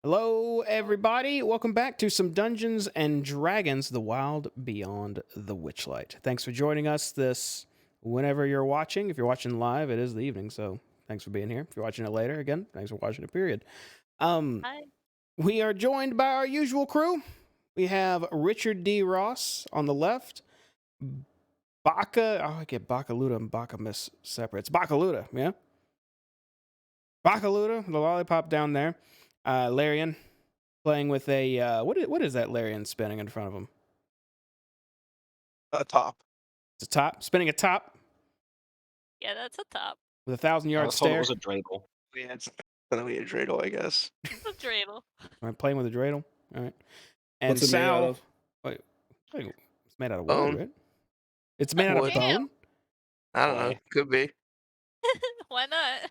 Hello, everybody. Welcome back to some Dungeons and Dragons: The Wild Beyond the Witchlight. Thanks for joining us this whenever you're watching. If you're watching live, it is the evening, so thanks for being here. If you're watching it later, again, thanks for watching it, period. Hi. We are joined by our usual crew. We have Richard D. Ross on the left. I get Bacaluda and Bacchamus separate. It's Bacaluda, yeah? Bacaluda, the lollipop down there. Larian, playing with a what is that Larian spinning in front of him? A top. It's a top, spinning a top Yeah, that's a top. with a 1,000-yard was told stare. it was a dreidel. We had a dreidel, I guess. It's a dreidel. All right, playing with a dreidel. All right, and What's it made Sal. out of? Wait, it's made out of Bone. wood, right? It's made out of Wood. bone. I don't know. Why? Could be. Why not?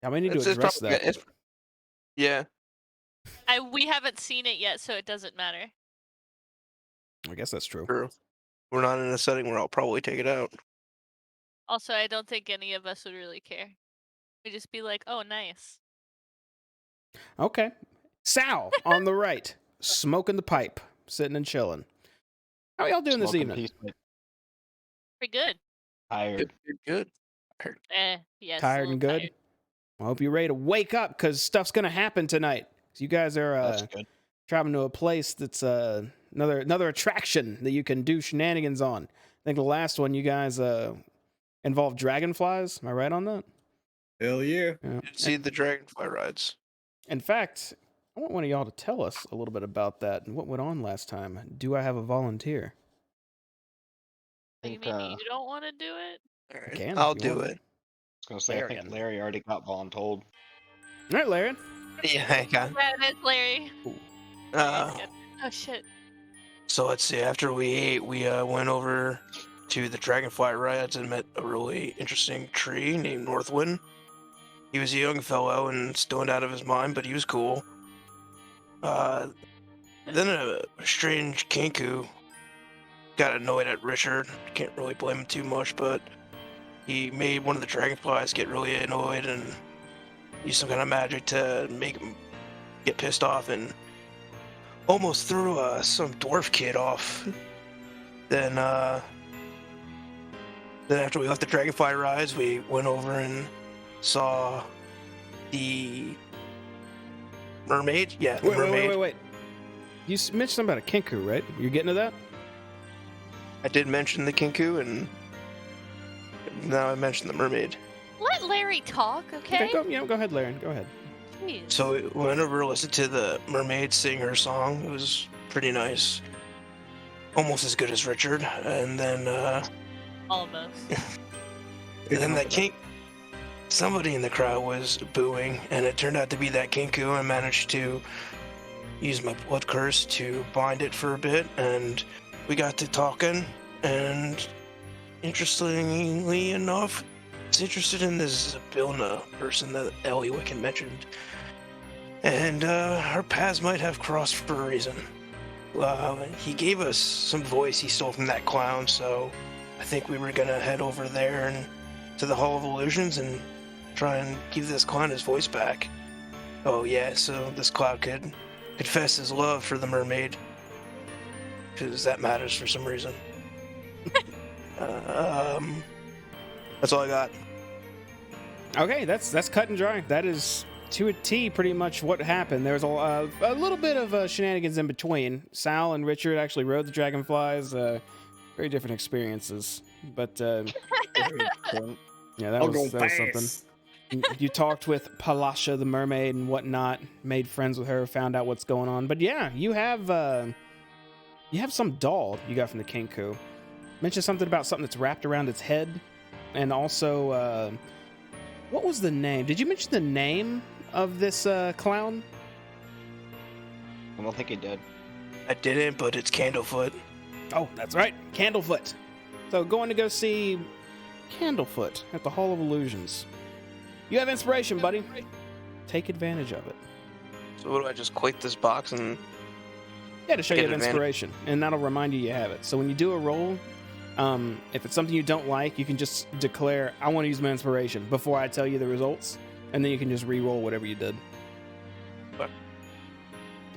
Yeah, we need to It's address probably- that. yeah. We haven't seen it yet, so it doesn't matter. I guess that's true. True. We're not in a setting where I'll probably take it out. Also, I don't think any of us would really care. We'd just be like, "Oh, nice." Okay, Sal on the right, smoking the pipe, sitting and chilling. How y'all doing this Smoking evening? peace, but Pretty good. tired. Good. Yes. a Tired and little good. tired. I hope you're ready to wake up because stuff's gonna happen tonight. You guys are That's good. traveling to a place that's another attraction that you can do shenanigans on. I think the last one you guys involved dragonflies. Am I right on that? Hell yeah. Yeah. Did see the dragonfly rides. In fact, I want one of y'all to tell us a little bit about that and what went on last time. Do I have a volunteer? You think, mean you don't want to do it? All right. can I'll if you do want. it. I was gonna say, I Larian. think Larry already got voluntold. All right, Larry. Yeah, I got. That is Larry. Uh, Oh shit. so let's see. After we ate, we went over to the dragonfly rides and met a really interesting tree named Northwind. He was a young fellow and stoned out of his mind, but he was cool. Then a strange kinku got annoyed at Richard. Can't really blame him too much, but he made one of the dragonflies get really annoyed and used some kind of magic to make him get pissed off and almost threw some dwarf kid off. Then after we left the dragonfly rides, we went over and saw the mermaid. Yeah, the mermaid. Wait. You mentioned something about a kinku, right? You're getting to that? I did mention the kinku, and now I mentioned the mermaid. Let Larry talk, okay? Go ahead, Larry. Go ahead. Jeez. So we went over to listen to the mermaid sing her song. It was pretty nice. Almost as good as Richard. And then Almost. that kink, somebody in the crowd was booing, and it turned out to be that kinku. I managed to use my blood curse to bind it for a bit, and we got to talking, and interestingly enough, it's interested in this Bilna person that Ellie Wiccan mentioned. And our paths might have crossed for a reason. He gave us some voice he stole from that clown, so I think we were gonna head over there and to the Hall of Illusions and try and give this clown his voice back. Oh yeah, so this clown could confess his love for the mermaid, because that matters for some reason. That's all I got. Okay, that's cut and dry. That is to a T pretty much what happened. There was a little bit of shenanigans in between. Sal and Richard actually rode the dragonflies. Very different experiences. But yeah, that I'll was go something. fast. You talked with Palasha the mermaid and whatnot, made friends with her, found out what's going on. But yeah, you have some doll you got from the Kinku. Mentioned something about something that's wrapped around its head, and also what was the name? Did you mention the name of this clown? I don't think he did. I didn't, but it's Candlefoot. Oh, that's right, Candlefoot. So going to go see Candlefoot at the Hall of Illusions. You have inspiration, buddy. Take advantage of it. So what do I just click this box and Yeah, to show you Get have advantage. inspiration, and that'll remind you have it. So when you do a roll, if it's something you don't like, you can just declare, I want to use my inspiration before I tell you the results, and then you can just re-roll whatever you did.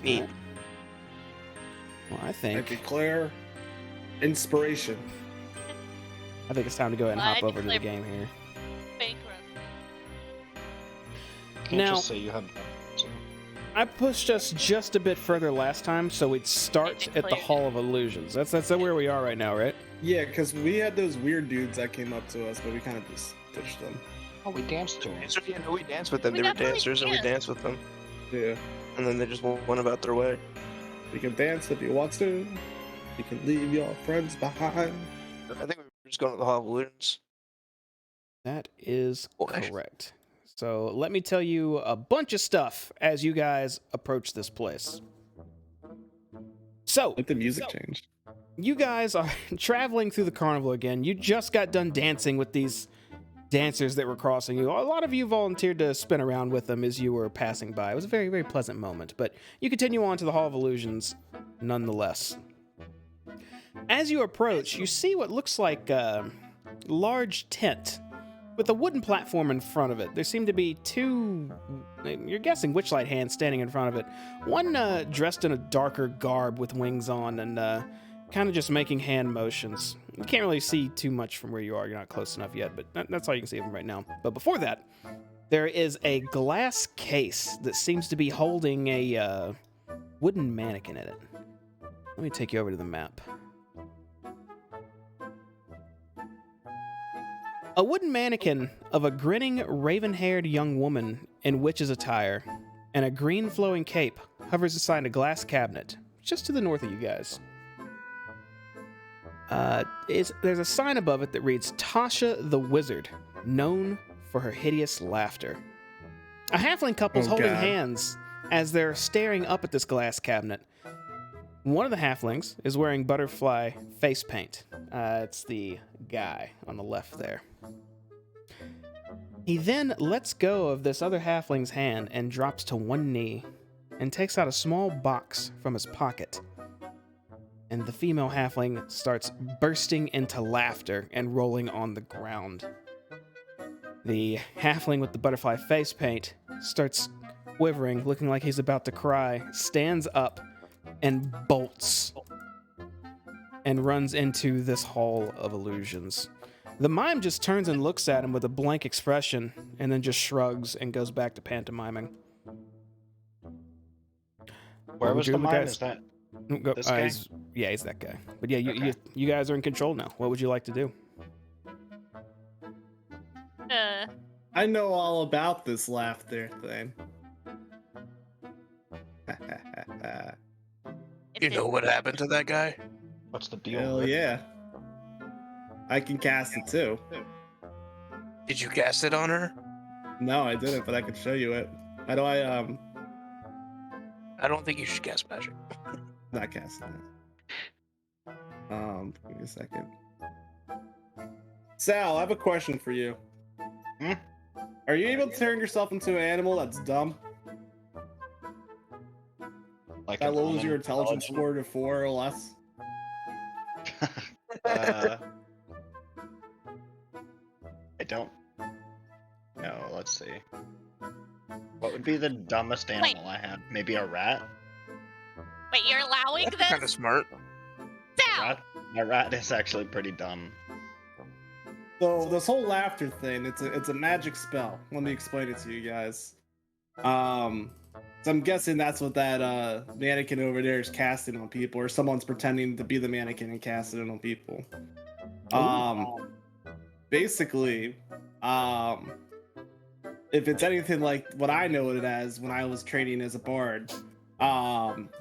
Neat. Well, I I think declare inspiration. it's time to go ahead and Well, I hop over to the declare- game here. Bank run. Can't Now- just say you have. I pushed us just a bit further last time, so we'd start at the declared Hall of Illusions. That's where we are right now, right? Yeah, because we had those weird dudes that came up to us, but we kind of just ditched them. Oh, we danced to him. Yeah, no, we danced with them. We They were definitely dancers, and we danced. danced with them. Yeah. And then they just went about their way. You can dance if you want to. You can leave your friends behind. I think we were just going to the Hall of Illusions. That is Well, actually- correct. So let me tell you a bunch of stuff as you guys approach this place. So, Like the music changed. you guys are traveling through the carnival again. You just got done dancing with these dancers that were crossing you. A lot of you volunteered to spin around with them as you were passing by. It was a very, very pleasant moment, but you continue on to the Hall of Illusions nonetheless. As you approach, you see what looks like a large tent with a wooden platform in front of it. There seem to be two, you're guessing, Witchlight hands standing in front of it. One dressed in a darker garb with wings on and kind of just making hand motions. You can't really see too much from where you are. You're not close enough yet, but that's all you can see of him right now. But before that, there is a glass case that seems to be holding a wooden mannequin in it. Let me take you over to the map. A wooden mannequin of a grinning, raven-haired young woman in witch's attire and a green flowing cape hovers beside a glass cabinet just to the north of you guys. There's a sign above it that reads Tasha the Wizard, known for her hideous laughter. A halfling couple's Oh, holding God. hands as they're staring up at this glass cabinet. One of the halflings is wearing butterfly face paint. It's the guy on the left there. He then lets go of this other halfling's hand and drops to one knee and takes out a small box from his pocket. And the female halfling starts bursting into laughter and rolling on the ground. The halfling with the butterfly face paint starts quivering, looking like he's about to cry, stands up, and bolts and runs into this Hall of Illusions. The mime just turns and looks at him with a blank expression and then just shrugs and goes back to pantomiming. Where would was you the look mime? at? Is that this Uh, guy? he's that guy. But yeah, Okay. you guys are in control now. What would you like to do? I know all about this laughter thing. You know what happened to that guy? What's the deal? Hell Rick? yeah. I can cast it too. Did you cast it on her? No, I didn't, but I can show you it. How do I I don't think you should cast magic. not cast it? Give me a second. Sal, I have a question for you. Hmm? Are you able to turn yourself into an animal that's dumb? Like That an lowers your intelligence unintelligent- score to 4 or less? uh, I don't know. Let's see. What would be the dumbest animal I had? Maybe a rat? Wait, you're allowing That's kind of this? smart. Down! Rat? My rat is actually pretty dumb. So this whole laughter thing, it's a magic spell. Let me explain it to you guys. So I'm guessing that's what that mannequin over there is casting on people, or someone's pretending to be the mannequin and casting it on people. Basically, if it's anything like what I know it as when I was training as a bard,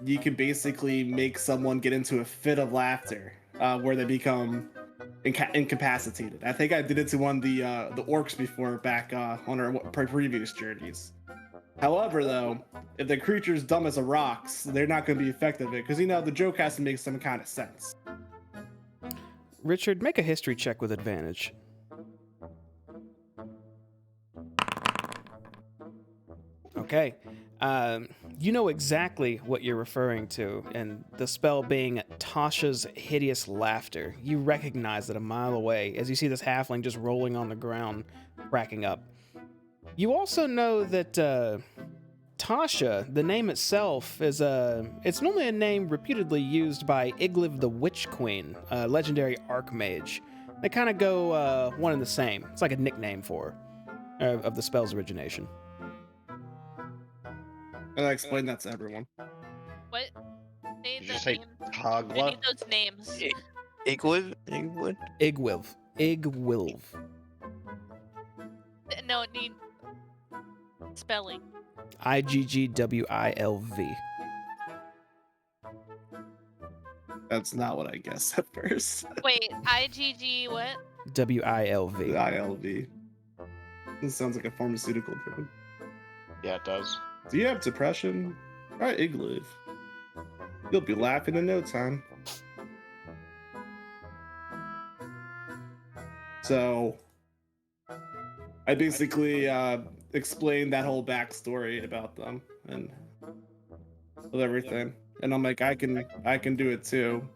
you can basically make someone get into a fit of laughter where they become incapacitated. I think I did it to one of the orcs before back on our previous journeys. However, though, if the creature's dumb as a rock, they're not going to be effective at it because the joke has to make some kind of sense. Richard, make a history check with advantage. Okay. You know exactly what you're referring to, and the spell being Tasha's hideous laughter. You recognize it a mile away as you see this halfling just rolling on the ground, cracking up. You also know that Tasha, the name itself is it's normally a name reputedly used by Igliv the Witch Queen, a legendary archmage. They kind of go one and the same. It's like a nickname for her, of the spell's origination. And I explained that to everyone. What? Say Did the you say name. I Tagla? need those names. Igwid? Igwid? Igwilv. Igwilv. No, it need spelling. Iggwilv. That's not what I guessed at first. Wait, IGG what? WILV. ILV. This sounds like a pharmaceutical drug. Yeah, it does. Do you have depression? Try Igliv. You'll be laughing in no time. So, I basically explained that whole backstory about them and with everything, and I'm like, I can do it too.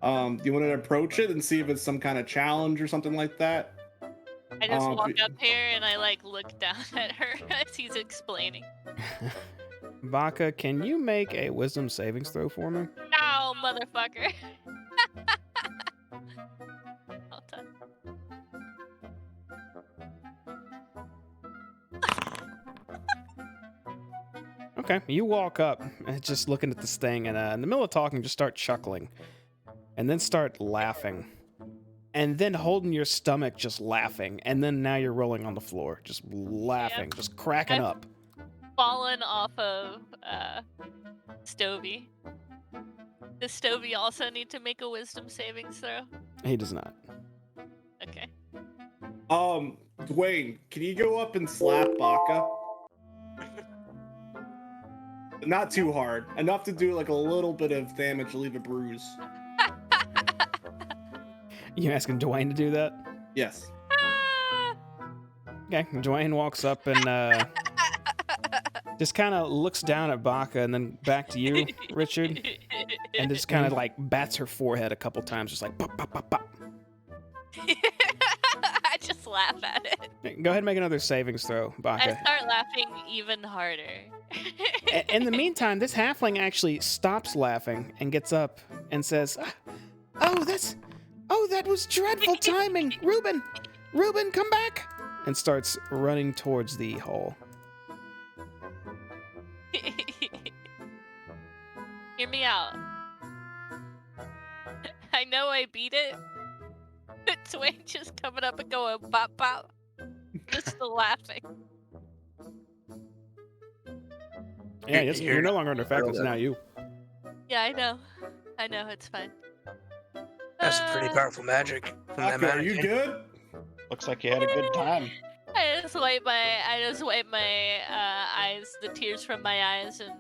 Do you want to approach it and see if it's some kind of challenge or something like that? I just walk up here and I like look down at her as he's explaining. Vaca, can you make a wisdom savings throw for me? No, motherfucker. Hold on. Okay, you walk up, just looking at this thing, and in the middle of talking, just start chuckling, and then start laughing, and then holding your stomach, just laughing, and then now you're rolling on the floor, just laughing, Yep. just cracking I've- up. Fallen off of Stovey. Does Stovey also need to make a wisdom savings throw? He does not. Okay. Dwayne, can you go up and slap Baka? Not too hard. Enough to do like a little bit of damage to leave a bruise. You asking Dwayne to do that? Yes. Okay, Dwayne walks up and just kind of looks down at Baka and then back to you, Richard, and just kind of like bats her forehead a couple times, just like pop, pop, pop, pop. I just laugh at it. Go ahead and make another savings throw, I Baka. start laughing even harder. In the meantime, this halfling actually stops laughing and gets up and says, "Oh, that was dreadful timing, Reuben, come back!" and starts running towards the hall. Hear me out. I know I beat it. Dwayne just coming up and going pop pop. Just the laughing. Yeah, you're no longer under effect. It's now you. Yeah, I know. I know, it's fine. That's some pretty powerful magic from that Baka, are you mannequin. good? Looks like you had a good time. I just wipe my eyes, the tears from my eyes, and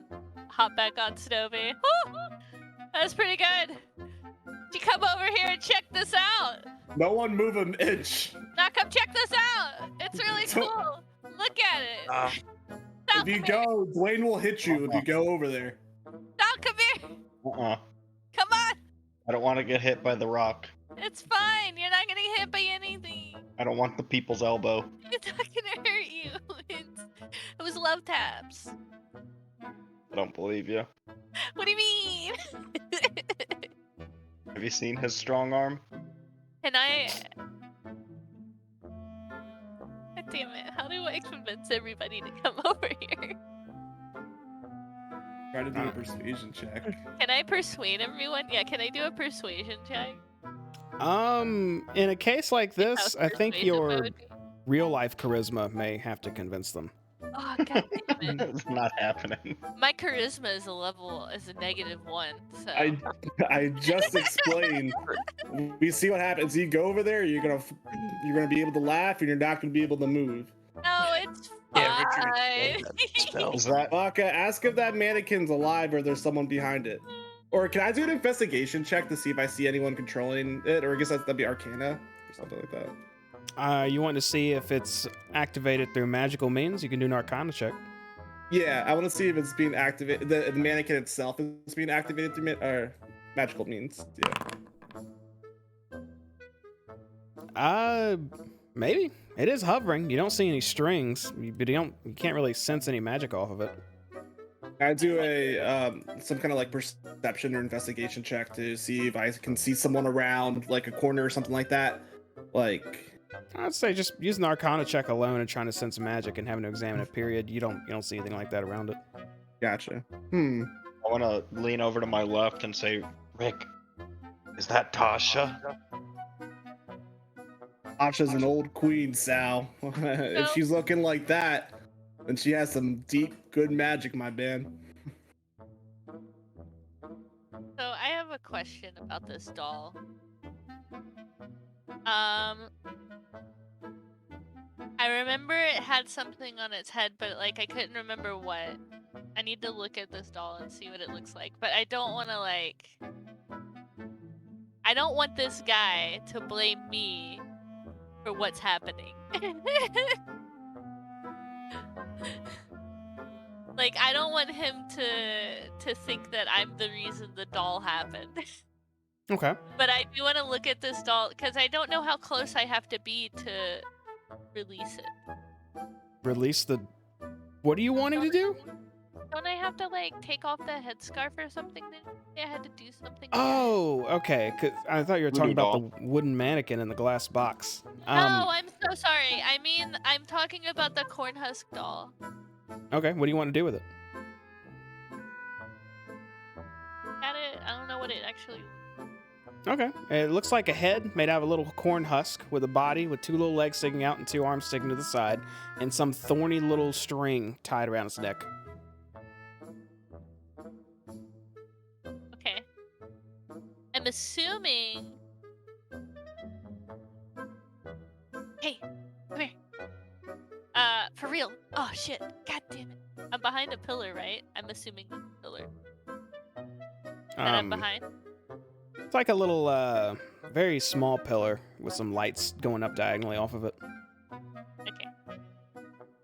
hop back on Stovey. Woo! That's pretty good. You come over here and check this out. No one move an inch. Now come check this out. It's really So- cool. Look at it. Stop, If you come here. go, Dwayne will hit you if you go over there. Stop, come here. Come on. I don't want to get hit by the rock. It's fine. You're not getting hit by anything. I don't want the people's elbow. It's not gonna hurt you. It was love taps. I don't believe you. What do you mean? Have you seen his strong arm? Can I? God damn it! How do I convince everybody to come over here? Try to do a persuasion check. Can I persuade everyone? Yeah, can I do a persuasion check? In a case like this, How's I think persuasion your mode? real life charisma may have to convince them. Oh god damn it! It's not happening. My charisma is a -1, so I just explained. We see what happens. You go over there, you're gonna be able to laugh, and you're not gonna be able to move. no, it's Yeah, Richard fine. explained that spell. Is that Baka? Ask if that mannequin's alive or there's someone behind it. Or can I do an investigation check to see if I see anyone controlling it? Or I guess that'd be Arcana or something like that. You want to see if it's activated through magical means? You can do an Arcana check. Yeah, I want to see if it's being activated. The mannequin itself is being activated through magical means. Yeah. Maybe it is hovering. You don't see any strings, but you can't really sense any magic off of it. I do a some kind of like perception or investigation check to see if I can see someone around like a corner or something like that. Like, I'd say just using the Arcana check alone and trying to sense magic and having to examine it. Period. You don't see anything like that around it. gotcha. I want to lean over to my left and say, Rick, is that Tasha? Asha's an old queen, Sal. If she's looking like that, then she has some deep, good magic, my man. So I have a question about this doll. I remember it had something on its head, but like I couldn't remember what. I need to look at this doll and see what it looks like. But I don't want to I don't want this guy to blame me for what's happening. Like I don't want him to think that I'm the reason the doll happened. Okay. But I do want to look at this doll because I don't know how close I have to be to release it. Release the. What are you wanting to do? Don't I have to like take off the headscarf or something? I had to do something. Oh, okay. 'Cause I thought you were talking Voodoo about the wooden mannequin in the glass box. No, I'm so sorry. I mean, I'm talking about the corn husk doll. Okay. What do you want to do with it? Got it. I don't know what it actually. Okay. It looks like a head made out of a little corn husk with a body with 2 little legs sticking out and 2 arms sticking to the side, and some thorny little string tied around its neck. Okay. I'm assuming. Hey, come here. For real. Oh shit. God damn it. I'm behind a pillar, right? I'm assuming the pillar that I'm behind. It's like a little, very small pillar with some lights going up diagonally off of it. Okay.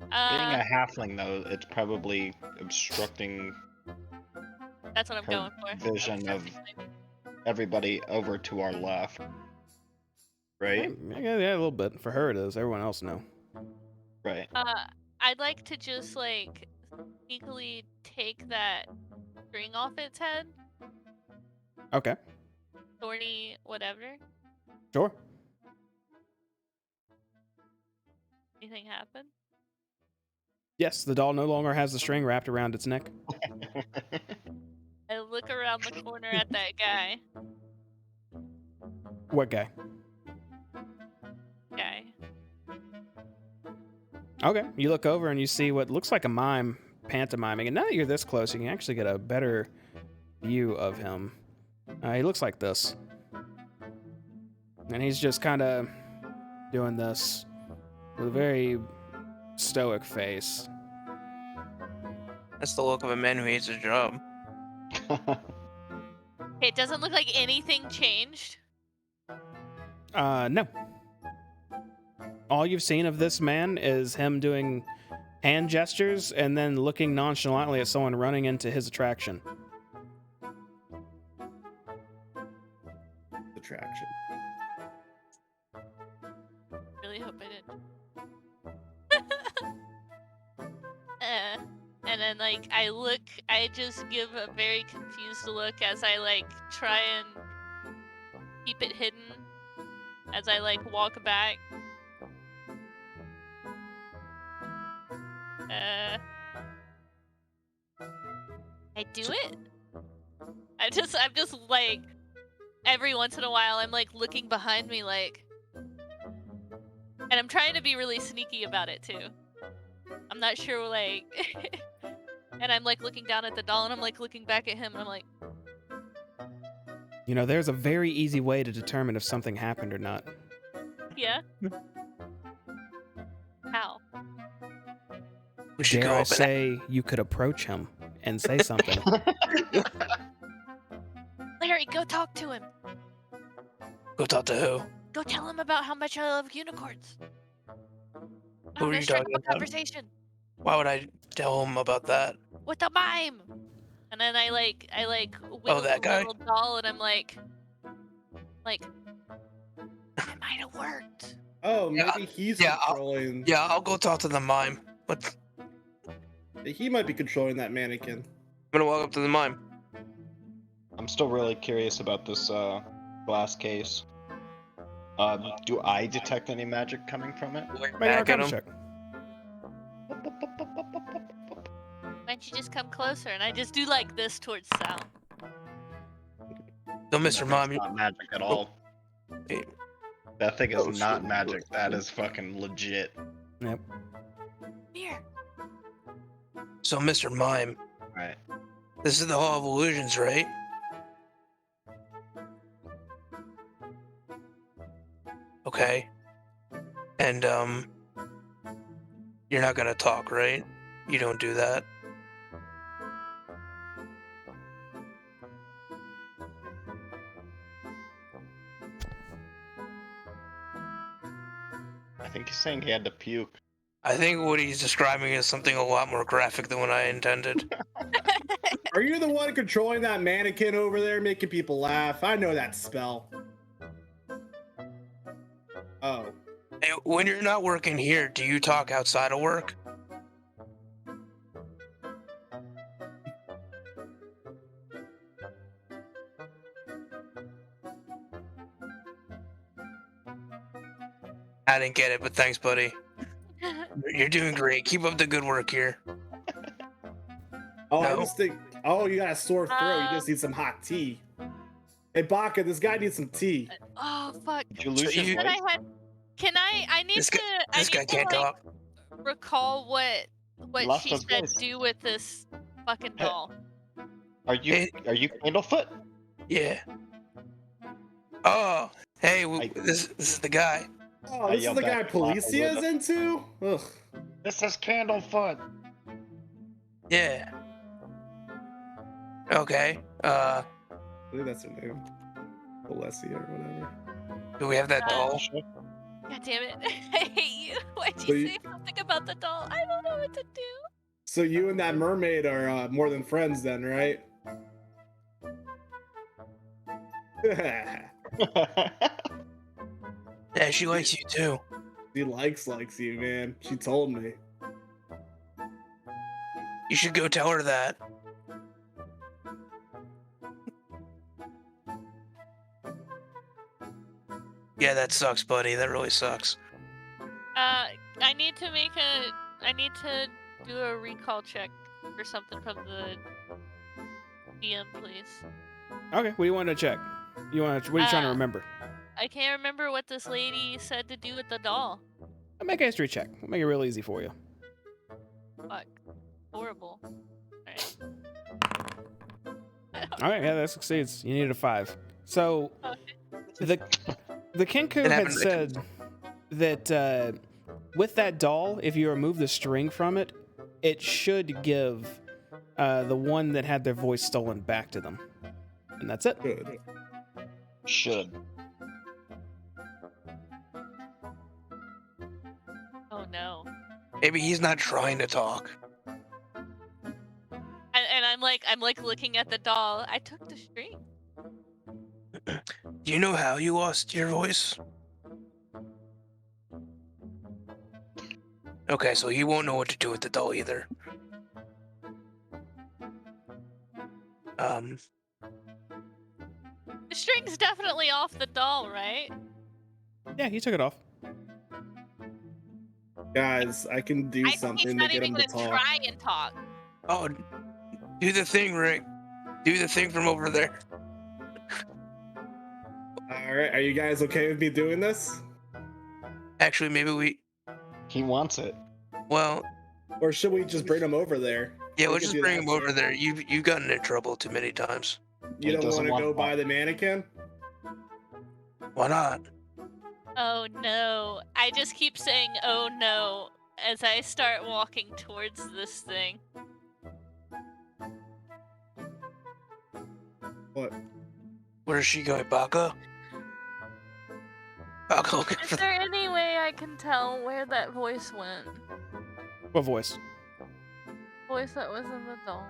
Being a halfling, though, it's probably obstructing That's what I'm her going for. vision of everybody over to our left. Right? Yeah, a little bit. For her, it is. Everyone else, no. Right. I'd like to just like sneakily take that string off its head. Okay. Thorny, whatever. Sure. Anything happen? Yes, the doll no longer has the string wrapped around its neck. I look around the corner at that guy. What guy? Guy. Okay. You look over and you see what looks like a mime pantomiming. And now that you're this close, you can actually get a better view of him. He looks like this. And he's just kind of doing this with a very stoic face. That's the look of a man who hates his job. It doesn't look like anything changed. No. All you've seen of this man is him doing hand gestures and then looking nonchalantly at someone running into his attraction. Attraction. Really hope I didn't. And then like I just give a very confused look as I like try and keep it hidden as I like walk back. I do it. I'm just like every once in a while I'm like looking behind me like, and I'm trying to be really sneaky about it too. I'm not sure like and I'm like looking down at the doll and I'm like looking back at him and I'm like, You know, there's a very easy way to determine if something happened or not. yeah. How? We should Dare go I up and say you could approach him and say something. Larry, go talk to him. go talk to who? Go tell him about how much I love unicorns. Who are you talking A about? conversation Why would I tell him about that? with a mime. And then I whittle that the guy? little doll and I'm like, it might have worked. Oh, Yeah, maybe he's yeah, controlling. Yeah, I'll go talk to the mime. But He might be controlling that mannequin. gonna walk up to the mime. I'm still really curious about this glass case. Do I detect any magic coming from it? Make an Back at Arcana him. check. Why don't you just come closer and I just do like this towards sound? So, Mr. That Mime, thing's not magic at all. Hey. That thing is not magic. That is fucking legit. Yep. Here. so Mr. Mime, Right. this is the Hall of Illusions, right? Okay. And you're not gonna talk, right? You don't do that. I think he's saying he had to puke. I think what he's describing is something a lot more graphic than what I intended. Are you the one controlling that mannequin over there, making people laugh? I know that spell. Oh. Hey, when you're not working here, do you talk outside of work? I didn't get it, but thanks, buddy. You're doing great. Keep up the good work here. Oh, I No. just think. Oh, you got a sore throat. You just need some hot tea. Hey, Baka, this guy needs some tea. Oh fuck. Did you lose So your you- Said I voice? had. Can I need This to. guy, I this guy need to, can't like, talk. recall what Lost she his said voice. do with this fucking Hey. doll. Are you Candlefoot? Yeah. Oh, hey, I- this is the guy. Oh, I this is yelled the guy back a lot Policia's over into? Ugh. This is Candlefoot. Yeah. Okay. I think that's her name. Alessia or whatever. Do we have that doll? God damn it. I hate you. Why'd So you you- say something about the doll? I don't know what to do. So you and that mermaid are more than friends then, right? Yeah, she likes you too. She likes you, man. She told me. You should go tell her that. Yeah, that sucks, buddy. That really sucks. I need to make a. I need to do a recall check or something from the DM, please. Okay, what do you want to check? What are you trying to Uh, remember? I can't remember what this lady said to do with the doll. I'll make a history check. We'll make it real easy for you. Fuck. Horrible. Alright. All right, yeah, that succeeds. You needed a 5. So Okay. the Kenku It had happened to said that with that doll, if you remove the string from it, it should give the one that had their voice stolen back to them, and that's it. Good. Should. Oh no. Maybe he's not trying to talk. And I'm like looking at the doll. I took the string. Do you know how you lost your voice? Okay, so he won't know what to do with the doll either. The string's definitely off the doll, right? Yeah, he took it off. Guys, I can do I think he's something to not get even him to gonna talk. try and talk. Oh, do the thing, Rick. Do the thing from over there. All right, are you guys okay with me doing this? Actually, maybe we. He wants it. Well, Or should we just bring him over there? yeah, We let's can just do bring that him too. over there. You've gotten in trouble too many times. You He don't doesn't want to want go that. by the mannequin? Why not? Oh no. I just keep saying oh no as I start walking towards this thing. What? Where is she going, Baka? Baka looking Is for. there any way I can tell where that voice went? What voice? Voice that was in the doll.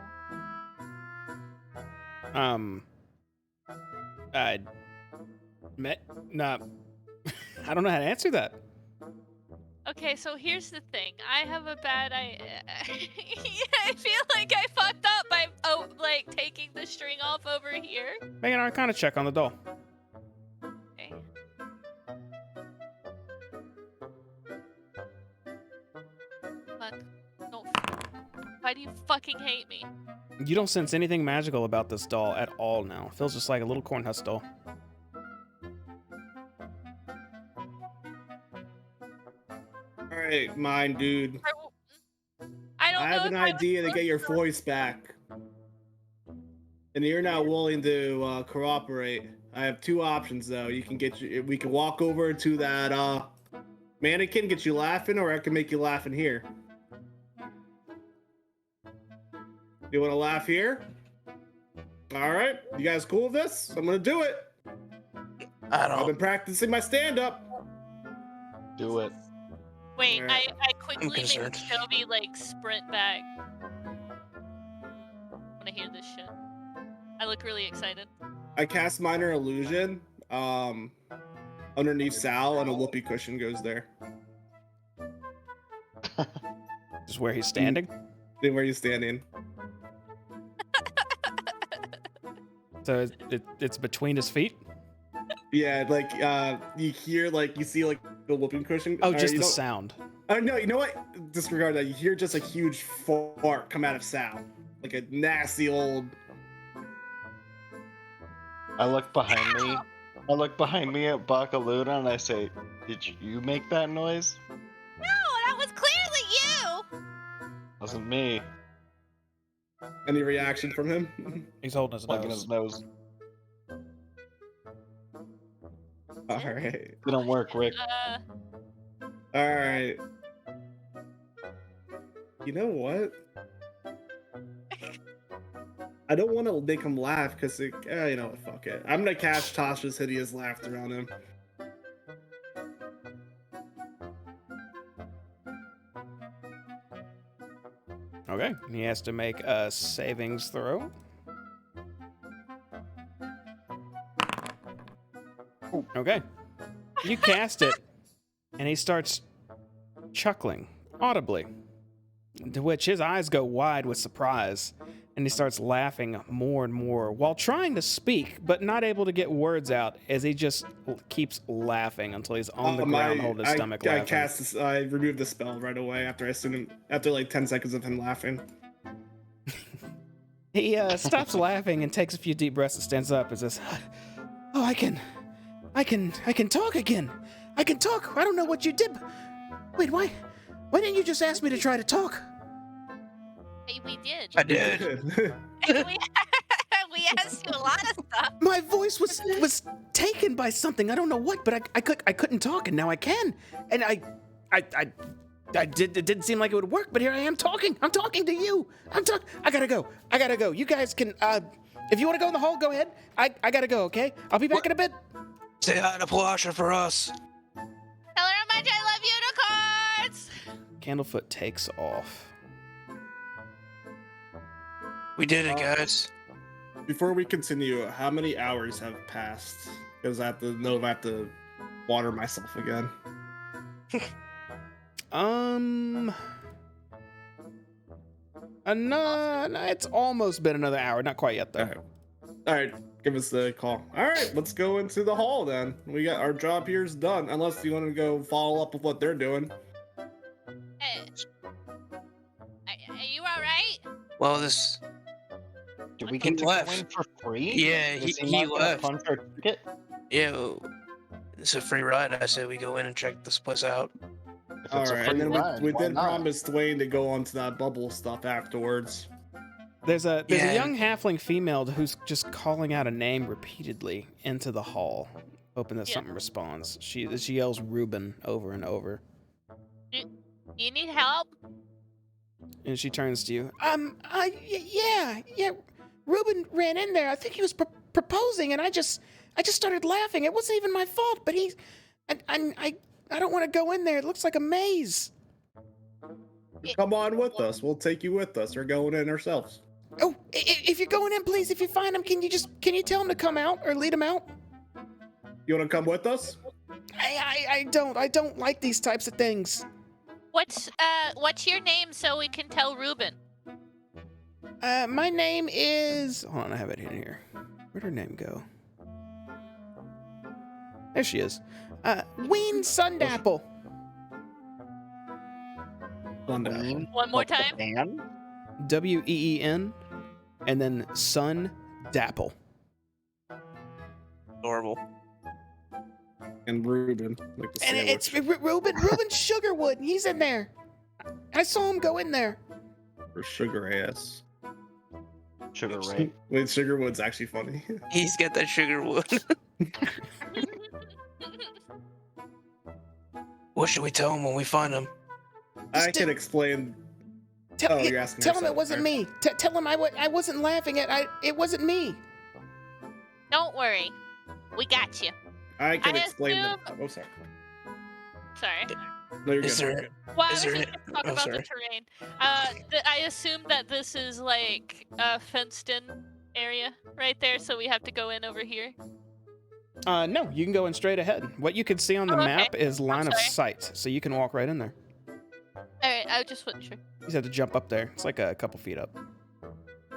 Nah, I don't know how to answer that. Okay, so here's the thing. I have a bad I feel like I fucked up by like taking the string off over here. Make an Arcana check on the doll. Okay. Fuck. Don't. Why do you fucking hate me? You don't sense anything magical about this doll at all now. It feels just like a little cornhusk doll. All right, mine, dude. I don't I know have an if I was idea to get your supposed voice back. And you're not willing to cooperate. I have two options though. You can we can walk over to that mannequin, get you laughing, or I can make you laugh in here. You want to laugh here? All right, you guys cool with this? I'm gonna do it. I've been practicing my stand-up. Do it. Wait, Alright. I quickly make concerned. Toby like sprint back. I wanna hear this shit. I look really excited. I cast minor illusion underneath Sal, and a whoopee cushion goes there. Just where he's standing. Then where you standing? So it's between his feet. Yeah, like you hear you see like the whooping cushion. Oh, or just you the don't- sound. Oh no, you know what? Disregard that. You hear just a huge fart come out of Sal, like a nasty old. I look behind me. I look behind me at Bakaluna and I say, "Did you make that noise?" No, that was clearly you! Wasn't me. Any reaction from him? He's holding his Plugging nose. his nose. All right, Didn't work, Rick. all right. You know what? I don't want to make him laugh because you know what? Fuck it. I'm gonna cast Tasha's hideous laughter on him. Okay, he has to make a savings throw. Okay, you cast it, and he starts chuckling audibly, to which his eyes go wide with surprise, and he starts laughing more and more while trying to speak, but not able to get words out as he just keeps laughing until he's on the ground holding his stomach I laughing. cast this. I removed the spell right away after after like 10 seconds of him laughing. He stops laughing and takes a few deep breaths and stands up and says, "Oh, I can talk again. I can talk. I don't know what you did. Wait, why didn't you just ask me to try to talk?" Hey, we did. I did. We asked you a lot of stuff. My voice was taken by something. I don't know what, but I couldn't talk, and now I can. And I did. It didn't seem like it would work, but here I am talking. I'm talking to you. I gotta go. You guys can. If you want to go in the hall, go ahead. I gotta go. Okay. I'll be back in a bit. Say hi to Palasha for us. Tell her how much I love unicorns! Candlefoot takes off. We did it, guys. Before we continue, how many hours have passed? Because I have to know if I have to water myself again. No, it's almost been another hour. Not quite yet, though. All right, give us the call. All right, let's go into the hall then. We got our job here's done. Unless you want to go follow up with what they're doing. Hey, are you alright? Well, this. Did we He get to go left. in for free? Yeah, Is he not gonna left. punch our ticket? Yeah, it's a free ride. I say we go in and check this place out. If All it's a right, free and then ride, we why did not? promise Dwayne to go on to that bubble stuff afterwards. There's a Yeah. young halfling female who's just calling out a name repeatedly into the hall, hoping that Yeah. something responds. She yells Reuben over and over, You need help? and she turns to you. Yeah. Reuben ran in there. I think he was proposing, and I just started laughing. It wasn't even my fault, but I don't want to go in there. It looks like a maze. Come on with us. We'll take you with us. We're going in ourselves. Oh, if you're going in, please, if you find him, can you tell him to come out or lead him out? You want to come with us? I don't like these types of things. What's your name so we can tell Ruben? My name is. Hold on, I have it in here. Where'd her name go? There she is. Ween Sundapple. Sundown. One more Like the time. band? Ween, and then Sun Dapple. Adorable. And Ruben. Like the And it's sandwich. Ruben Sugarwood. He's in there. I saw him go in there. Or Sugar Ass. Sugar Ray. Wait, Sugarwood's actually funny. He's got that sugar wood. What should we tell him when we find him? I can explain. Tell, Oh, you're asking tell her him it something, wasn't right? me. Tell him I wasn't laughing at. It wasn't me. Don't worry, we got you. I can I explain. assume- Oh, sorry. Sorry. No, you're Is good. there? Well, I Is was there- just gonna talk oh, about sorry. the terrain. I assume that this is like a fenced-in area right there, so we have to go in over here. No, you can go in straight ahead. What you can see on the Oh, okay. map is line of sorry. sight, so you can walk right in there. All right, I just wasn't sure. You just have to jump up there. It's like a couple feet up.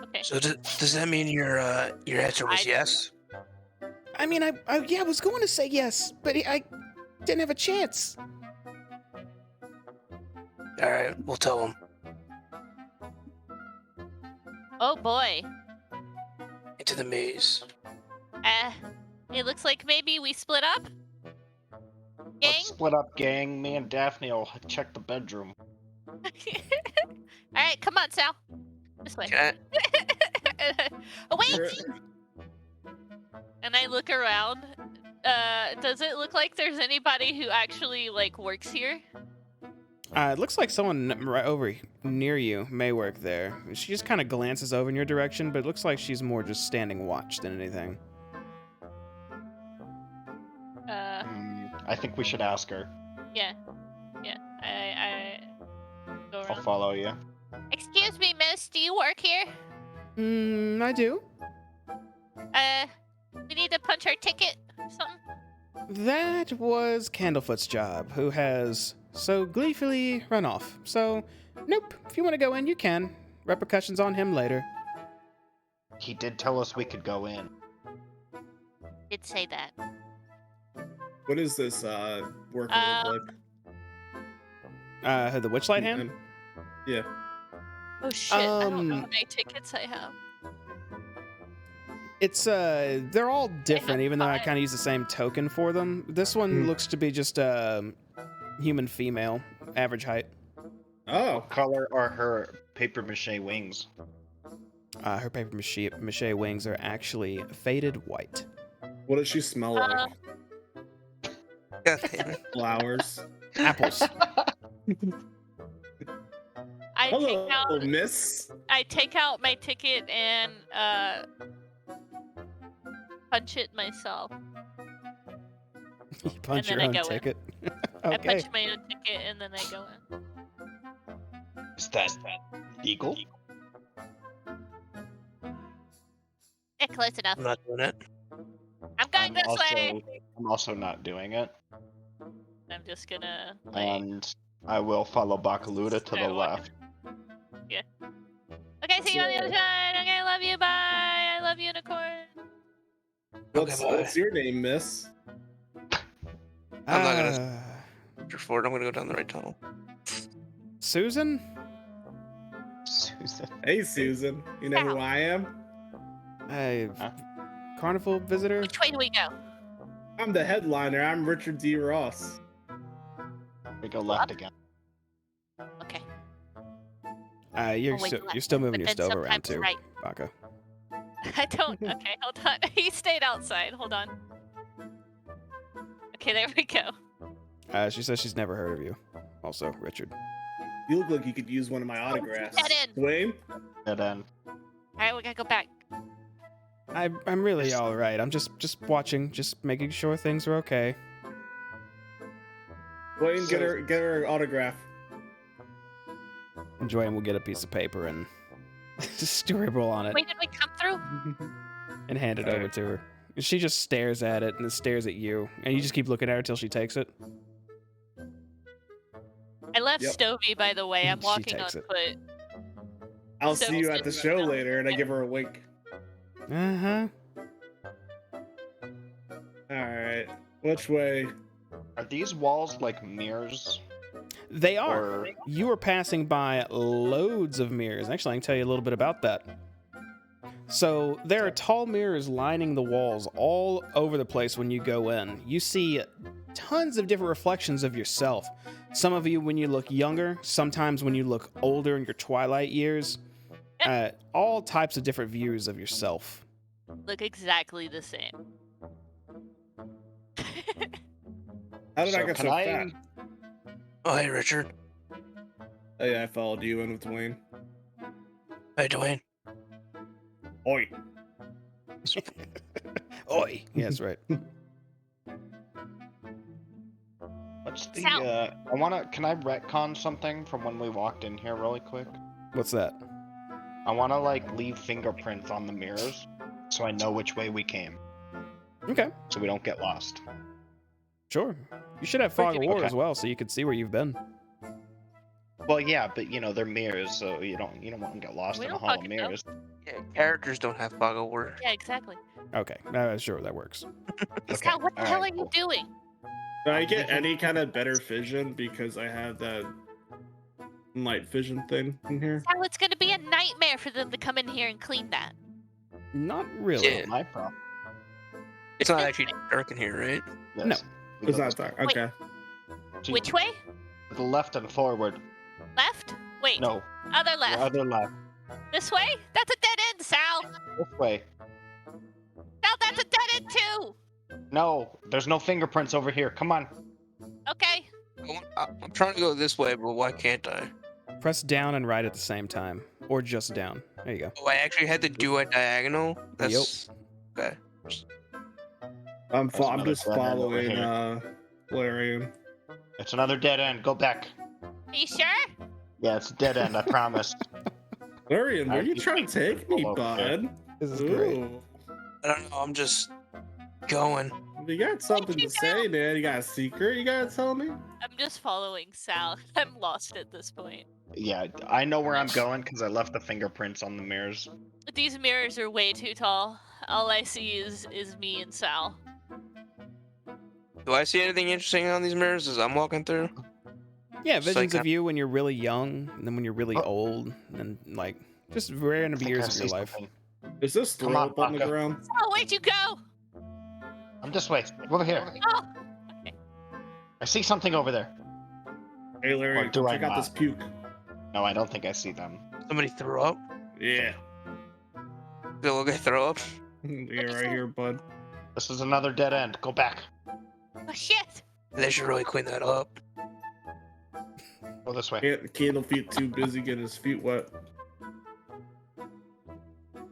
Okay. So does that mean your answer was I- yes? I mean, I was going to say yes, but I didn't have a chance. All right, we'll tell him. Oh boy. Into the maze. It looks like maybe we split up. Gang. Let's split up, gang. Me and Daphne will check the bedroom. All right, come on, Sal. This way. Can Oh, wait. Sure. And I look around. Does it look like there's anybody who actually like works here? It looks like someone right over near you may work there. She just kind of glances over in your direction, but it looks like she's more just standing watch than anything. I think we should ask her. Yeah. I go I'll around. follow you. Excuse me, miss. Do you work here? I do. We need to punch our ticket or something. That was Candlefoot's job, who has so gleefully run off. So, nope. If you want to go in, you can. Repercussions on him later. He did tell us we could go in. Did say that. What is this work look like? The Witchlight hand? Yeah. Oh shit! I don't know how Um, many tickets I have. It's they're all different, even though I kind of use the same token for them. This one looks to be just human female, average height. Oh, What color are her paper mache wings? Her paper mache wings are actually faded white. what does she smell like? God damn it. Flowers. Apples. I Hello, take out. miss. I take out my ticket and punch it myself. You punch And your then I own go in. ticket. I Okay. punch my own ticket and then I go in. Is that legal? Yeah, close enough. I'm not doing it. I'm going this way. I'm also not doing it. I'm just gonna like. And I will follow Bakaluda to the Start walking. left. Okay, see you on the other side. Okay, I love you. Bye. I love you, unicorn. What's your name, miss? I'm not gonna- Uh, After Ford, I'm gonna go down the right tunnel. Susan? Susan. Hey, Susan. You know who I am? Huh? Carnival visitor? Which way do we go? I'm the headliner. I'm Richard D. Ross. We go left again. Okay. You're Oh, wait, left. you're still moving But your then stove around sometimes too, right. Baka. I don't. Okay, hold on. He stayed outside. Hold on. Okay, there we go. She says she's never heard of you. Also, Richard. You look like you could use one of my autographs. Get in. Dwayne? Dead end. All right, we gotta go back. I'm really all right. I'm just watching, just making sure things are okay. Dwayne, get her autograph. And Joanne will get a piece of paper and scribble on it Wait, did we come through? and hand it over to her. And she just stares at it and then stares at you, and you just keep looking at her till she takes it. I left Yep. Stovey, by the way. I'm She walking on takes it. foot. I'll So see you at the it's- show later, and I give her a wink. Uh-huh. All right, which way? Are these walls like mirrors? They are. Or You are passing by loads of mirrors. Actually, I can tell you a little bit about that. So there are tall mirrors lining the walls all over the place when you go in. You see tons of different reflections of yourself. Some of you when you look younger, sometimes when you look older in your twilight years. All types of different views of yourself. Look exactly the same. How did I So get can so I- fat? Oh, hey, Richard. Oh yeah, I followed you in with Dwayne. Hey, Dwayne. Oi. Oi. Yeah, that's right. what's the Sal. can I retcon something from when we walked in here really quick? What's that? I wanna like leave fingerprints on the mirrors so I know which way we came, Okay. so we don't get lost. Sure. You should have Fog of War Okay. as well, so you could see where you've been. Well, yeah, but they're mirrors, so you don't want to get lost We in a don't hall of fucking know. mirrors. Yeah, characters don't have fog of war. Yeah, exactly. Okay. Sure, that works. Sal, what the hell are alright, you cool. doing? Do I get any kind of better vision because I have that night vision thing in here? Sal, it's gonna be a nightmare for them to come in here and clean that. Not really. Yeah. My problem. It's not actually dark in here, right? No. Yes. It's not dark. Okay. To Which way? the left and forward. Left? Wait. No, Other the left. other left. This way? That's a dead end, Sal. This way. Sal, that's a dead end too. No, there's no fingerprints over here. Come on. Okay. I'm trying to go this way, but why can't I? Press down and right at the same time. Or just down. There you go. Oh, I actually had to do a diagonal? That's... Okay. I'm That's another just dead end over following here. Larian. It's another dead end. Go back. Are you sure? Yeah, it's a dead end. I promise. Larian, where Alright, you you trying to take me, follow there. bud? This is great. Ooh. I don't know, I'm just going. You got something you to say, man? You got a secret you gotta tell me? I'm just following Sal. I'm lost at this point. Yeah, I know where I'm going because I left the fingerprints on the mirrors. These mirrors are way too tall. All I see is me and Sal. Do I see anything interesting on these mirrors as I'm walking through? Yeah, Just visions like of you when you're really young, and then when you're really Oh. old, and like just random I think years I of see your life. something. Is this Come throw on, up on the Paco. ground? Sal, where'd you go? I'm this way. Over here. Oh, I see something over there. Hey, Larian, Or do I check out not? this puke. No, I don't think I see them. Somebody threw up? Yeah. Did a little guy throw up? You're right here, bud. This is another dead end. Go back. oh shit! They should really clean that up. Go this way. Candle feet too busy getting his feet wet.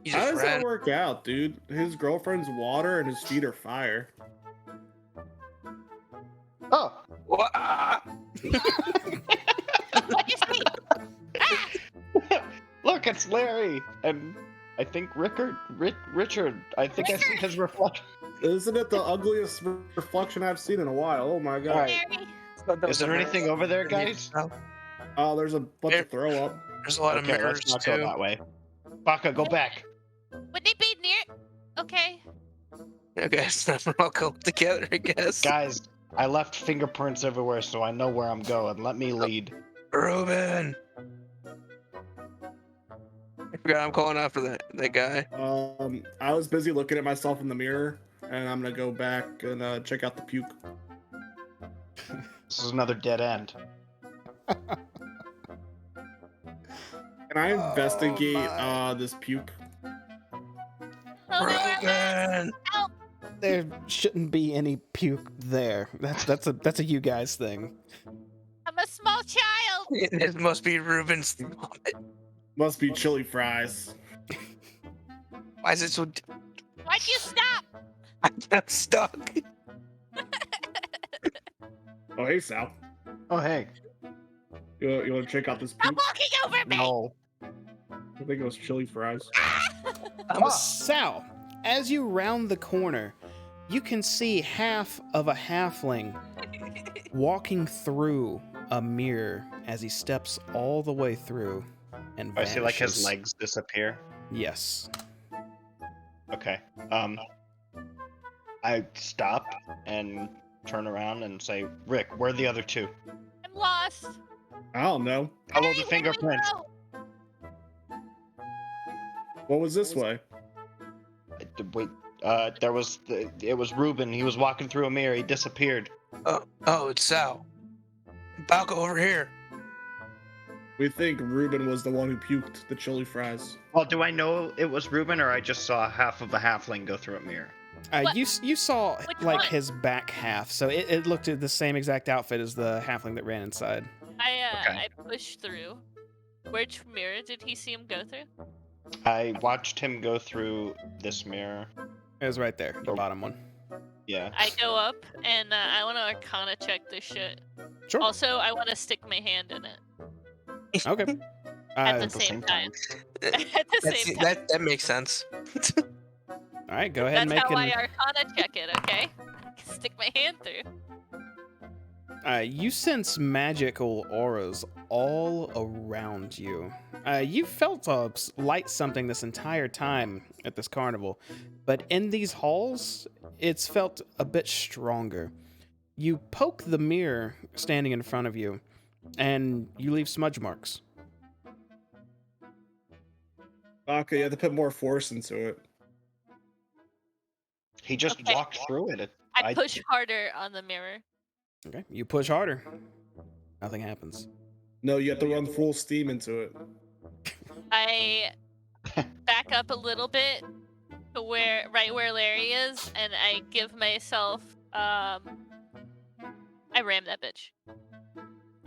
He's How just does that ran. work out, dude? His girlfriend's water and his feet are fire. Oh, What? Ah! What'd you see? Ah! look, it's Larry, and I think Richard. I think I see his reflection. Isn't it the ugliest reflection I've seen in a while? Oh my god. Alright. Mary? Is there anything over there, guys? Oh, there's a bunch There- of throw up. There's a lot of Okay, mirrors let's not too. go that way. Baka, go back. Would they be near? Okay. Okay, so we're all go together, I guess. Guys, I left fingerprints everywhere, so I know where I'm going. Let me lead. Ruben! I forgot I'm calling after that guy. I was busy looking at myself in the mirror, and I'm gonna go back and check out the puke. This is another dead end. Can I investigate my. this puke? Oh, no, Ruben! help! There shouldn't be any puke there. That's a you guys thing. I'm a small child. It must be Ruben's vomit. Must be chili fries. Why is it so... Why'd you stop? I'm stuck. Oh, hey, Sal. Oh, hey. You want to check out this Stop puke? walking over me. No. I think it was chili fries. Sal, as you round the corner, you can see half of a halfling walking through a mirror as he steps all the way through and I vanishes. see like his legs disappear. Yes. Okay. I stop and turn around and say, Rick, where are the other two? I'm lost. I don't know. Follow Hey, the where do we fingerprints. go? What was this way? Wait, it was Ruben. He was walking through a mirror. He disappeared. Oh, it's Sal. Balco over here. We think Ruben was the one who puked the chili fries. Well, do I know it was Ruben, or I just saw half of a halfling go through a mirror? What? You saw Which like one? his back half, so it looked at the same exact outfit as the halfling that ran inside. Okay. I pushed through. Which mirror did he see him go through? I watched him go through this mirror. It was right there, the Oh. bottom one. Yeah. I go up and I want to Arcana check this shit. Sure. Also, I want to stick my hand in it Okay. at the All same time. That, At the same time. that makes sense. right, go ahead and That's make how I an. Arcana check it. Okay. Stick my hand through. You sense magical auras all around you. You felt a light something this entire time at this carnival, but in these halls, it's felt a bit stronger. You poke the mirror standing in front of you, and you leave smudge marks. Okay, you have to put more force into it. He just Okay. walked through it. I push harder on the mirror. Okay, you push harder. Nothing happens. No, you have to run full steam into it. I back up a little bit to right where Larry is, and I give myself I ram that bitch.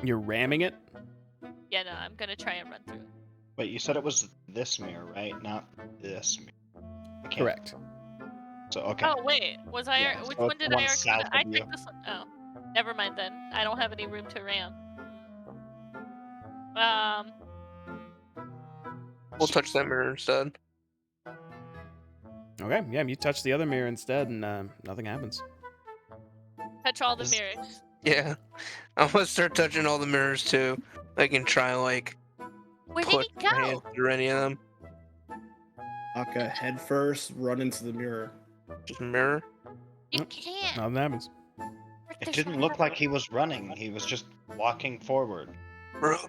You're ramming it? Yeah, no, I'm gonna try and run through it. Wait, you said it was this mirror, right? Not this mirror. I can't- Correct. So, okay. Oh wait, was I? Yeah, Which so one it's did the I? one south Arcana? I of you. checked this one. Oh, never mind then. I don't have any room to ram. We'll touch that mirror instead. Okay, yeah, you touch the other mirror instead, and nothing happens. Touch all the Is- mirrors. Yeah. I'm gonna start touching all the mirrors too. I can try like Where did push he my hand go? through any of them. Okay, head first, run into the mirror. Just mirror. You Nope. can't. Nothing happens. Rick, It there's didn't one look more. like he was running. He was just walking forward. Ruben.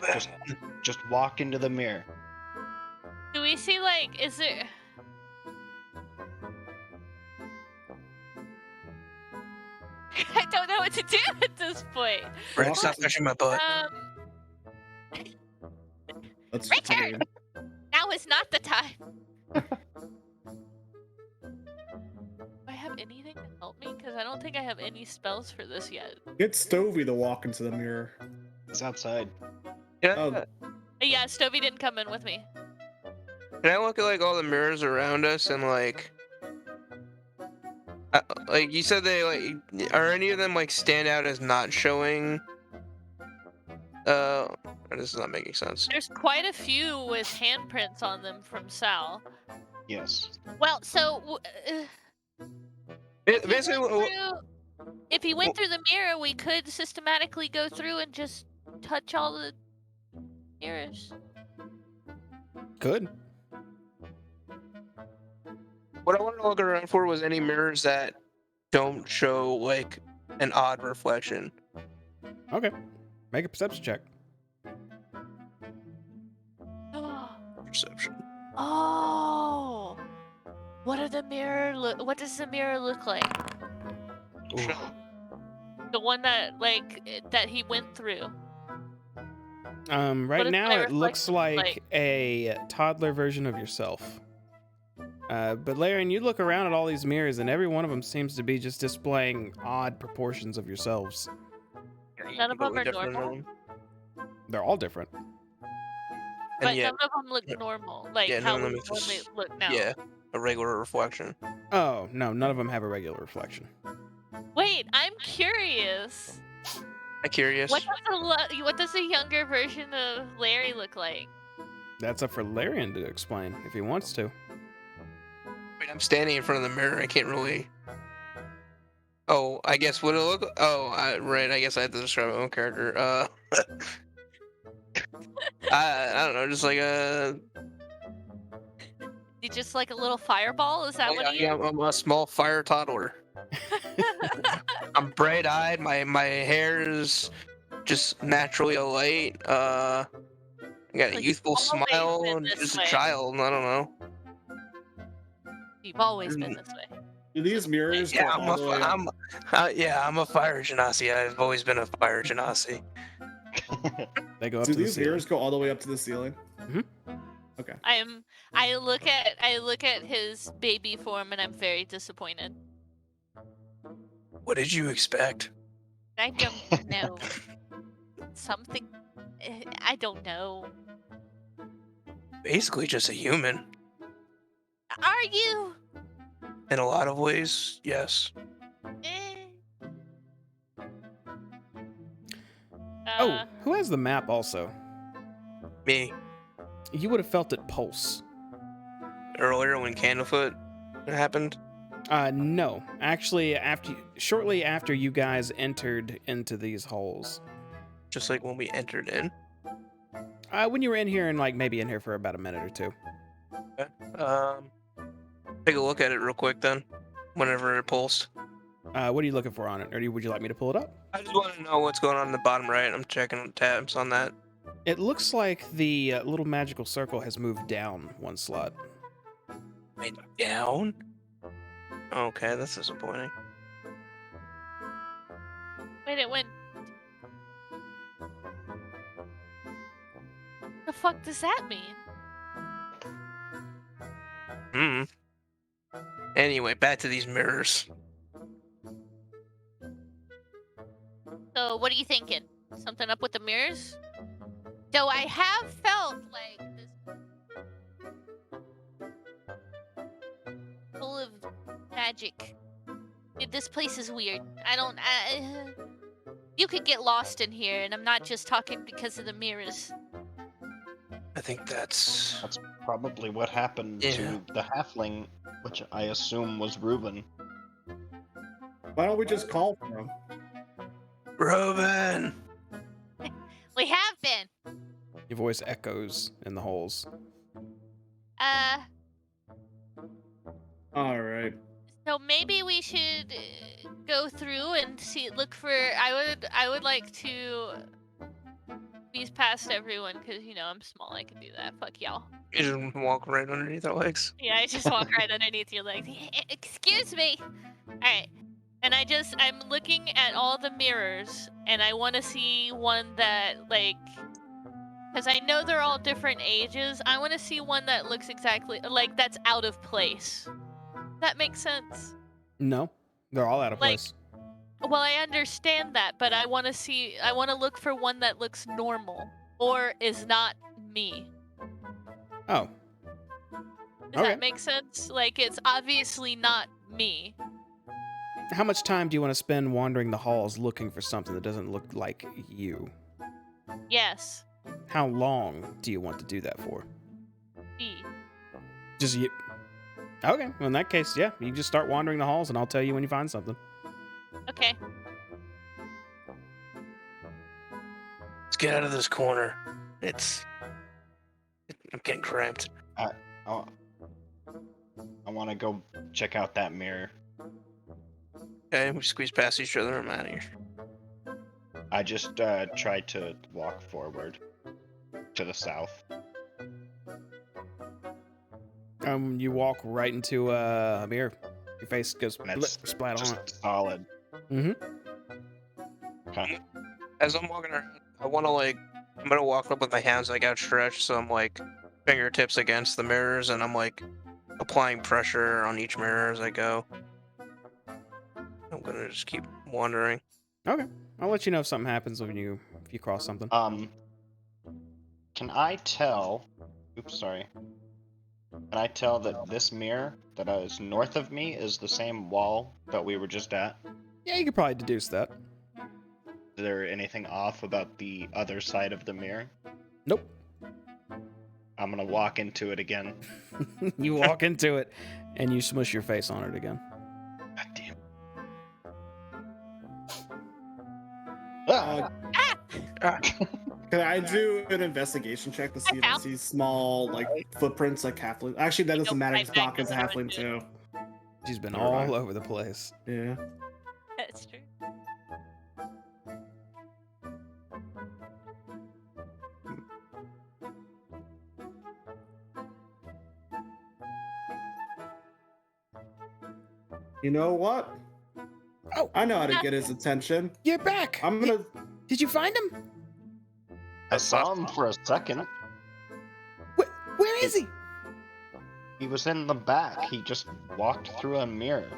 Just walk into the mirror. Do we see like? Is it? I don't know what to do at this point. Rick, stop pushing my butt. Let's Richard! Now is not the time. Do I have anything to help me? Because I don't think I have any spells for this yet. Get Stovey to walk into the mirror. He's outside. Can I, Oh. Yeah, Stovey didn't come in with me. can I look at like all the mirrors around us and like you said they like are any of them like stand out as not showing this is not making sense. There's quite a few with handprints on them from Sal. Yes. Well, so if he Basically, went if he went through the mirror, we could systematically go through and just touch all the mirrors. Good. what I wanted to look around for was any mirrors that don't show like an odd reflection. Okay. Make a perception check. Perception. Oh, what are the mirror? What does the mirror look like? The one that that he went through. Right does now my it looks reflection like look like? a toddler version of yourself. But Larian, you look around at all these mirrors, and every one of them seems to be just displaying odd proportions of yourselves. None of them Completely are different normal? than- They're all different. But And yet, none of them look normal, like yeah, how none of we them is normally just- look now. yeah, a regular reflection. Oh, no, none of them have a regular reflection. Wait, I'm curious. I'm curious. What does a younger version of Larry look like? That's up for Larian to explain if he wants to. Wait, I'm standing in front of the mirror. I can't really. Oh, I guess what it look. Oh, right. I guess I have to describe my own character. I don't know, just like You just like a little fireball? Is that what you? I'm a small fire toddler. I'm bright-eyed. My hair is just naturally alight. I got a Like, youthful you've always smile. been And this just a way. child. I don't know. You've always been this way. Do these mirrors go Yeah, all the way up? I'm a fire genasi. I've always been a fire genasi. They go up Do to the these ceiling. mirrors go all the way up to the ceiling? Mhm. Okay. I look at his baby form and I'm very disappointed. What did you expect? I don't know. Something I don't know. Basically, just a human. Are you? In a lot of ways, yes. Eh. Oh, who has the map also? Me. You would have felt it pulse. Earlier when Candlefoot happened. No. Actually, shortly after you guys entered into these holes. Just like when we entered in. When you were in here and like maybe in here for about a minute or two. Take a look at it real quick then. Whenever it pulsed. What are you looking for on it? Or would you like me to pull it up? I just want to know what's going on in the bottom right. I'm checking tabs on that. It looks like the little magical circle has moved down one slot. Wait, down? Okay, that's disappointing. Wait, it went. The fuck does that mean? Anyway, back to these mirrors. So, what are you thinking? Something up with the mirrors? Though I have felt like this full of magic. This place is weird. You could get lost in here, and I'm not just talking because of the mirrors. I think that's Probably what happened to the halfling, which I assume was Reuben. Why don't we just call for him? Reuben. We have been. Your voice echoes in the holes. All right. So maybe we should go through and look for. I would like to squeeze past everyone because I'm small. I can do that. Fuck y'all. You just walk right underneath our legs. Yeah, I just walk right underneath your legs. Excuse me. All right. And I'm looking at all the mirrors, and I want to see one that, because I know they're all different ages. I want to see one that looks exactly, that's out of place. That makes sense? No, they're all out of place. Well, I understand that, but I want to look for one that looks normal, or is not me. Oh. Does that make sense? It's obviously not me. How much time do you want to spend wandering the halls looking for something that doesn't look like you? Yes. How long do you want to do that for? Me. Just you. Okay, well in that case, yeah, you just start wandering the halls and I'll tell you when you find something. Okay. Let's get out of this corner. I'm getting cramped. I want to go check out that mirror. Okay, we squeeze past each other. I'm out of here. I just tried to walk forward to the south. You walk right into a mirror. Your face goes splat on Just it. solid. Mm-hmm. Okay. As I'm walking around, I'm gonna walk up with my hands outstretched, so I'm fingertips against the mirrors, and I'm applying pressure on each mirror as I go. I'm gonna just keep wandering. Okay, I'll let you know if something happens if you cross something. Can I tell? Oops, sorry. Can I tell that this mirror that is north of me is the same wall that we were just at? Yeah, you could probably deduce that. Is there anything off about the other side of the mirror? Nope. I'm gonna walk into it again. You walk into it, and you smush your face on it again. God damn. Can I do an investigation check to see if I found- see small like footprints like halfling? Actually, that doesn't Nope, matter I because found Baka's a another halfling one, too. She's been Never all mind. over the place. Yeah. That's true. You know what? Oh. I know how to get his attention. You're back. I'm gonna. Did you find him? I saw him for a second. Where is he? He was in the back. He just walked through a mirror.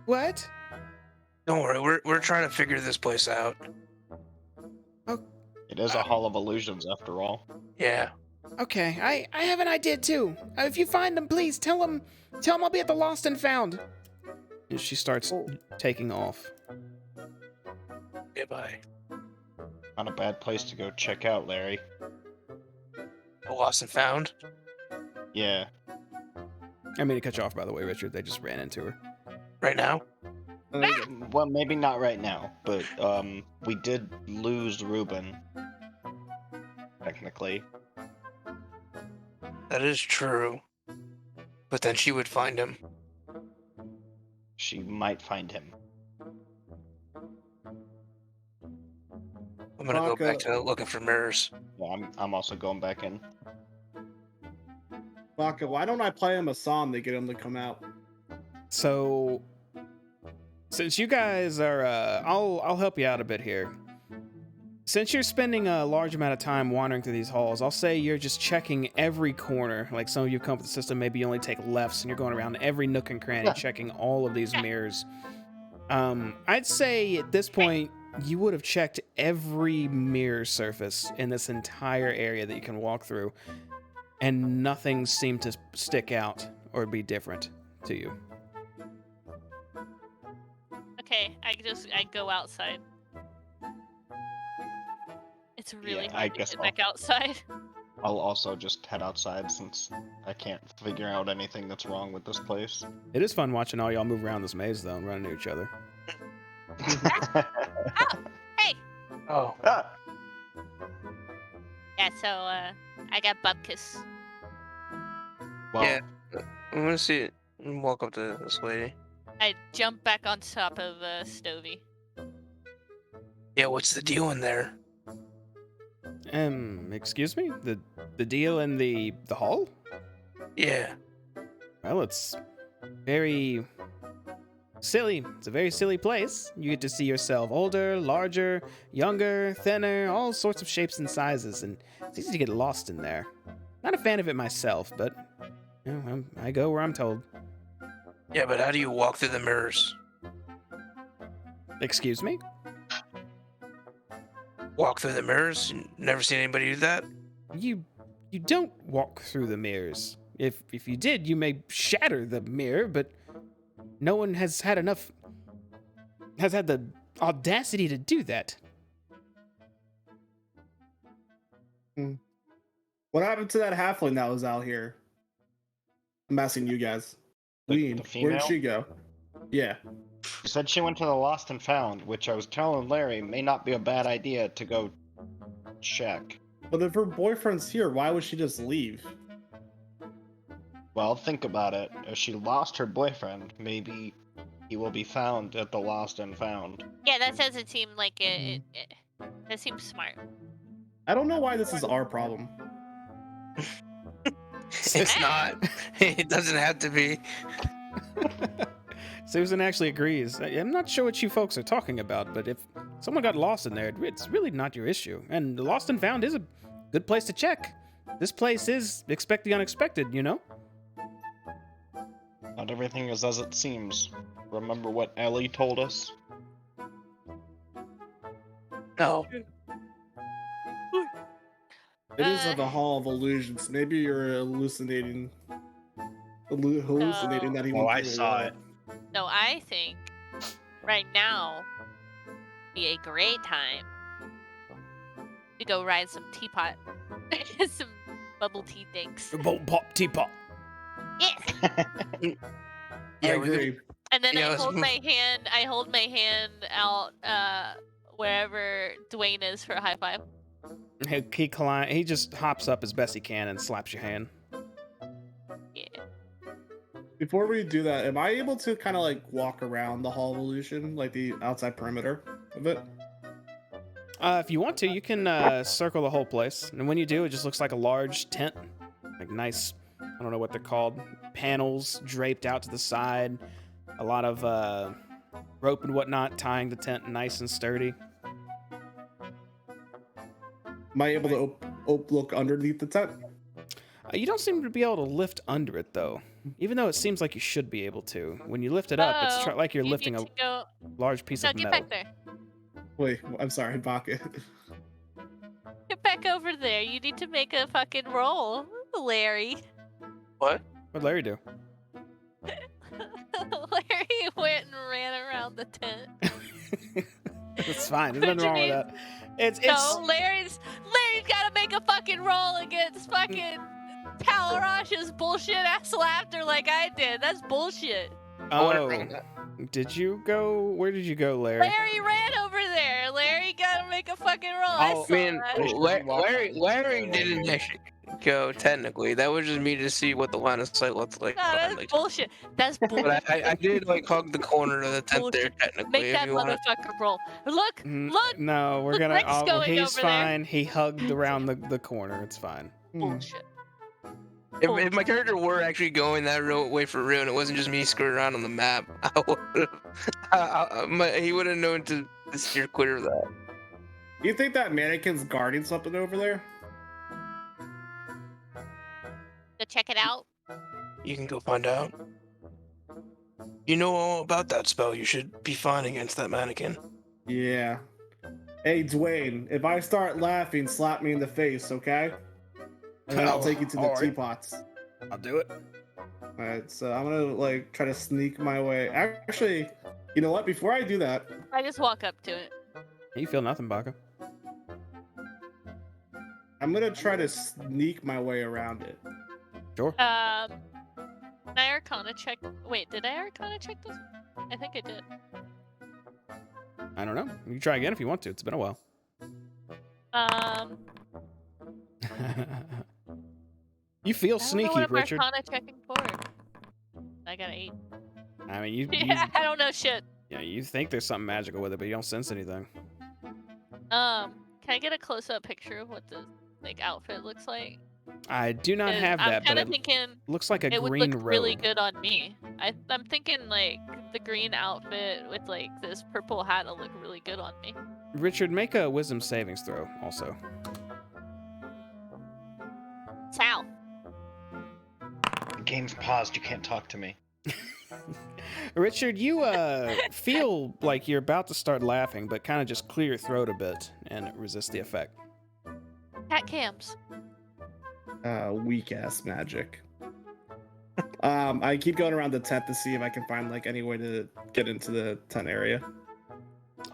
What? Don't worry, we're trying to figure this place out. It is a Hall of Illusions, after all. Yeah. Okay, I have an idea too. If you find him, please tell him I'll be at the Lost and Found. And she starts taking off. Goodbye. Not a bad place to go check out, Larry. Lost and found. I Yeah. mean to cut you off, by the way, Richard. They just ran into her. Right now. Well, maybe not right now, but we did lose Ruben. Technically. That is true. But then she would find him. She might find him. I'm gonna go Baka. back to looking for mirrors. Yeah, I'm also going back in. Baka, why don't I play him a song to get him to come out? So, since you guys are, I'll help you out a bit here. Since you're spending a large amount of time wandering through these halls, I'll say you're just checking every corner. Like some of you come up with the system, maybe you only take lefts and you're going around every nook and cranny, checking all of these mirrors. I'd say at this point, you would have checked every mirror surface in this entire area that you can walk through, and nothing seemed to stick out or be different to you. Okay, I go outside. It's really Yeah, hard I to guess get back outside. I'll also just head outside since I can't figure out anything that's wrong with this place. It is fun watching all y'all move around this maze, though, and run into each other. Hey! Oh. Ah, Yeah, so, I got Bupkis. well, Yeah. I'm gonna see. Walk up to this lady. I jump back on top of, Stovey. Yeah, what's the deal in there? Excuse me? The deal in the hall? Yeah. Well, it's very silly. It's a very silly place. You get to see yourself older, larger, younger, thinner, all sorts of shapes and sizes, and it's easy to get lost in there. Not a fan of it myself, but you know, I go where I'm told. Yeah, but how do you walk through the mirrors? Excuse me? Walk through the mirrors? You never seen anybody do that? You don't walk through the mirrors. If you did, you may shatter the mirror, but no one has had the audacity to do that. What happened to that halfling that was out here? I'm asking you guys. The Ween, female? where did she go? Yeah. she said she went to the Lost and Found, which I was telling Larry may not be a bad idea to go check. But if her boyfriend's here, why would she just leave? Well, think about it. If she lost her boyfriend, maybe he will be found at the Lost and Found. Yeah, that doesn't seem like that seems smart. I don't know why this is our problem. It's not. It doesn't have to be. Susan actually agrees. I'm not sure what you folks are talking about, but if someone got lost in there, it's really not your issue. And the Lost and Found is a good place to check. This place is expect the unexpected, you know? Not everything is as it seems. Remember what Ellie told us? No. It is like a hall of illusions. Maybe you're hallucinating that he Oh, went I through saw wall. it. No, I think right now be a great time to go ride some teapot. Some bubble tea things. Bolt pop teapot. Yes. I Yeah, we could, agree. And And then Yeah, I let's hold move- my hand. I hold my hand out wherever Dwayne is for a high five. He just hops up as best he can and slaps your hand. Yeah. Before we do that, am I able to kind of like walk around the Hall of Illusion, like the outside perimeter of it? If you want to, you can circle the whole place, and when you do, it just looks like a large tent, like nice. I don't know what they're called. Panels draped out to the side, a lot of rope and whatnot tying the tent nice and sturdy. Am I able to look underneath the tent? You don't seem to be able to lift under it though, even though it seems like you should be able to. When you lift it up, it's like you're you lifting need a to go. large piece No, of get metal. back there. Wait, I'm sorry, Baka. Get back over there. You need to make a fucking roll, Larry. What? What'd Larry do? Larry went and ran around the tent. It's fine. There's nothing What wrong you with mean? that. It's No, Larry's gotta make a fucking roll against fucking Palarash's bullshit ass laughter like I did. That's bullshit. oh. Did you go? Where did you go, Larry? Larry ran over there. Larry gotta make a fucking roll. I Oh, saw I mean, that. Larry didn't actually go technically. That was just me to see what the line of sight looked like. No, behind that's the- bullshit. That's bullshit. But I did like hug the corner of the tent there Bullshit. technically. Make if that you want. motherfucker roll. Look, look. No, we're Look, gonna. Rick's going he's over there. fine. He hugged around the corner. It's fine. Bullshit. If my character were actually going that way for real, and it wasn't just me screwing around on the map, he would have known to steer clear of that. You think that mannequin's guarding something over there? To check it out. You can go find out. You know all about that spell. You should be fine against that mannequin. Yeah. Hey, Dwayne, if I start laughing, slap me in the face, okay? And then I'll Oh, take you to the all right. teapots. I'll do it. Alright, so I'm gonna like try to sneak my way. Actually, you know what? Before I do that, I just walk up to it. You feel nothing, Baka. I'm gonna try to sneak my way around it. Sure. Can I Arcana check? Wait, did I Arcana check this? I think I did. I don't know. You can try again if you want to. It's been a while. You feel I don't know sneaky, what I'm Richard. Arcana checking for. I got an 8. I mean, you I don't know shit. you think there's something magical with it, but you don't sense anything. Can I get a close-up picture of what the outfit looks like? I do not 'Cause have I'm that, but kind it of thinking looks like a it would green look robe. really good on me. I'm thinking like the green outfit with like this purple hat will look really good on me. Richard, make a wisdom savings throw also. Sal. The game's paused. You can't talk to me. Richard, you feel like you're about to start laughing, but kind of just clear your throat a bit and resist the effect. Cat cams. Weak ass magic. I keep going around the tent to see if I can find like any way to get into the tent area.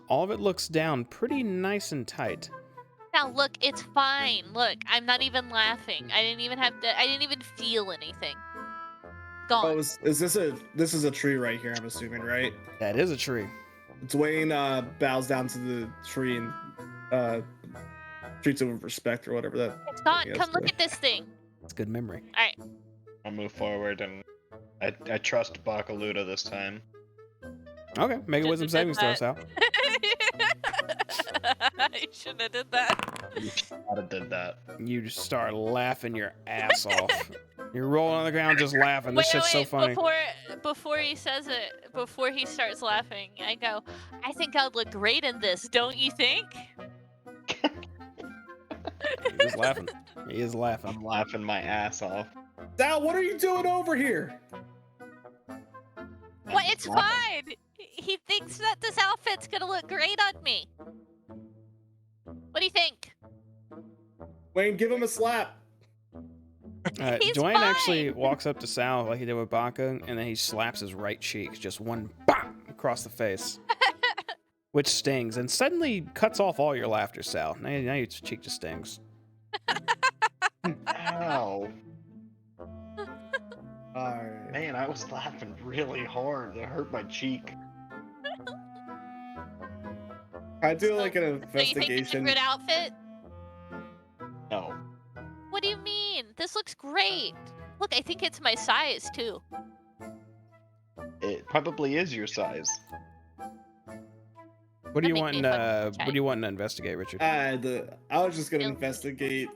All of it looks down pretty nice and tight. Now look, it's fine. Look, I'm not even laughing. I didn't even feel anything. Gone. Oh, is this a tree right here? I'm assuming, right? That is a tree. Dwayne bows down to the tree and treats it with respect or whatever that. It's gone. Yes, Come look right. at this thing. It's good memory. All right. I'll move forward, and I trust Bakaluda this time. Okay, make a Shouldn't wisdom have savings throw, did Sal. You shouldn't have did that. You should not have did that. You just start laughing your ass off. You're rolling on the ground just laughing. This shit's so funny. Before he says it, before he starts laughing, I go, I think I'd look great in this, don't you think? He's laughing. He is laughing. I'm laughing my ass off. Sal, what are you doing over here? Well, it's fine. He thinks that this outfit's gonna look great on me. What do you think? Wayne, give him a slap. He's Dwayne fine. actually walks up to Sal like he did with Baka, and then he slaps his right cheek, just one bop across the face, which stings, and suddenly cuts off all your laughter, Sal. Now your cheek just stings. Ow. Alright. Man, I was laughing really hard. It hurt my cheek. I do like an So you think it's a investigation. good outfit? No. What do you mean? This looks great. Look, I think it's my size too. It probably is your size. What do you That want? makes me fucking What tight. do you want to investigate, Richard? I was just gonna No. investigate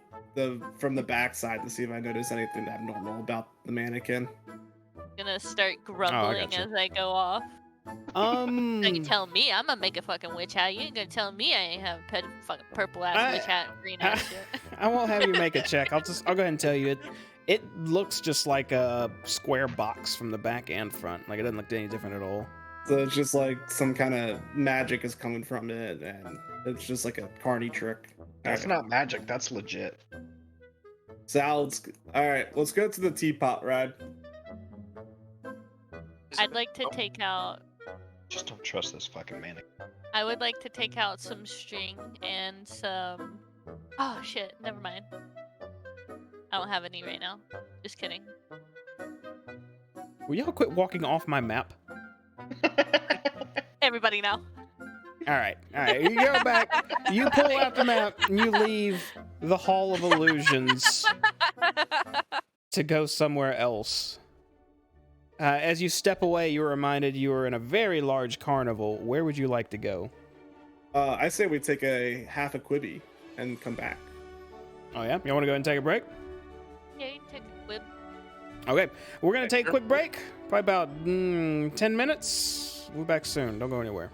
from the backside to see if I notice anything abnormal about the mannequin. Gonna start grumbling gotcha. as I go off. You can Um, tell me I'm gonna make a fucking witch hat. You ain't gonna tell me I ain't have a fucking purple ass I- witch hat and green ass shit. I won't have you make a check. I'll go ahead and tell you it looks just like a square box from the back and front. Like it doesn't look any different at all. So it's just like some kind of magic is coming from it, and it's just like a carny trick. That's Alright. not magic. That's legit. Salads. All right, let's go to the teapot ride. I'd like to take out. Just don't trust this fucking mannequin. I would like to take out some string and some. Oh shit! Never mind. I don't have any right now. Just kidding. Will y'all quit walking off my map? Everybody now. All right. You go back. You pull out the map and you leave the Hall of Illusions to go somewhere else. As you step away, you're reminded you are in a very large carnival. Where would you like to go? I say we take a half a quibby and come back. Oh yeah, you want to go ahead and take a break? Yeah, you can take a whip. Okay, we're gonna take a quick break, probably about 10 minutes. We'll be back soon. Don't go anywhere.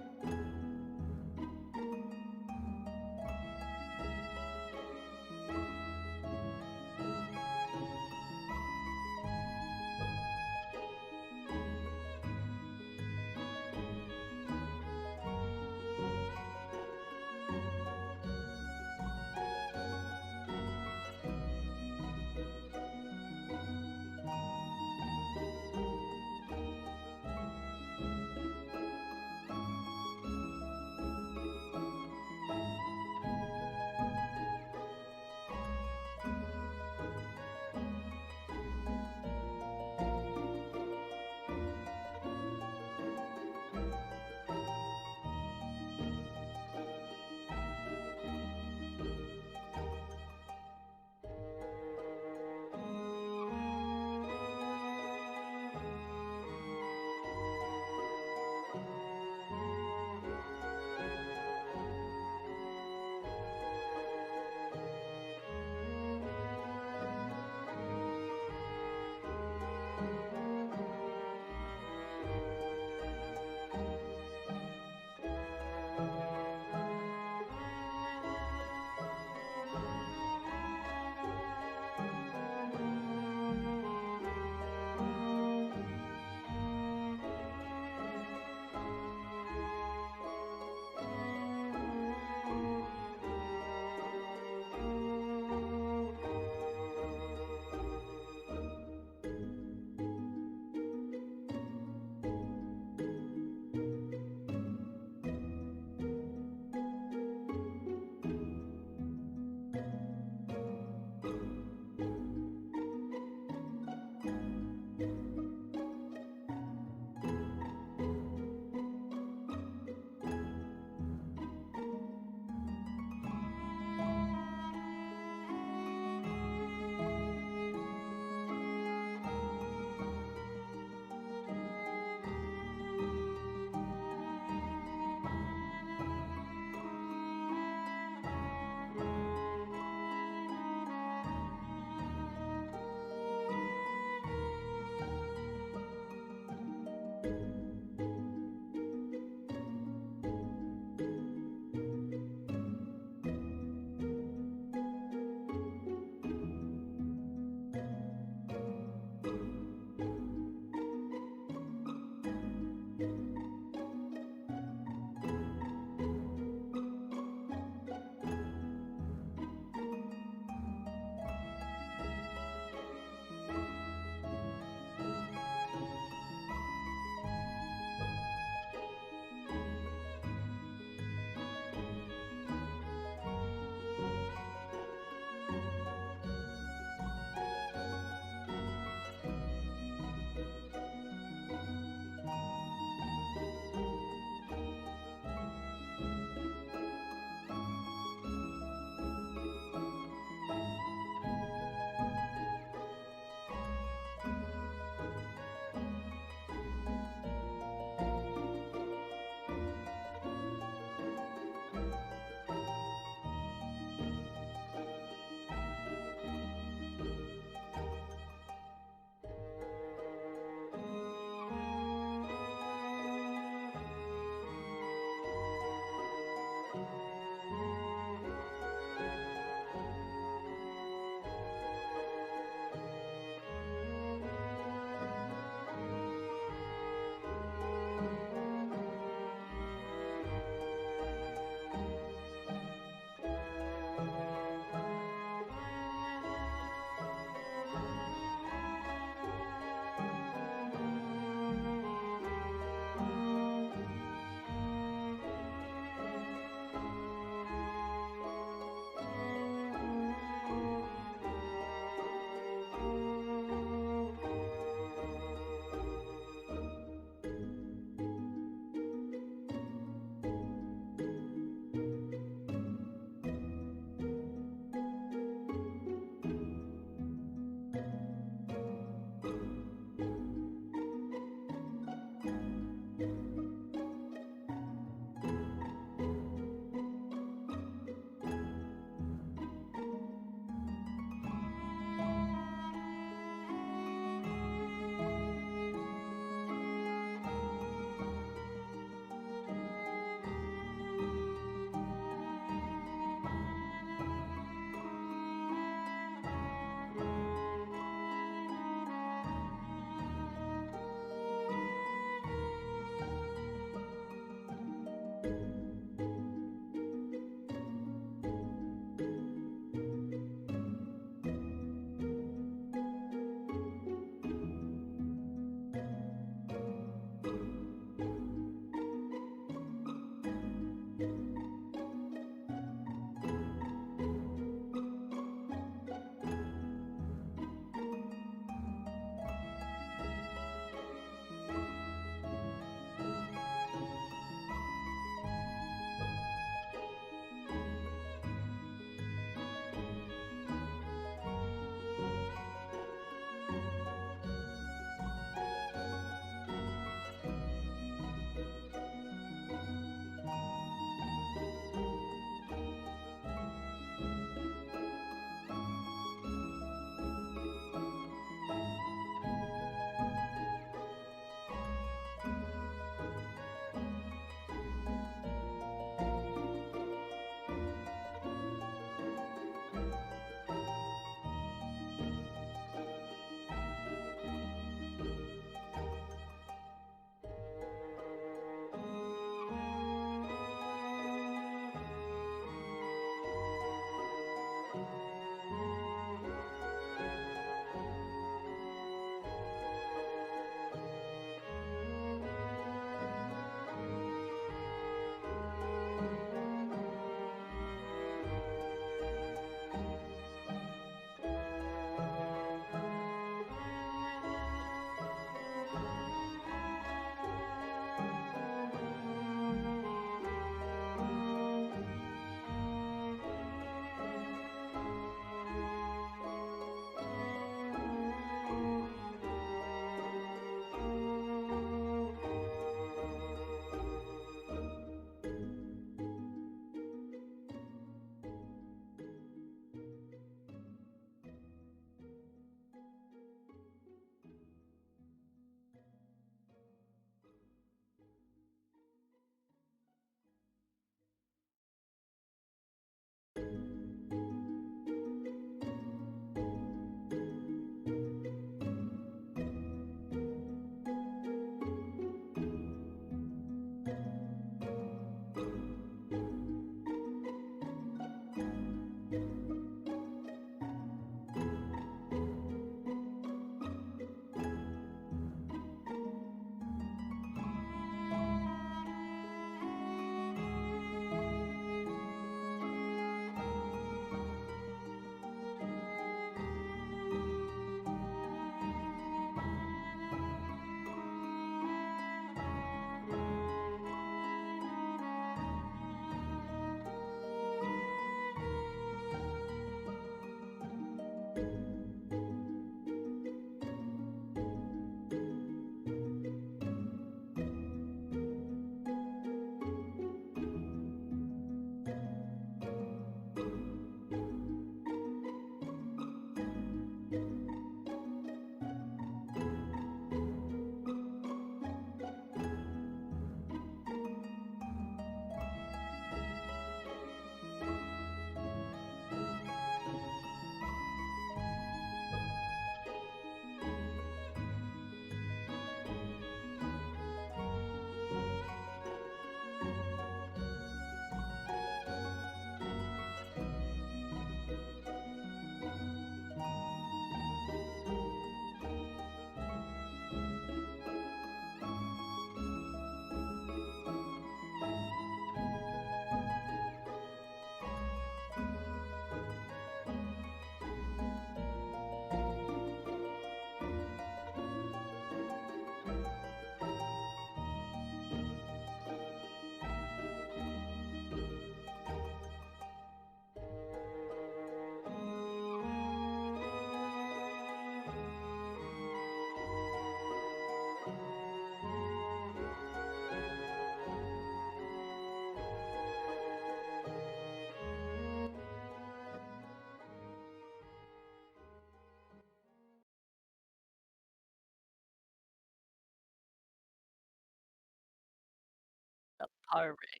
Subpar, Rick.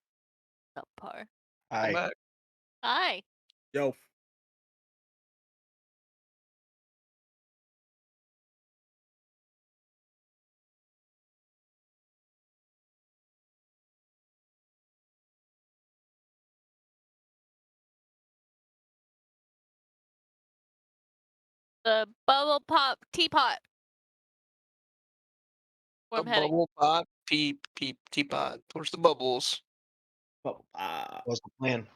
Subpar. I'm I back. Hi. Yo. The bubble pop teapot. Where A I'm heading. bubble pot, peep, teapot. Where's the bubbles? was the plan.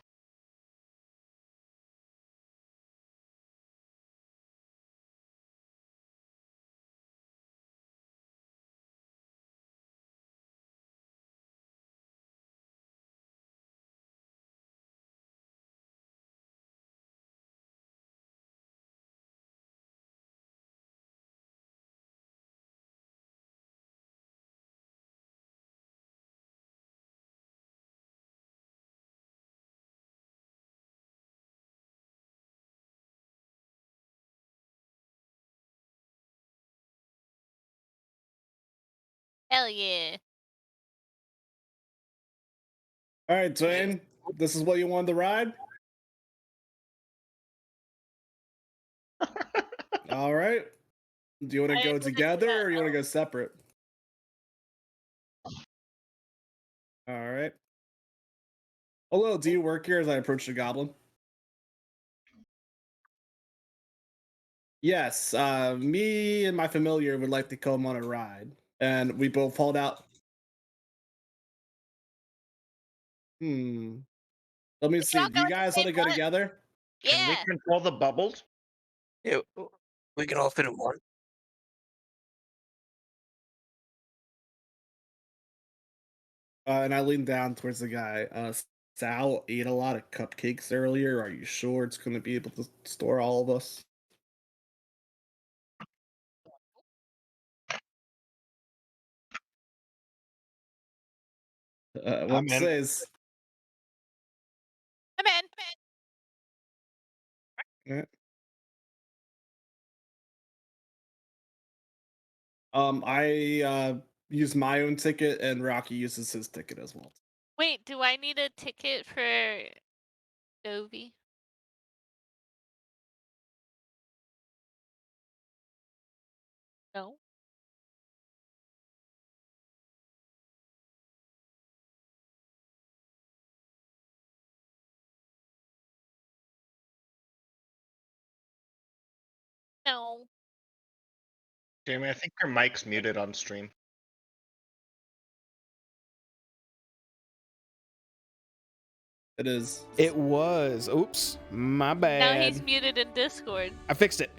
Hell yeah. All right, Dwayne. This is what you wanted to ride? All right. Do you want to I go didn't do together that, or do you want to though. go separate? All right. Hello, do you work here as I approach the goblin? Yes, me and my familiar would like to come on a ride. And we both hauled out. Let me We can see. all Do go you at the guys want to same go one. together? Can we Yeah. control the bubbles? Yeah, we can all fit in one. And I lean down towards the guy. Sal ate a lot of cupcakes earlier. Are you sure it's going to be able to store all of us? What I'm in. says? I'm in. Yeah. I use my own ticket, and Rocky uses his ticket as well. Wait, do I need a ticket for Dovey? No. No. Jamie, I think your mic's muted on stream. It is. It was. Oops, my Now bad. he's muted in Discord. I fixed it.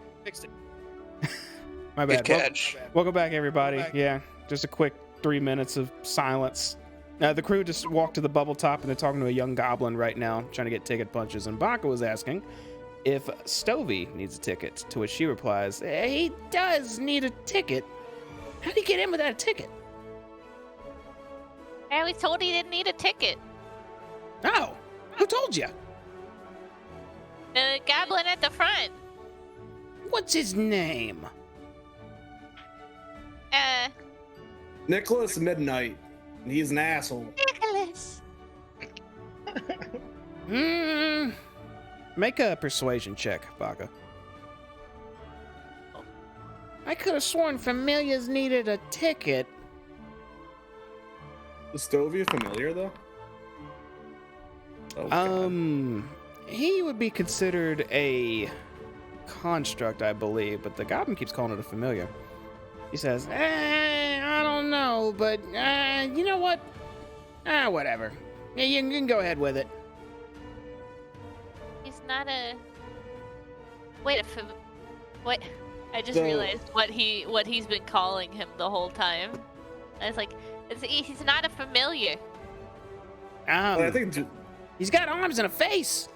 My Good bad. catch. Welcome back, everybody. Yeah, just a quick 3 minutes of silence. The crew just walked to the bubble top and they're talking to a young goblin right now, trying to get ticket punches. And Baka was asking if Stovey needs a ticket, to which she replies, he does need a ticket. How do you get in without a ticket? I was told he didn't need a ticket. Oh, who told you? The goblin at the front. What's his name? Nicholas Midnight. And he's an asshole. Nicholas. Make a persuasion check, Baka. I could have sworn familiars needed a ticket. Is Stovey familiar though? Oh, God. He would be considered a construct, I believe, but the goblin keeps calling it a familiar. He says, I don't know, but you know what? Whatever. Yeah, you can go ahead with it. He's not a. Wait, what? I just So- realized what he's been calling him the whole time. I was like, he's not a familiar. I think He's got arms and a face.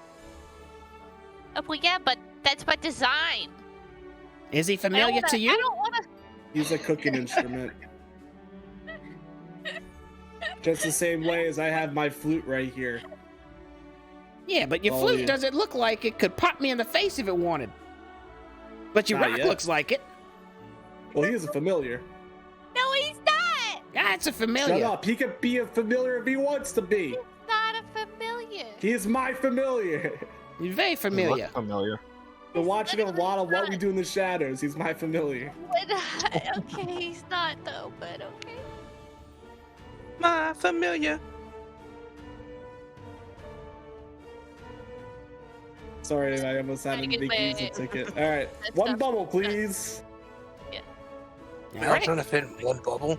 Oh, well, yeah, but that's by design. Is he I don't familiar wanna- to you? I don't want to. he's a cooking instrument. Just the same way as I have my flute right here. Yeah, but your Oh, flute yeah. doesn't look like it could pop me in the face if it wanted. But your Not rock yet. looks like it. Well, he is a familiar. No, he's not. Yeah, it's a Shut familiar. up. He can be a familiar if he wants to be. Not a familiar. He is my familiar. You're very familiar. Familiar. Been watching a literally lot of What not. We Do in the Shadows. He's my familiar. Okay, he's not though, but okay. My familiar. Sorry, I almost had Gotta to get make use my- of ticket. All right, That one stuff. bubble, please. We're all trying to fit in one bubble.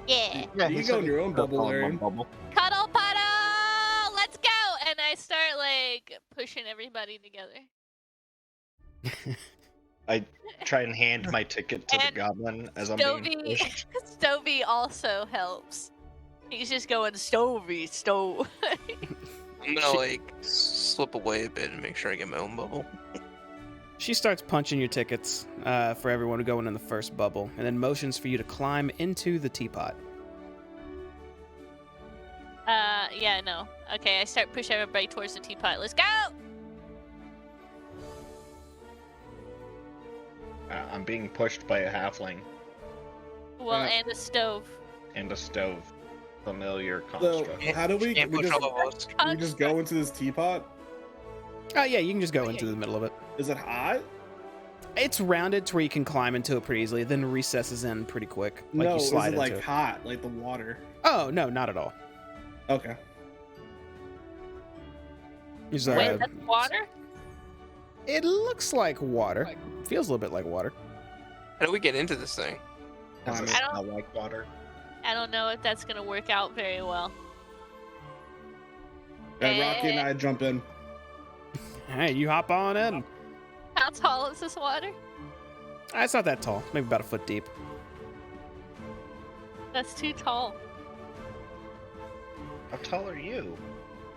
Yeah. Yeah, You he can go said in your own he bubble, fell in one Aaron. bubble. Cuddle puddle! Let's go! And I start like pushing everybody together. I try and hand my ticket to the And goblin as I'm being Stovey, pushed. Stovey also helps. He's just going Stovey, Stove. I'm gonna like slip away a bit and make sure I get my own bubble. She starts punching your tickets for everyone to go in the first bubble, and then motions for you to climb into the teapot. Yeah, no. Okay, I start pushing everybody towards the teapot. Let's go! I'm being pushed by a halfling Well, and a stove. and a stove. Familiar So, construct. how do we Can't we push just, all of us. we just go into this teapot? Oh yeah, you can just go into the middle of it. Is it hot? It's rounded to where you can climb into it pretty easily, then recesses in pretty quick. Like No, you is slide it like into it. hot, like the water? Oh no, not at all. Okay. It's, Wait, that's water? it looks like water. Feels a little bit like water. How do we get into this thing? Does it I don't- smell like water? I don't know if that's gonna work out very well. And Rocky and I jump in. Hey, you hop on in. How tall is this water? It's not that tall. Maybe about a foot deep. That's too tall. How tall are you?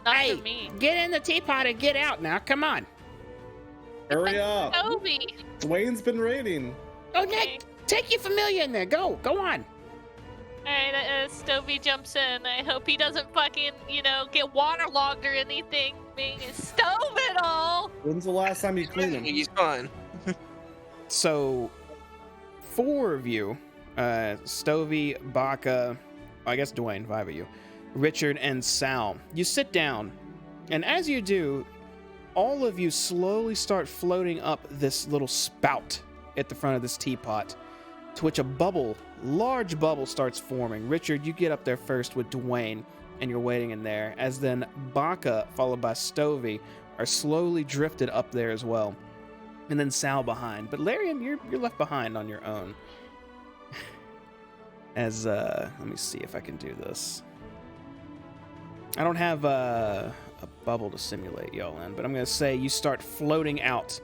Not Hey, for me. get in the teapot and get out now. Come on. Hurry up. Toby! Dwayne's been raiding. Oh, Okay. Nick, take your familiar in there. Go on. Alright, Stovey jumps in. I hope he doesn't fucking, get waterlogged or anything. Being a stove at all. When's the last time you cleaned him? He's fine. So, 4 of you, Stovey, Baka, I guess Dwayne, 5 of you, Richard, and Sal, you sit down, and as you do, all of you slowly start floating up this little spout at the front of this teapot, to which a large bubble starts forming. Richard, you get up there first with Dwayne, and you're waiting in there, as then Baka, followed by Stovey, are slowly drifted up there as well. And then Sal behind. But Larian, you're left behind on your own. As, let me see if I can do this. I don't have a bubble to simulate y'all in, but I'm going to say you start floating out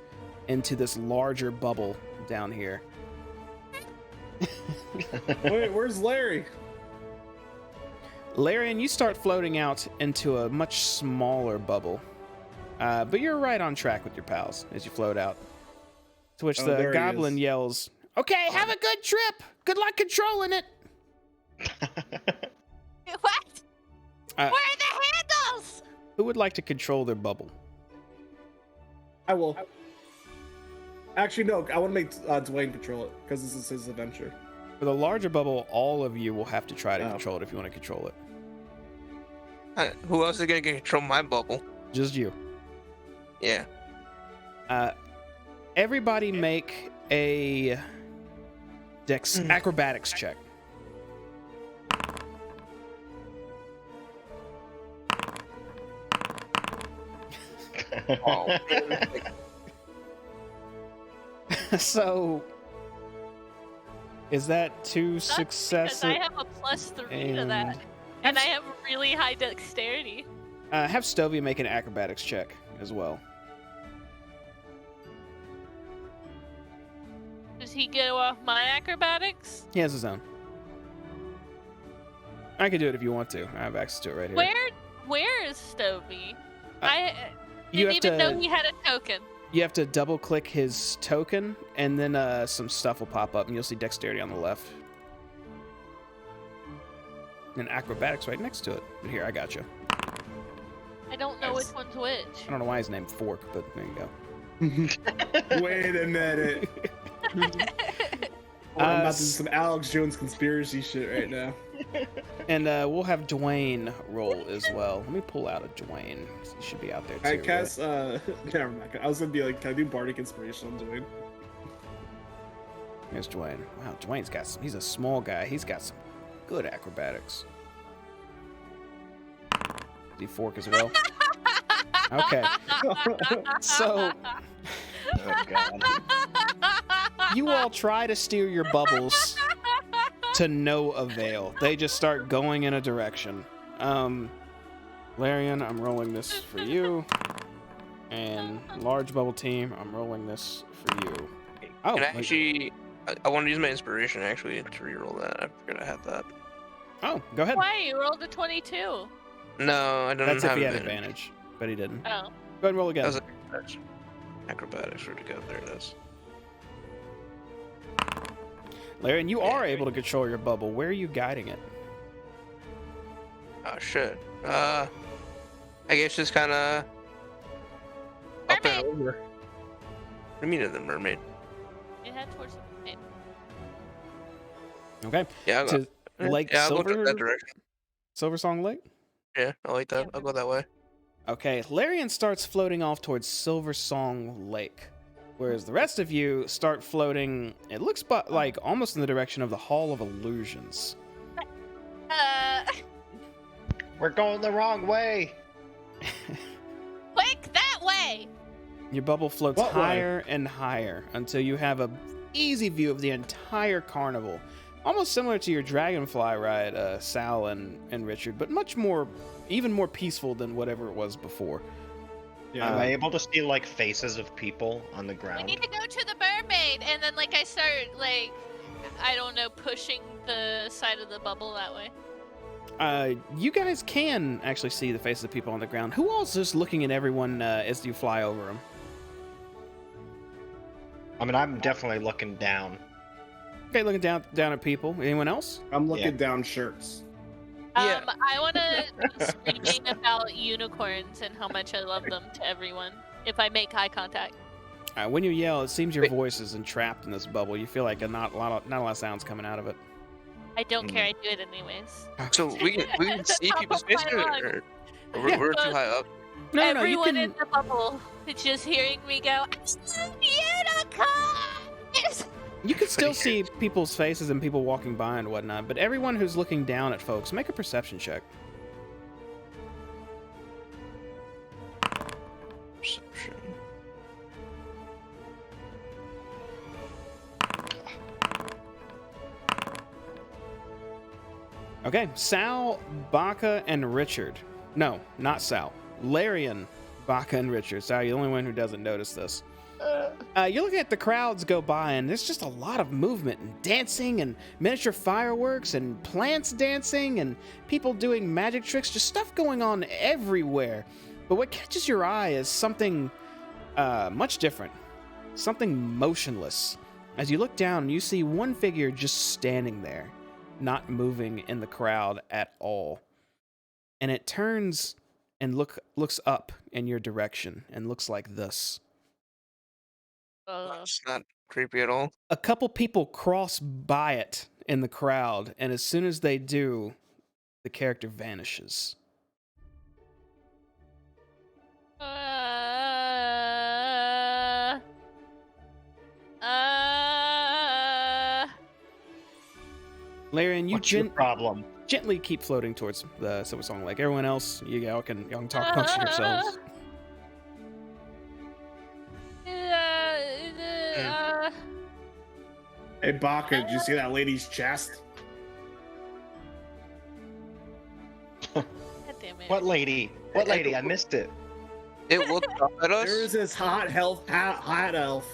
into this larger bubble down here. Wait, where's Larry? Larian, you start floating out into a much smaller bubble. But you're right on track with your pals as you float out. To which Oh, the there he goblin is. yells, "Okay, have a good trip. Good luck controlling it." What? Uh, Where are the handles? Who would like to control their bubble? I will. Actually, no. I want to make Dwayne control it because this is his adventure. For the larger bubble, all of you will have to try to Oh. control it if you want to control it. Who else is gonna control my bubble? Just you. Yeah. Everybody make a acrobatics check. Oh. So, is that 2 Because successes? I have a +3 to that. And I have really high dexterity. Have Stovey make an acrobatics check as well. Does he go off my acrobatics? He has his own. I can do it if you want to. I have access to it right here. Where is Stovey? Uh, I you didn't have even to- know he had a token. You have to double click his token, and then some stuff will pop up, and you'll see dexterity on the left. And acrobatics right next to it. But here, I got you. I don't know which one's which. I don't know why he's named Fork, but there you go. Wait a minute. I'm about to do some Alex Jones conspiracy shit right now. And we'll have Dwayne roll as well. Let me pull out a Dwayne. He should be out there too. I guess, never mind. I was gonna be like, can I do Bardic Inspiration on Dwayne? Here's Dwayne. Wow, Dwayne's got some. He's a small guy. He's got some good acrobatics. Does he fork as well? Okay. So, Oh god. you all try to steer your bubbles to no avail. They just start going in a direction. Larian, I'm rolling this for you. And large bubble team, I'm rolling this for you. Oh, And actually, I want to use my inspiration actually to reroll that. I forgot I had that. oh, go ahead. Why? You rolled a 22. No, I don't That's have if he had advantage. advantage, but he didn't. Go Oh. ahead and roll again. That was acrobatics. Acrobatics, where'd it go? There it is. Larian, you are able to control your bubble. Where are you guiding it? Oh shit. I guess just kind of up and Mermaid. over. What do you mean the mermaid? It had towards the mermaid. Okay. Yeah, I'll go, To Lake yeah, I'll go Silver, to that direction. Silver Song Lake? Yeah, I like that. I'll go that way. Okay, Larian starts floating off towards Silver Song Lake, whereas the rest of you start floating, it looks like almost in the direction of the Hall of Illusions. We're going the wrong way. Quick, that way! Your bubble floats What way? higher and higher until you have a easy view of the entire carnival. Almost similar to your dragonfly ride, Sal and Richard, but much more, even more peaceful than whatever it was before. Yeah. Am I able to see like faces of people on the We ground? need to go to the mermaid, and then like I start like, I don't know, pushing the side of the bubble that way. You guys can actually see the faces of people on the ground. Who else is looking at everyone as you fly over them? I mean, I'm definitely looking down. Okay, looking down at people. Anyone else? I'm looking Yeah. down shirts. Yeah. I want to be screaming about unicorns and how much I love them to everyone if I make eye contact. When you yell, it seems your Wait. voice is entrapped in this bubble. You feel like not a lot of sounds coming out of it. I don't care. I do it anyways. So we can see Top people's of my faces, lung. or we're too high up. No, you Everyone can. in the bubble is just hearing me go, unicorns! You can still see people's faces and people walking by and whatnot, but everyone who's looking down at folks, make a perception check. Perception. Okay, Sal, Baka, and Richard. No, not Sal. Larian, Baka, and Richard. Sal, you're the only one who doesn't notice this. You're looking at the crowds go by, and there's just a lot of movement and dancing and miniature fireworks and plants dancing and people doing magic tricks, just stuff going on everywhere. But what catches your eye is something much different, something motionless. As you look down, you see one figure just standing there, not moving in the crowd at all. And it turns and looks up in your direction and looks like this. It's not creepy at all. A couple people cross by it in the crowd, and as soon as they do, the character vanishes. Larian, you What's your problem? gently keep floating towards the Silver Song Lake. Everyone else, y'all can talk amongst yourselves. Hey, Baka, did you see that lady's chest? God damn it. What lady? What lady? I missed it. It looked up at us. There was this hot elf,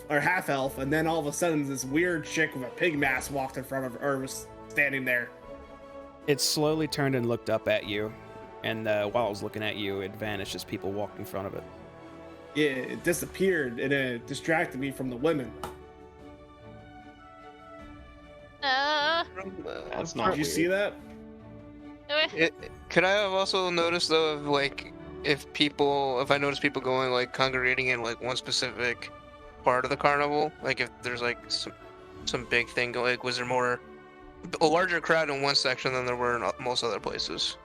or half elf, and then all of a sudden this weird chick with a pig mask walked in front of her, or was standing there. It slowly turned and looked up at you, and while it was looking at you, it vanished as people walked in front of it. Yeah, it disappeared, and it distracted me from the women. That's not Did you weird. see that? Could I have also noticed though, of, like, if I notice people going, like, congregating in like one specific part of the carnival, like if there's like some some big thing? Like, was there a larger crowd in one section than there were in most other places?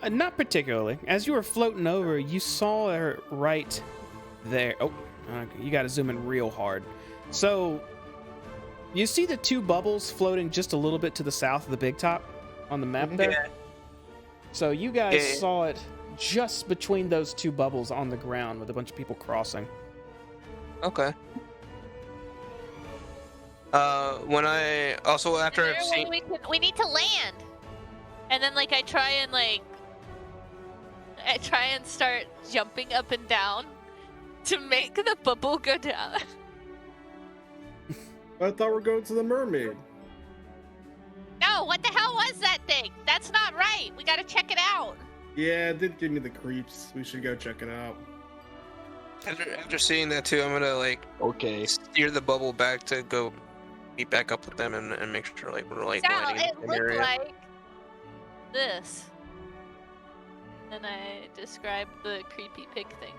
Not particularly. As you were floating over, you saw her right there. Oh, you got to zoom in real hard. So you see the two bubbles floating just a little bit to the south of the big top on the map there? Yeah. So you guys saw it just between those two bubbles on the ground with a bunch of people crossing. Okay. When I also after I've seen, we need to land, and then like I try and start jumping up and down to make the bubble go down. I thought we were going to the mermaid. No, what the hell was that thing? That's not right. We gotta check it out. Yeah, it did give me the creeps. We should go check it out. after seeing that too, I'm gonna like Okay. steer the bubble back to go meet back up with them and make sure like we're like Sal, landing it in the looked area. like this. And I described the creepy pig thing.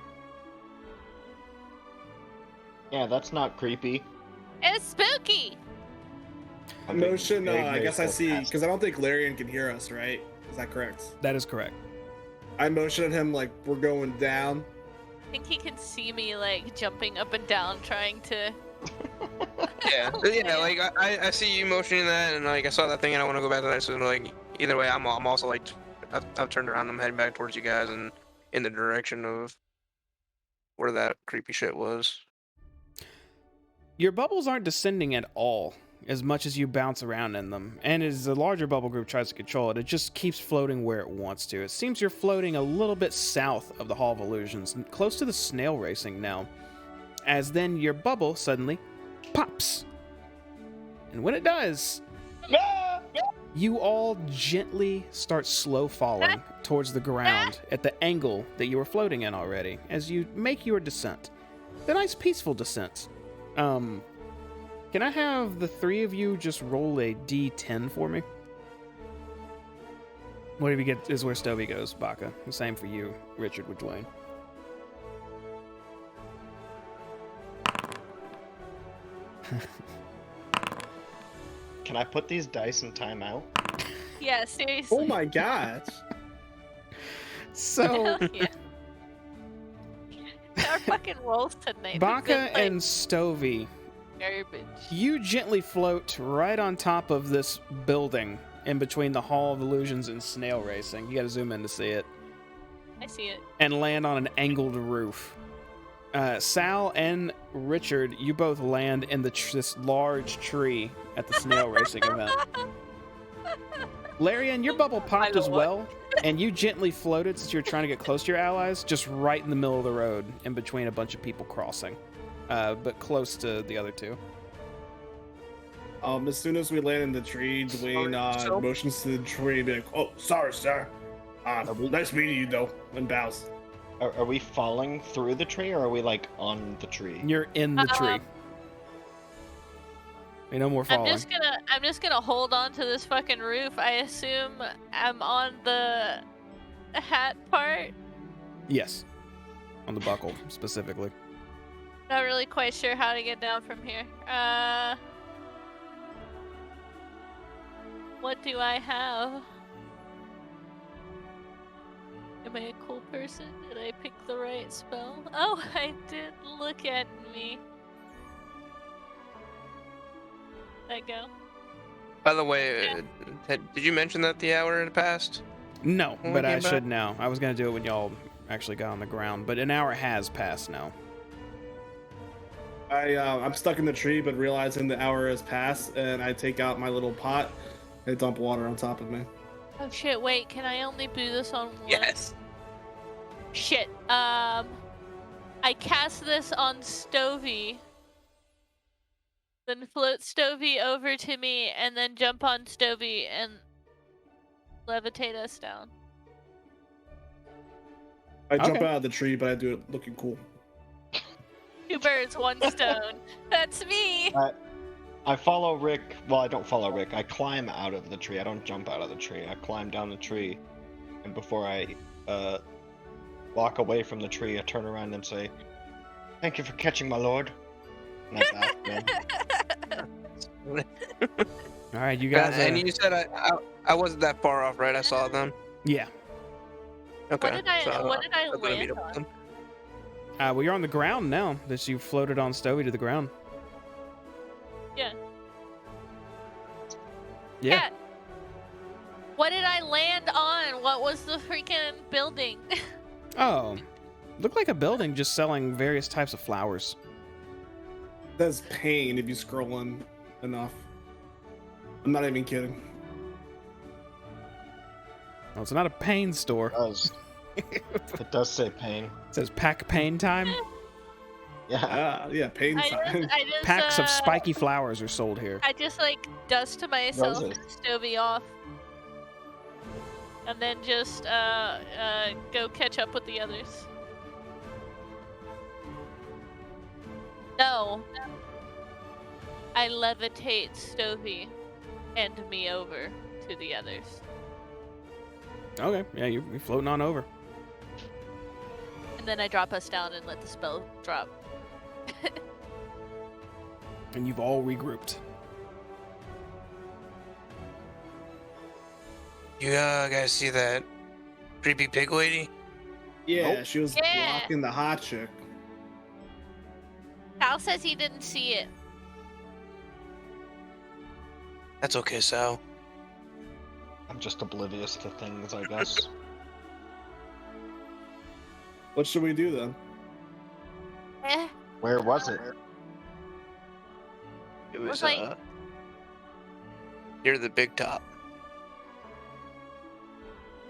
Yeah, that's not creepy. It's spooky. I think Motion, Big I guess I Mace see, will pass. because I don't think Larian can hear us, right? Is that correct? That is correct. I motion at him like we're going down. I think he can see me like jumping up and down trying to. Yeah, like I see you motioning that, and like I saw that thing, and I want to go back to that. So like either way, I'm also like I've turned around, I'm heading back towards you guys and in the direction of where that creepy shit was. Your bubbles aren't descending at all as much as you bounce around in them, and as the larger bubble group tries to control it, it just keeps floating where it wants to. It seems you're floating a little bit south of the Hall of Illusions, close to the snail racing now, as then your bubble suddenly pops. And when it does, you all gently start slow falling towards the ground at the angle that you were floating in already as you make your descent. A nice peaceful descent. Can I have the three of you just roll a d10 for me? Whatever you get is where Stovey goes, Baka. The same for you, Richard with Dwayne. Can I put these dice in timeout? Yeah, seriously. Oh my gosh. So, Hell yeah. Our fucking rolls tonight. Baka and Stovey, garbage. you gently float right on top of this building in between the Hall of Illusions and Snail Racing. You gotta zoom in to see it. I see it. And land on an angled roof. Sal and Richard, you both land in this large tree at the snail racing event. Larian, your bubble popped as well, and you gently floated since you were trying to get close to your allies, just right in the middle of the road, in between a bunch of people crossing, but close to the other two. As soon as we land in the tree, Dwayne motions to the tree and be like, "Oh, sorry, sir. Nice meeting you, though," and bows. Are we falling through the tree, or are we like on the tree? You're in the tree. No more falling. I'm just gonna hold on to this fucking roof. I assume I'm on the hat part. Yes. On the buckle, specifically. Not really quite sure how to get down from here. What do I have? Am I a cool person? Did I pick the right spell? Oh, I did. Look at me. Let go. By the way, did you mention that the hour had passed? No, When we but I came back? should now. I was going to do it when y'all actually got on the ground, but an hour has passed now. I'm stuck in the tree, but realizing the hour has passed, and I take out my little pot and dump water on top of me. Oh shit, wait, can I only do this on one? Yes. Shit, I cast this on Stovey. Then float Stovey over to me, and then jump on Stovey and levitate us down. I jump Okay. out of the tree, but I do it looking cool. 2 birds, 1 stone. That's me! I follow Rick. Well, I don't follow Rick. I climb out of the tree. I don't jump out of the tree. I climb down the tree, and before I walk away from the tree, I turn around and say, "Thank you for catching my lord." And I bow to him. All right, you guys. And you said I wasn't that far off, right? I saw them. Yeah. Okay. What did I so, I'm gonna meet land up with on? them. Well, you're on the ground now. That you floated on Stovey to the ground. Yeah. Yeah. Cat, what did I land on? What was the freaking building? Oh, looked like a building just selling various types of flowers. There's pain if you scroll in enough. I'm not even kidding. Well, it's not a pain store. It does say pain. It says pack pain time. Yeah. Yeah, pain I sign. just, Packs of spiky flowers are sold here. I just like dust myself Roses. and Stovey off. And then just go catch up with the others. No. I levitate Stovey and me over to the others. Okay, yeah, you're floating on over. And then I drop us down and let the spell drop. And you've all regrouped. You guys see that creepy pig lady? Yeah, Nope. she was Yeah. blocking the hot chick. Cal says he didn't see it. That's okay, Sal. I'm just oblivious to things, I guess. What should we do then? Eh, Where was it? It was like- near the big top.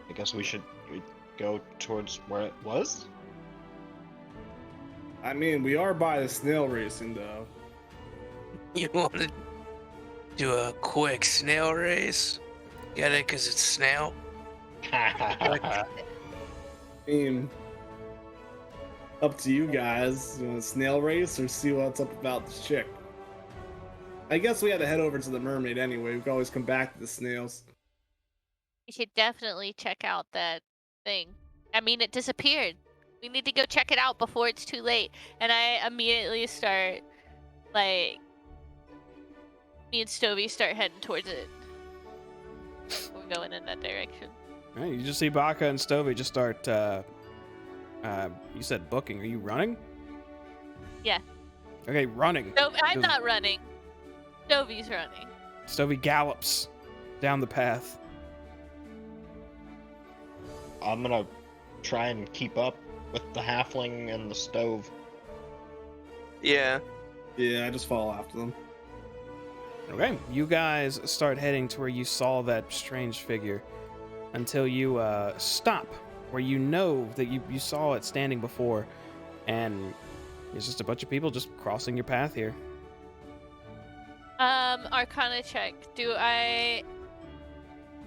I guess we go towards where it was? I mean, we are by the snail racing though. You want to do a quick snail race? Get it? Cause it's snail. I mean, up to you guys. You want a snail race or see what's up about this chick? I guess we had to head over to the mermaid anyway. We could always come back to the snails. we should definitely check out that thing. I mean, it disappeared. We need to go check it out before it's too late. And I immediately start, like, me and Stovey start heading towards it. We're going in that direction. All right, you just see Baka and Stovey just start. You said booking. Are you running? Yeah. Okay, running. No, I'm Does- not running. Stovey's running. Stovey gallops down the path. I'm gonna try and keep up with the halfling and the stove. Yeah. Yeah, I just follow after them. Okay, you guys start heading to where you saw that strange figure until you stop where you know that you saw it standing before, and it's just a bunch of people just crossing your path here. Arcana check. Do I...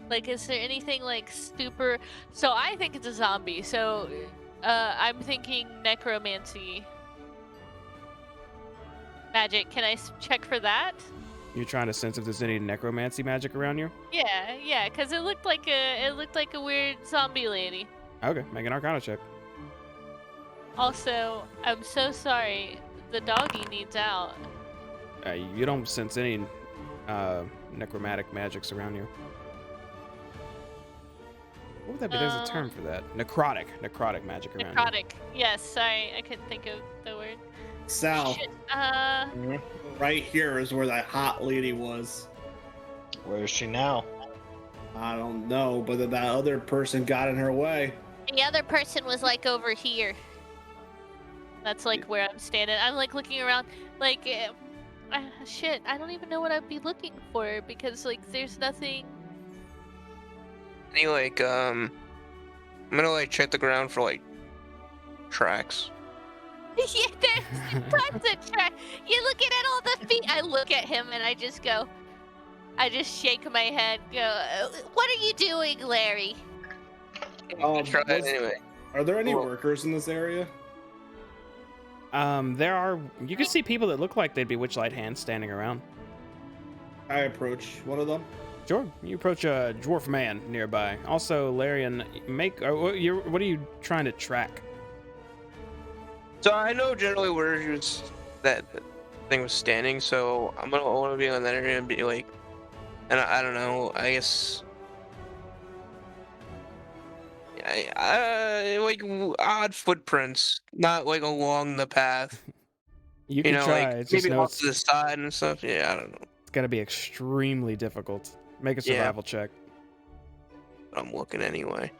Like, is there anything, like, super... So, I think it's a zombie, so... I'm thinking necromancy. Magic. Can I check for that? You're trying to sense if there's any necromancy magic around you? Yeah, because it looked like a weird zombie lady. Okay, make an Arcana check. Also, I'm so sorry. The doggy needs out. You don't sense any necromantic magics around you. What would that be? There's a term for that. Necrotic magic around you. Necrotic. Yes, sorry, I couldn't think of the word. Sal, Shit. right here is where that hot lady was. Where is she now? I don't know, but that other person got in her way. The other person was like over here. That's like where I'm standing. I'm like looking around, like, shit. I don't even know what I'd be looking for because like there's nothing. Any like I'm gonna like check the ground for like tracks. Yeah, there's tons of track. You're looking at all the feet. I look at him and I just shake my head. Go, what are you doing, Larry? Try that anyway. Are there any Cool. workers in this area? There are. You can see people that look like they'd be Witchlight hands standing around. I approach one of them. Sure. You approach a dwarf man nearby. Also, Larian, what are you trying to track? So I know generally where that thing was standing, so I want to be on that area and be like, and I don't know, I guess, like odd footprints, not like along the path. You could try. Like It's just maybe know off to the side and stuff. Yeah, I don't know. it's gotta be extremely difficult. Make a Yeah. survival check. But I'm looking anyway.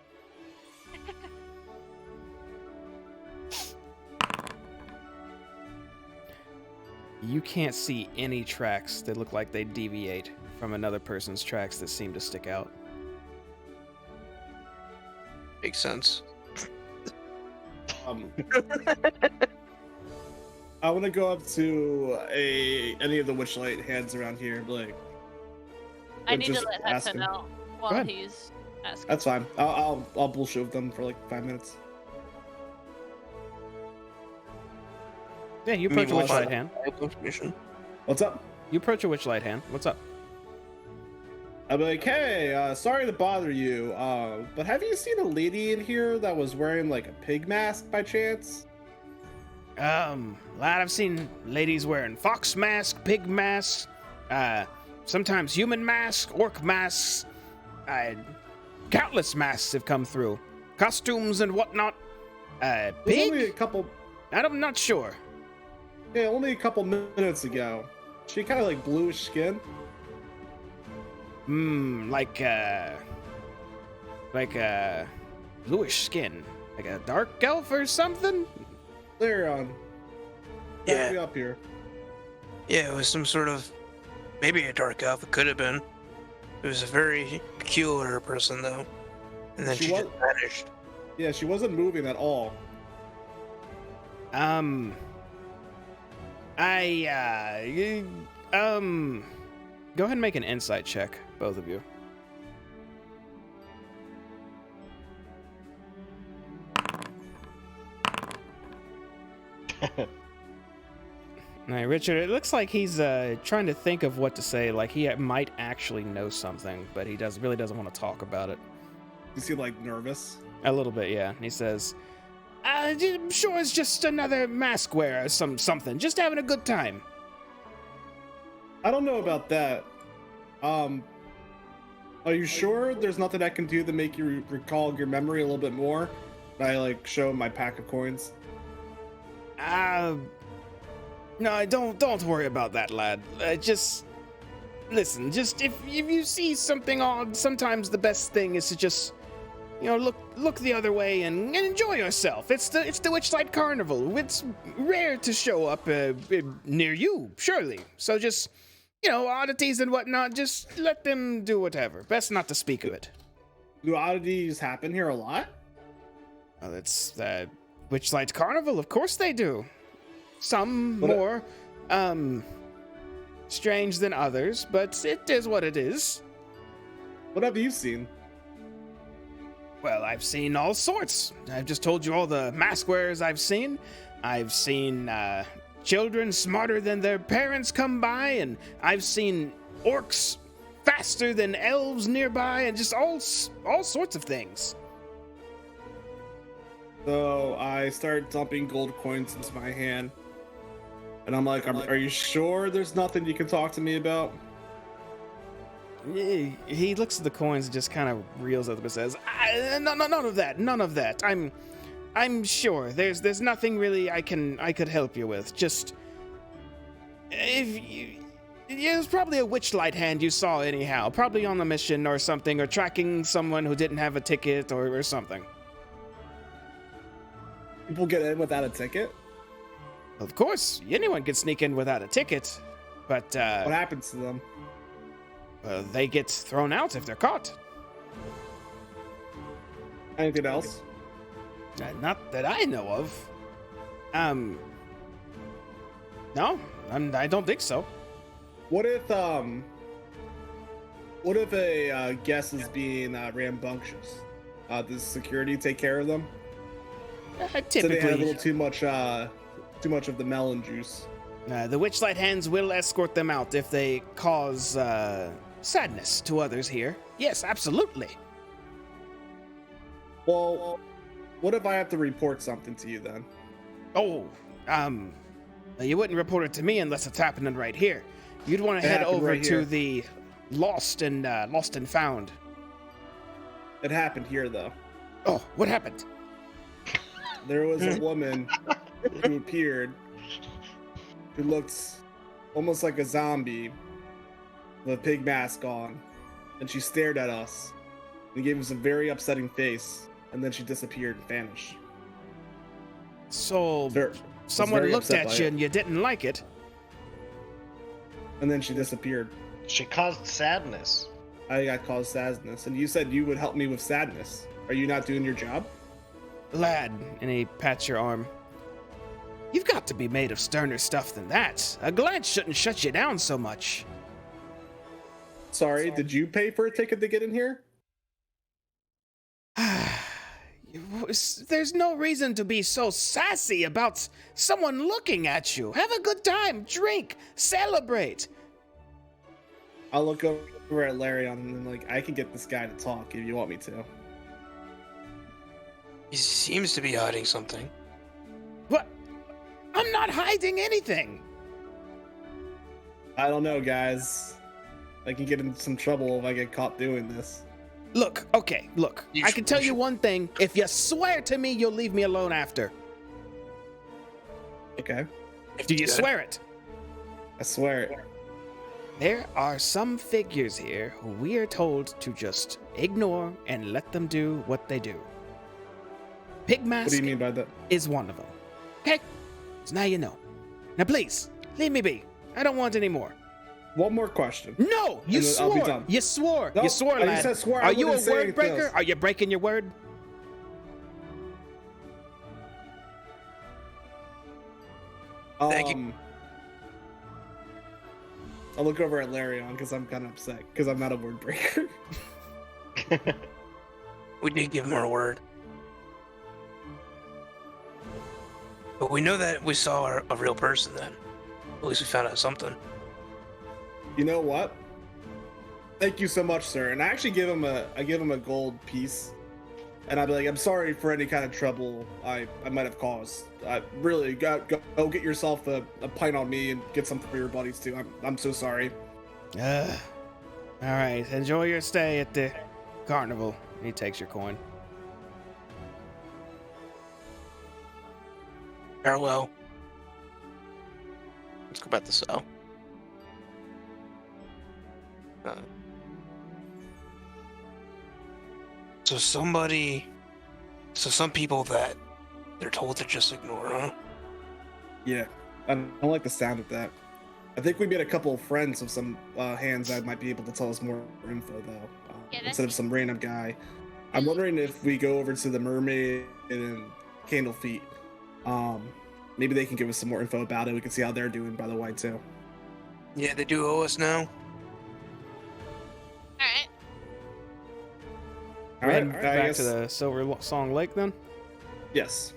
You can't see any tracks that look like they deviate from another person's tracks that seem to stick out. Makes sense. I want to go up to any of the Witchlight hands around here, like. I and need to just let ask Hudson him. know while ahead. he's asking. That's fine. I'll bullshit with them for like 5 minutes. Yeah, you I mean, approach a why Witchlight not? hand. I have information. What's up? You approach a Witchlight hand. What's up? I'm like, hey, sorry to bother you, but have you seen a lady in here that was wearing like a pig mask by chance? Lad, I've seen ladies wearing fox mask, pig masks, sometimes human masks, orc masks, countless masks have come through. Costumes and whatnot. It was only a Pig? couple, I'm not sure. yeah, only a couple minutes ago. She kind of like bluish skin. Like bluish skin. Like a dark elf or something? There, back Yeah. me up here. Yeah, it was some sort of, maybe a dark elf. It could have been. It was a very peculiar person, though. And then She she was- just vanished. Yeah, she wasn't moving at all. Go ahead and make an insight check, both of you. All right, Richard, it looks like he's trying to think of what to say. Like he might actually know something, but he really doesn't want to talk about it. You seem like nervous. A little bit, yeah. He says, I'm sure it's just another mask wearer or something. Just having a good time. I don't know about that. Are you sure there's nothing I can do to make you recall your memory a little bit more? I like show him my pack of coins. No, don't worry about that, lad. Just listen. Just if you see something odd, sometimes the best thing is to just, look the other way and enjoy yourself. It's the Witchlight Carnival. It's rare to show up near you, surely. So just, oddities and whatnot. Just let them do whatever. Best not to speak of it. Do oddities happen here a lot? Well, it's Witchlight Carnival. Of course they do. Some What- more strange than others, but it is what it is. What have you seen? Well, I've seen all sorts. I've just told you all the mask wearers I've seen. I've seen children smarter than their parents come by, and I've seen orcs faster than elves nearby, and just all sorts of things. So I start dumping gold coins into my hand. And I'm like, are you sure there's nothing you can talk to me about? He looks at the coins and just kind of reels up and says, "None of that. None of that. I'm sure there's nothing really I could help you with. Just it was probably a Witchlight hand you saw anyhow. Probably on a mission or something, or tracking someone who didn't have a ticket or something. People get in without a ticket? Of course, anyone can sneak in without a ticket, but What happens to them? they get thrown out if they're caught. Anything else? Not that I know of. No, I don't think so. What if a guest is being rambunctious? Does security take care of them? So they had a little Typically, too much of the melon juice. the Witchlight hands will escort them out if they cause sadness to others here. Yes, absolutely. Well, what if I have to report something to you then? Oh, You wouldn't report it to me unless it's happening right here. You'd want It to head happened over right to here. the Lost and Found. It happened here, though. Oh, what happened? There was a woman who appeared who looked almost like a zombie with a pig mask on, and she stared at us and gave us a very upsetting face, and then she disappeared and vanished. So Ver- someone very looked upset at by you it. and you didn't like it. And then she disappeared. She caused sadness. I got caused sadness, and you said you would help me with sadness. Are you not doing your job? Lad, and he pats your arm. You've got to be made of sterner stuff than that. A glance shouldn't shut you down so much. Sorry, did you pay for a ticket to get in here? There's no reason to be so sassy about someone looking at you. Have a good time, drink, celebrate. I'll look over at Larion and like, I can get this guy to talk if you want me to. He seems to be hiding something. What? I'm not hiding anything. I don't know, guys. I can get in some trouble if I get caught doing this. Look, I can tell you one thing. If you swear to me, you'll leave me alone after. Okay, Do you swear it? I swear it. There are some figures here who we are told to just ignore and let them do what they do. Pig What Mask do you mean by that? is one of them. Okay? So now you know. Now please, leave me be. I don't want any more. One more question. No! You And then I'll be swore! done. You swore! Nope, You swore, I just lad. said swore, I Are you a wouldn't say word anything breaker? else. Are you breaking your word? Thank you. I'll look over at Larion because I'm kind of upset because I'm not a word breaker. We did give him our word. But we know that we saw a real person then. At least we found out something. You know what? Thank you so much, sir. And I actually give him a gold piece. And I'd be like, I'm sorry for any kind of trouble I might have caused. I really go get yourself a pint on me and get something for your buddies too. I'm so sorry. All right, enjoy your stay at the carnival. He takes your coin. Farewell. Let's go back to cell. So some people that they're told to just ignore, huh? Yeah, I don't like the sound of that. I think we made a couple of friends of some hands that might be able to tell us more info though, Yeah, that's- instead of some random guy. I'm wondering if we go over to the mermaid and Candle Feet. Maybe they can give us some more info about it. We can see how they're doing, by the way, too. Yeah, they do owe us now. Alright. All right, Back I guess, to the Silver Song Lake then. yes.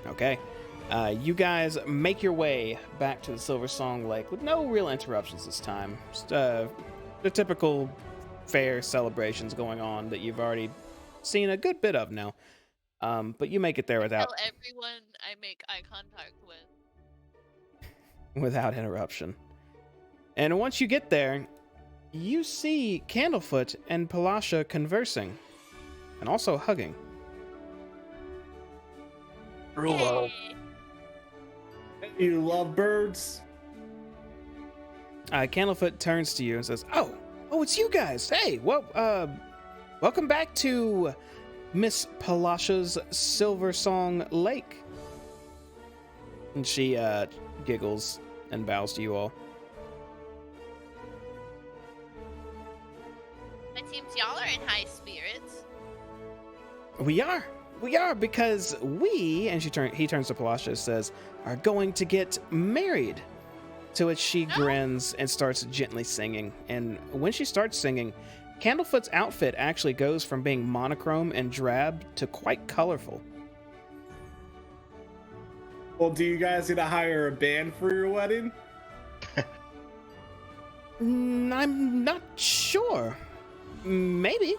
Okay. You guys make your way back to the Silver Song Lake with no real interruptions this time. Just, the typical fair celebrations going on that you've already seen a good bit of now. But you make it there without Tell everyone I make eye contact with. without interruption. And once you get there, you see Candlefoot and Palasha conversing and also hugging. Real well. Yay. You love birds? Candlefoot turns to you and says, "Oh, it's you guys. Hey, well, welcome back to Miss Palasha's Silver Song Lake." And she giggles and bows to you all. It seems y'all are in high spirits. We are because we, and he turns to Palasha and says, are going to get married. To which she grins and starts gently singing. And when she starts singing, Candlefoot's outfit actually goes from being monochrome and drab to quite colorful. Well, do you guys need to hire a band for your wedding? I'm not sure. Maybe.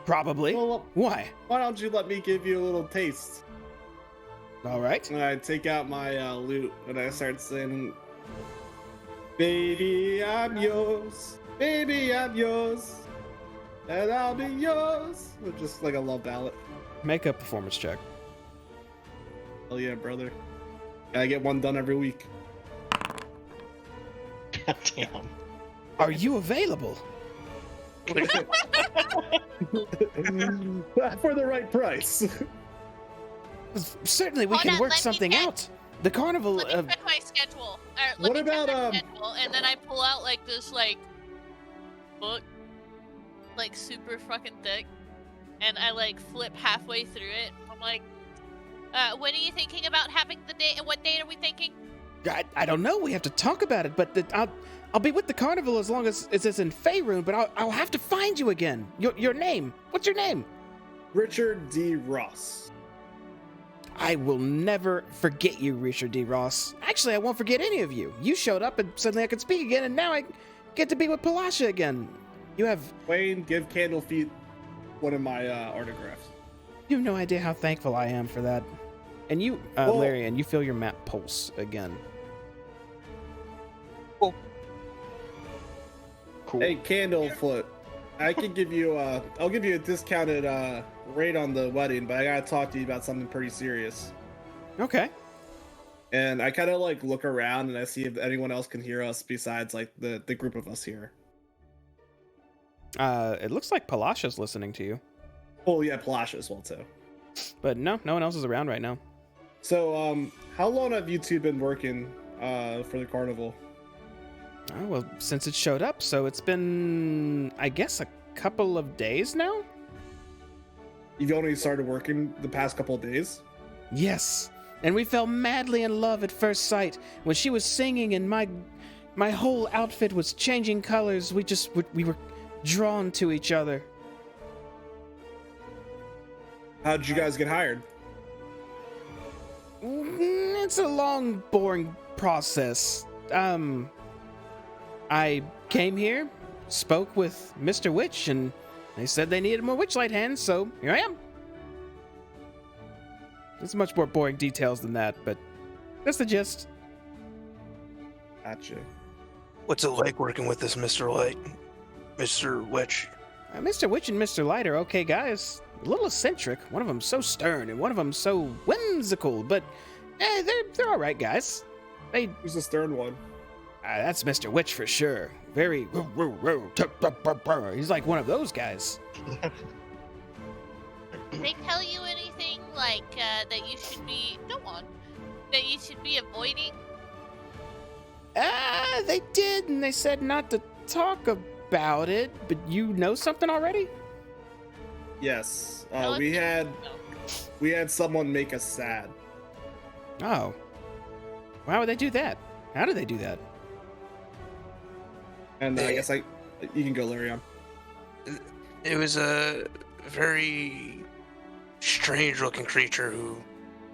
Probably. Well, Why? why don't you let me give you a little taste? All right. And I take out my lute and I start singing, "Baby, I'm yours. Baby, I'm yours. And I'll be yours." Just like a love ballad. Make a performance check. Oh yeah, brother. I get one done every week. God damn. Are you available? For the right price. Certainly, we Hold can on, work let me something check. out. The carnival. Let me check my schedule. What about, schedule, and then I pull out like this like book, like super fucking thick, and I like flip halfway through it. I'm like, when are you thinking about having the day? What date are we thinking? I don't know. We have to talk about it, but I'll be with the carnival as long as it's in Faerun. But I'll have to find you again. Your name? What's your name? Richard D. Ross. I will never forget you, Richard D. Ross. Actually, I won't forget any of you. You showed up and suddenly I could speak again, and now I get to be with Palasha again. You have Wayne, give Candlefeet one of my autographs. you have no idea how thankful I am for that. And you, Well- Larry, and you feel your map pulse again. Cool. Hey, Candlefoot, I can give you I'll give you a discounted rate on the wedding, but I gotta talk to you about something pretty serious. Okay. And I kind of like look around and I see if anyone else can hear us besides like the group of us here. It looks like Palasha's listening to you, Oh yeah, Palasha as well too. but no one else is around right now. So how long have you two been working for the carnival? Oh, well, since it showed up, so it's been, I guess, a couple of days now? You've only started working the past couple of days? Yes, and we fell madly in love at first sight. When she was singing and my whole outfit was changing colors, we were drawn to each other. How did you guys get hired? It's a long, boring process. I came here, spoke with Mr. Witch, and they said they needed more Witchlight hands, so here I am. There's much more boring details than that, but that's the gist. Gotcha. What's it like working with this Mr. Light, Mr. Witch? Mr. Witch and Mr. Light are okay guys. A little eccentric. One of them's so stern, and one of them's so whimsical, but they're all right guys. Who's the stern one? That's Mr. Witch for sure. Very. He's like one of those guys. Did they tell you anything like that you should be that you should be avoiding? They did, and they said not to talk about it, but you know something already? Yes. No, we it's- had someone make us sad. Oh. Why would they do that? How did they do that? And I guess you can go, Larry, on. It was a very strange-looking creature who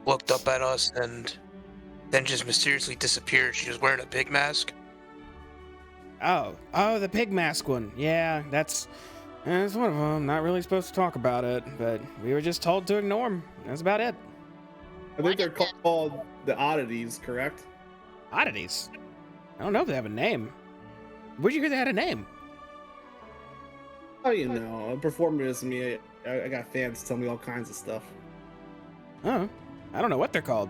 looked up at us and then just mysteriously disappeared. She was wearing a pig mask. Oh, the pig mask one. Yeah, that's one of them. Not really supposed to talk about it, but we were just told to ignore him. That's about it. I think they're called the Oddities, correct? Oddities. I don't know if they have a name. Where'd you hear they had a name? Oh, you know, performers. I got fans tell me all kinds of stuff. Oh, I don't know what they're called.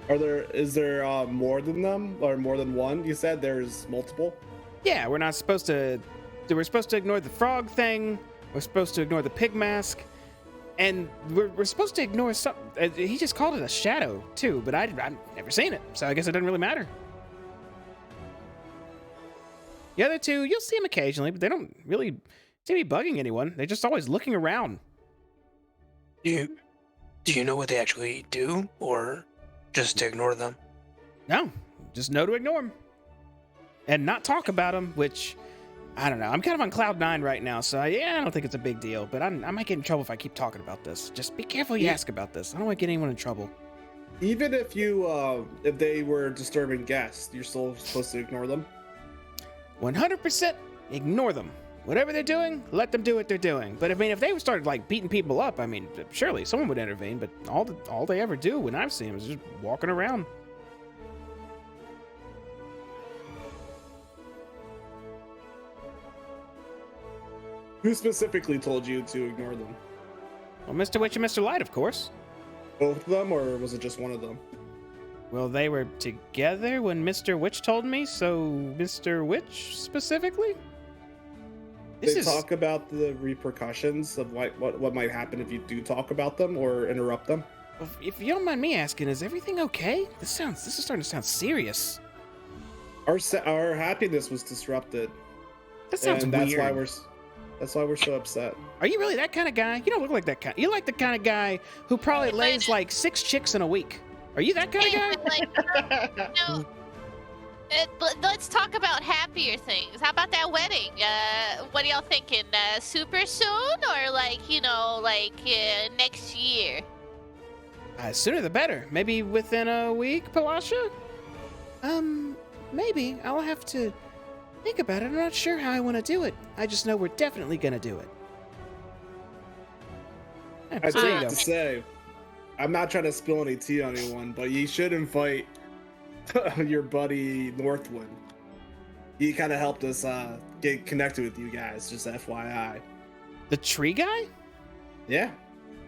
Is there more than them or more than one? You said there's multiple. Yeah, we're not supposed to. We're supposed to ignore the frog thing. We're supposed to ignore the pig mask, and we're supposed to ignore some. He just called it a shadow too, but I've never seen it, so I guess it doesn't really matter. The other two, you'll see them occasionally, but they don't really seem to be bugging anyone. They're just always looking around. Do you know what they actually do, or just to ignore them? No, just know to ignore them and not talk about them. Which I don't know. I'm kind of on cloud 9 right now, so yeah, I don't think it's a big deal. But I might get in trouble if I keep talking about this. Just be careful you ask about this. I don't want to get anyone in trouble. Even if if they were disturbing guests, you're still supposed to ignore them. 100% ignore them. whatever they're doing, let them do what they're doing. But I mean, if they started like beating people up, I mean, surely someone would intervene. But all they ever do when I've seen them is just walking around. Who specifically told you to ignore them? Well, Mr. Witch and Mr. Light, of course. Both of them, or was it just one of them? Well, they were together when Mr. Witch told me, so Mr. Witch specifically? They talk about the repercussions of what might happen if you do talk about them or interrupt them. If you don't mind me asking, is everything okay? This is starting to sound serious. Our happiness was disrupted. That sounds and weird. That's why we're so upset. Are you really that kind of guy? You don't look like that kind. You like the kind of guy who probably lays like 6 chicks in a week. Are you that kind of guy? No. Let's talk about happier things. How about that wedding? What are y'all thinking? Super soon, or next year? Sooner the better. Maybe within a week, Palasha? Maybe. I'll have to think about it. I'm not sure how I want to do it. I just know we're definitely going to do it. I think to say, I'm not trying to spill any tea on anyone, but you should invite your buddy Northwind. He kind of helped us get connected with you guys, just FYI. The tree guy? Yeah.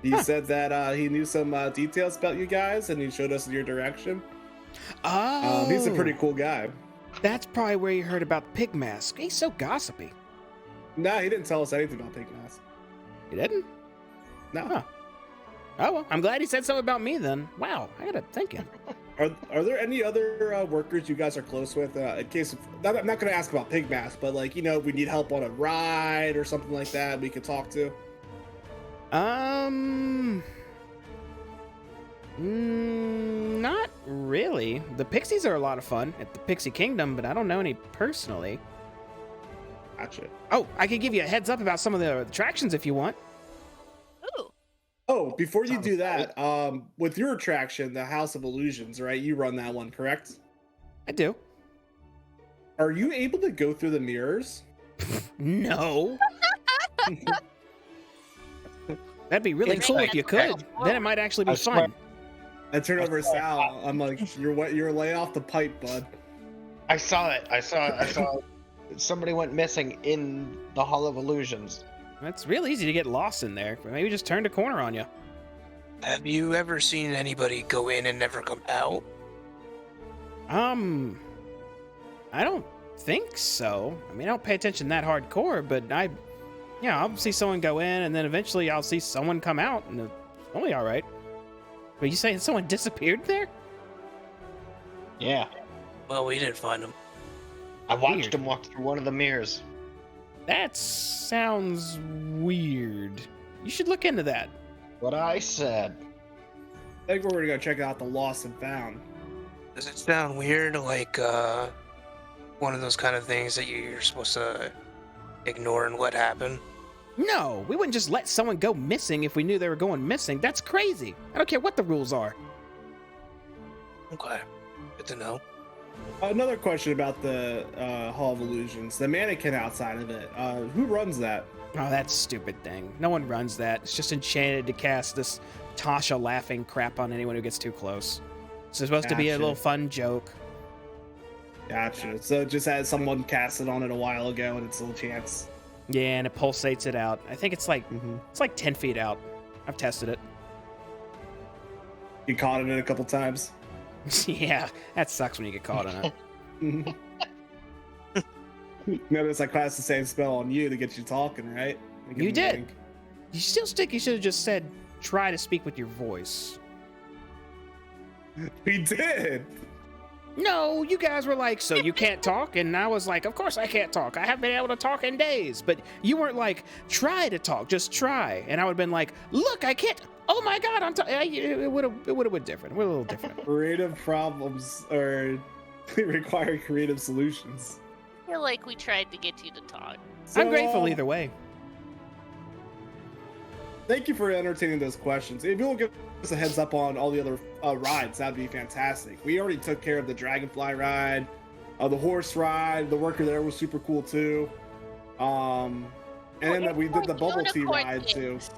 He said that he knew some details about you guys, and he showed us your direction. Oh. He's a pretty cool guy. That's probably where you heard about Pig Mask. He's so gossipy. No, he didn't tell us anything about Pig Mask. He didn't? No. Huh. Oh, well, I'm glad he said something about me then. Wow, I gotta think him. Are there any other workers you guys are close with? In case I'm not going to ask about Pig Mask, but we need help on a ride or something like that we could talk to. Not really. The Pixies are a lot of fun at the Pixie Kingdom, but I don't know any personally. Gotcha. Oh, I could give you a heads up about some of the attractions if you want. Ooh. Oh, before you do that, with your attraction, the House of Illusions, right? You run that one, correct? I do. Are you able to go through the mirrors? No. That'd be really cool if you could. Then it might actually be fun. I turn over to Sal. I'm like, you're laying off the pipe, bud. I saw it. I saw somebody went missing in the Hall of Illusions. It's real easy to get lost in there. Maybe just turned a corner on you. Have you ever seen anybody go in and never come out? I don't think so. I mean, I don't pay attention that hardcore, but I'll see someone go in, and then eventually I'll see someone come out, and it's only all right. But you saying someone disappeared there? Yeah. Well, we didn't find them. I watched him walk through one of the mirrors. That sounds weird. You should look into that. What I said. I think we're gonna go check out the Lost and Found. Does it sound weird, like one of those kind of things that you're supposed to ignore and let happen? No, we wouldn't just let someone go missing if we knew they were going missing. That's crazy. I don't care what the rules are. Okay, good to know. Another question about the Hall of Illusions. The mannequin outside of it. Who runs that? Oh, that stupid thing. No one runs that. It's just enchanted to cast this Tasha laughing crap on anyone who gets too close. It's supposed to be a little fun joke. Gotcha. So it just had someone casted on it a while ago, and it's a little chance. Yeah, and it pulsates it out. I think it's like 10 feet out. I've tested it. You caught it a couple times. Yeah, that sucks when you get caught in it. Notice I cast the same spell on you to get you talking, right? You did. You still think you should have just said, try to speak with your voice. We did. No, you guys were like, so you can't talk? And I was like, of course I can't talk. I haven't been able to talk in days. But you weren't like, try to talk, just try. And I would have been like, look, I can't. Oh my God, it would have been different. We're a little different. Creative problems require creative solutions. I feel like we tried to get you to talk. So, I'm grateful either way. Thank you for entertaining those questions. If you'll give us a heads up on all the other rides, that'd be fantastic. We already took care of the Dragonfly ride, the horse ride. The worker there was super cool too. And then we did the bubble tea Unicorn ride too. things.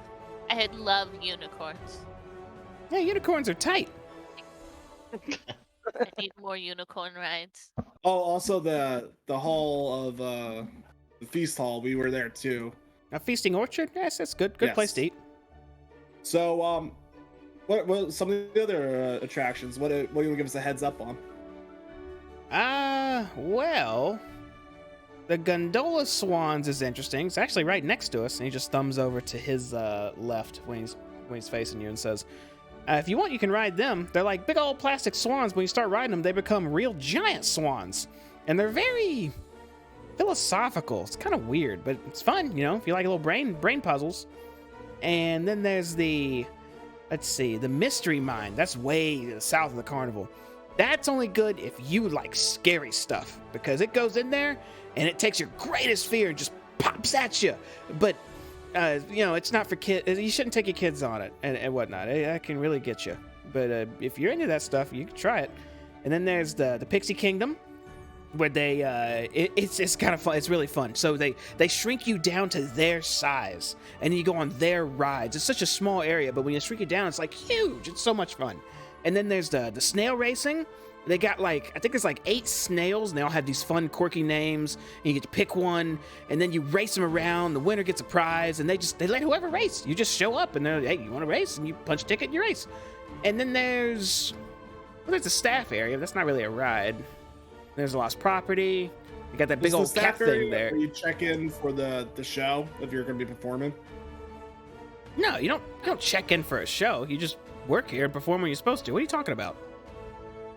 I love unicorns. Yeah, unicorns are tight. I need more unicorn rides. Oh, also the hall of the feast hall. We were there too. A feasting orchard? Yes, that's good. Good place Yes. to eat. So what some of the other attractions? What do you want to give us a heads up on? Well, the gondola swans is interesting. It's actually right next to us, and he just thumbs over to his left when he's facing you and says, if you want, you can ride them. They're like big old plastic swans. When you start riding them, they become real giant swans. And they're very philosophical. It's kind of weird, but it's fun, if you like little brain puzzles. And then there's the mystery mine. That's way to the south of the carnival. That's only good if you like scary stuff, because it goes in there and it takes your greatest fear and just pops at you. But it's not for kids. You shouldn't take your kids on it and whatnot. That can really get you. But if you're into that stuff, you can try it. And then there's the Pixie Kingdom, where they it's kind of fun. It's really fun. So they shrink you down to their size, and you go on their rides. It's such a small area, but when you shrink it down, it's like huge. It's so much fun. And then there's the snail racing. They got I think it's 8 snails, and they all have these fun, quirky names. And you get to pick one, and then you race them around. The winner gets a prize, and they let whoever race. You just show up, and they're like, hey, you want to race? And you punch a ticket, and you race. And then there's a staff area. That's not really a ride. There's a lost property. You got that big old cat thing there. Where you check in for the show if you're going to be performing. No, you don't check in for a show. You just work here and perform when you're supposed to. What are you talking about?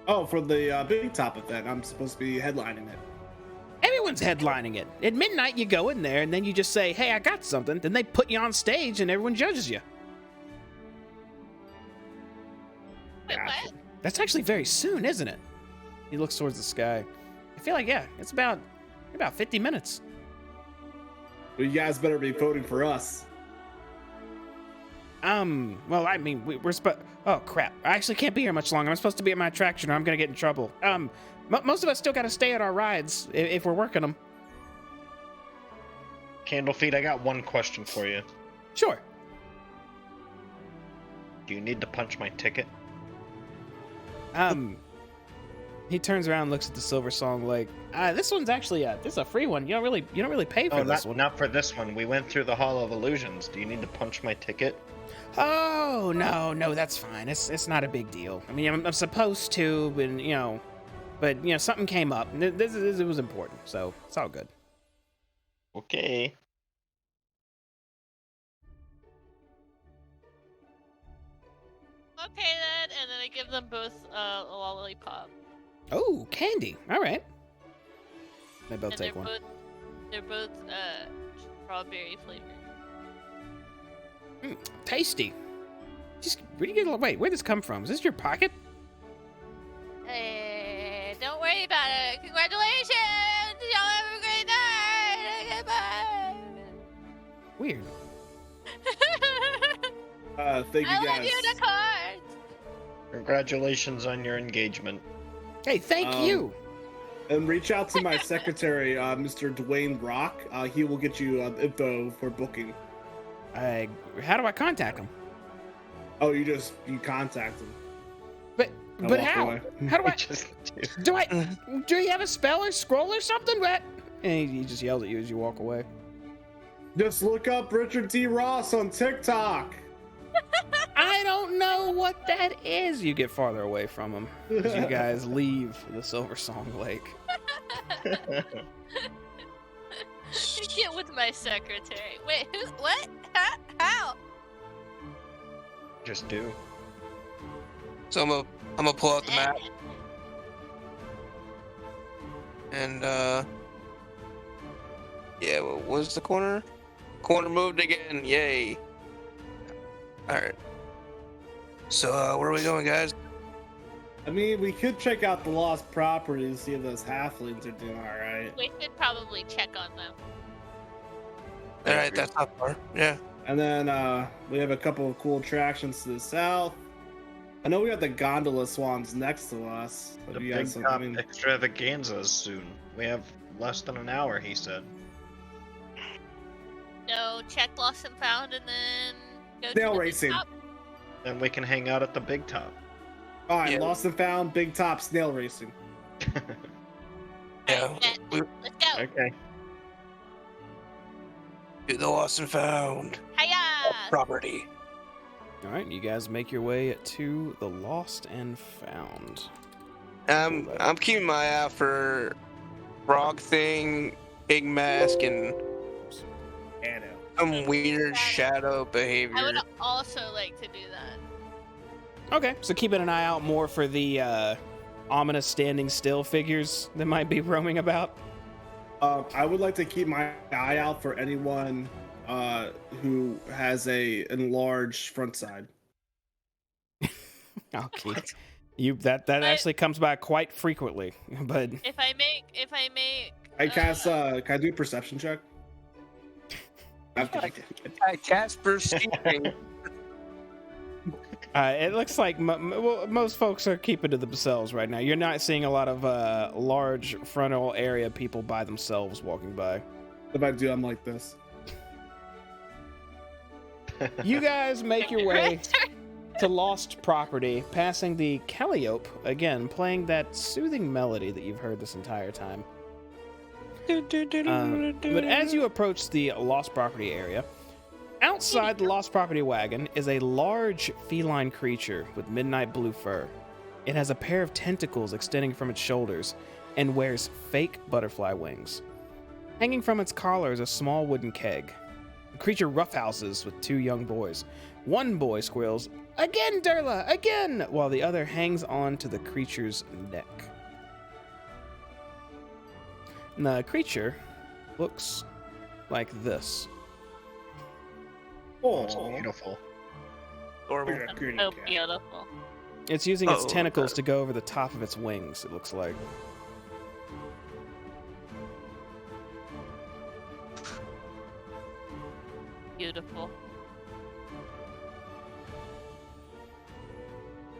Oh, for the Big Top event, I'm supposed to be headlining it. Everyone's headlining it. At midnight, you go in there, and then you just say, hey, I got something. Then they put you on stage, and everyone judges you. Wait, Gotcha. what? That's actually very soon, isn't it? He looks towards the sky. I feel like, yeah, it's about 50 minutes. Well, you guys better be voting for us. Well, I mean, we're supposed... Oh, crap. I actually can't be here much longer. I'm supposed to be at my attraction, or I'm going to get in trouble. Most of us still got to stay at our rides if we're working them. Candlefeet, I got one question for you. Sure. Do you need to punch my ticket? He turns around and looks at the Silver Song Lake. This one's actually this is a free one. You don't really pay for this one. Not for this one. We went through the Hall of Illusions. Do you need to punch my ticket? Oh, no, that's fine. It's not a big deal. I mean, I'm supposed to, but something came up. And it was important, so it's all good. Okay. Okay then, and then I give them both a lollipop. Oh, candy. All right. They both And take one. They're both strawberry flavored. Tasty. Just really good. Wait, where'd this come from? Is this your pocket? Hey, don't worry about it. Congratulations! Y'all have a great night. Goodbye. Weird. Thank you I love guys. unicorns. Congratulations on your engagement. Hey, thank you. And reach out to my secretary, Mr. Dwayne Rock. He will get you info for booking. How do I contact him? Oh, you contact him. But walk how? away. How do I? Just Do you have a spell or scroll or something? What? And he just yells at you as you walk away. Just look up Richard T. Ross on TikTok. I don't know what that is. You get farther away from him as you guys leave the Silver Song Lake. Get with my secretary. Wait, who? What? How? Just do. So I'm gonna pull out the map and yeah, what was the corner? Corner moved again. Yay! All right. So where are we going, guys? I mean, we could check out the lost property and see if those halflings are doing all right. We should probably check on them. All right, that's not far. Yeah. And then we have a couple of cool attractions to the south. I know we got the gondola swans next to us. But The you big guys, top extravaganzas soon. We have less than an hour, he said. go check Lost and Found and then go Snail to the racing. top. Then we can hang out at the big top. All right, Yeah. Lost and Found, Big Top, Snail Racing. Yeah, Alright, we let's go. Okay. do the lost and found Hiya! property. All right, you guys make your way to the Lost and Found. I'm keeping my eye out for frog thing, big mask, and Anno. some weird shadow behavior. I would also like to do that. Okay, so keeping an eye out more for the ominous standing still figures that might be roaming about. I would like to keep my eye out for anyone who has a enlarged front side. Okay, that actually comes by quite frequently, but If I make, Hey, can I do a perception check? Casper sleeping. it looks like most folks are keeping to themselves right now. You're not seeing a lot of large frontal area people by themselves walking by. If I do, I'm like this. You guys make your way to Lost Property, passing the Calliope, again, playing that soothing melody that you've heard this entire time. But as you approach the Lost Property area, outside the Lost Property wagon is a large feline creature with midnight blue fur. It has a pair of tentacles extending from its shoulders and wears fake butterfly wings. Hanging from its collar is a small wooden keg. The creature roughhouses with two young boys. One boy squeals, "Again, Durla, again!" while the other hangs on to the creature's neck. And the creature looks like this. Oh, It's beautiful. Adorable. so beautiful. It's using its Oh, tentacles to go over the top of its wings, it looks like. Beautiful.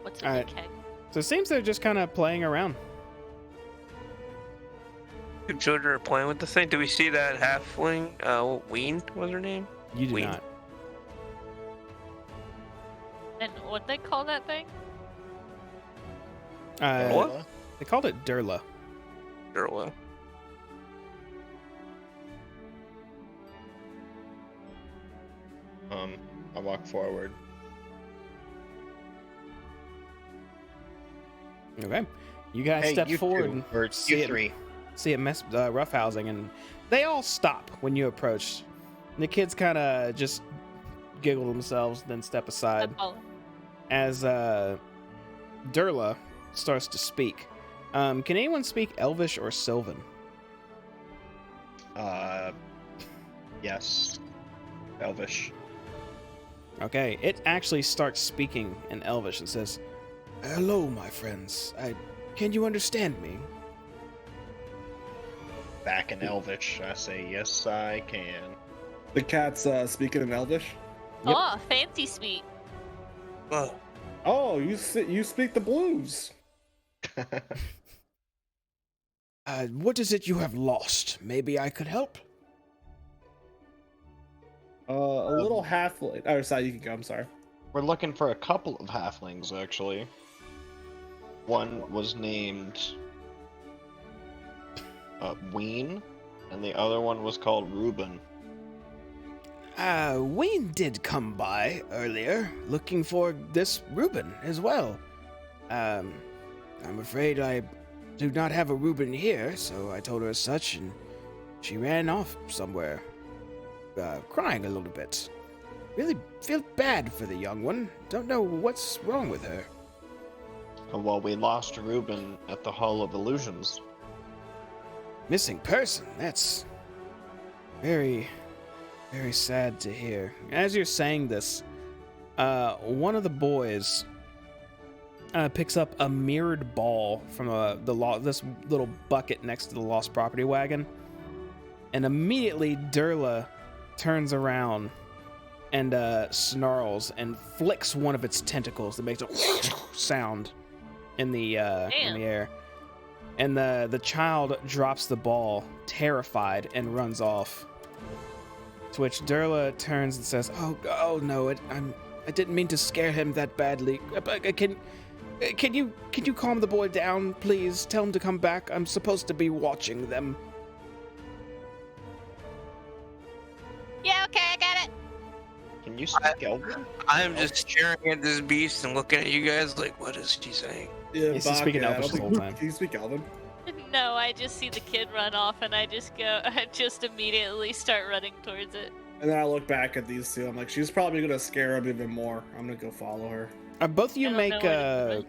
What's in Alright. the keg? So it seems they're just kind of playing around. Two children are playing with the thing. Do we see that halfling? Ween was her name? You do Wait. not. And what they call that thing? What? They called it Durla. Durla. I walk forward. Okay. You guys Hey, step you forward two, and or see you it, three. see it roughhousing, and they all stop when you approach. And the kids kind of just giggle themselves, then step aside Oh, as Durla starts to speak. Can anyone speak Elvish or Sylvan? Yes. Elvish. Okay, it actually starts speaking in Elvish and says, "Hello, my friends. Can you understand me?" Back in Elvish, I say yes, I can. the cat's speaking in Elvish. Yep. Oh, fancy sweet. Oh, you speak the blues. What is it you have lost? Maybe I could help. A little halfling. Oh, sorry, you can go. I'm sorry. We're looking for a couple of halflings, actually. One was named Ween, and the other one was called Reuben. Wayne did come by earlier, looking for this Reuben as well. I'm afraid I do not have a Reuben here, so I told her as such, and she ran off somewhere, crying a little bit. Really feel bad for the young one. Don't know what's wrong with her. Well, we lost Reuben at the Hall of Illusions. Missing person. That's very, very sad to hear. As you're saying this, one of the boys picks up a mirrored ball from this little bucket next to the lost property wagon, and immediately Durla turns around and snarls and flicks one of its tentacles that makes a sound in the air. And the child drops the ball, terrified, and runs off. To which Durla turns and says, "Oh no, I didn't mean to scare him that badly. Can you calm the boy down, please? Tell him to come back. I'm supposed to be watching them." Yeah, okay, I got it. Can you speak Elven? I am just staring at this beast and looking at you guys like, what is she saying? Yeah, He's speaking I Elvish don't the whole think- time. Can you speak Elven? No, I just see the kid run off and I just immediately start running towards it. And then I look back at these two. I'm like, she's probably gonna scare him even more. I'm gonna go follow her. Both of you I don't make know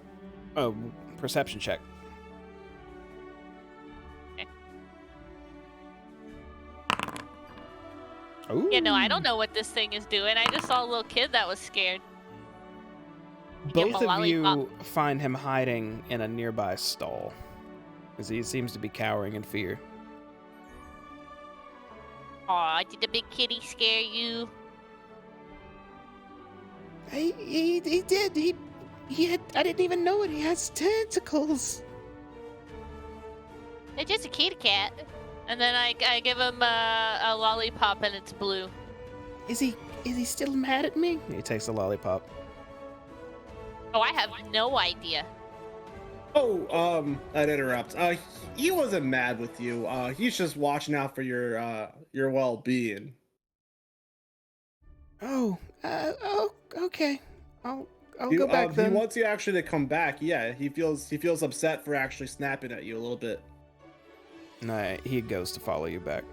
a perception check. Okay. Ooh. Yeah, no, I don't know what this thing is doing. I just saw a little kid that was scared. Give him Both a of you lollipop. find him hiding in a nearby stall, as he seems to be cowering in fear. Aw, did the big kitty scare you? He did. He had. I didn't even know it. He has tentacles. It's just a kitty cat. And then I give him a lollipop and it's blue. Is he still mad at me? He takes the lollipop. Oh, I have no idea. Oh, I'd interrupt. He wasn't mad with you. He's just watching out for your well-being. Oh, okay. I'll He, go back he then. wants you actually to come back. Yeah, he feels upset for actually snapping at you a little bit. No, he goes to follow you back.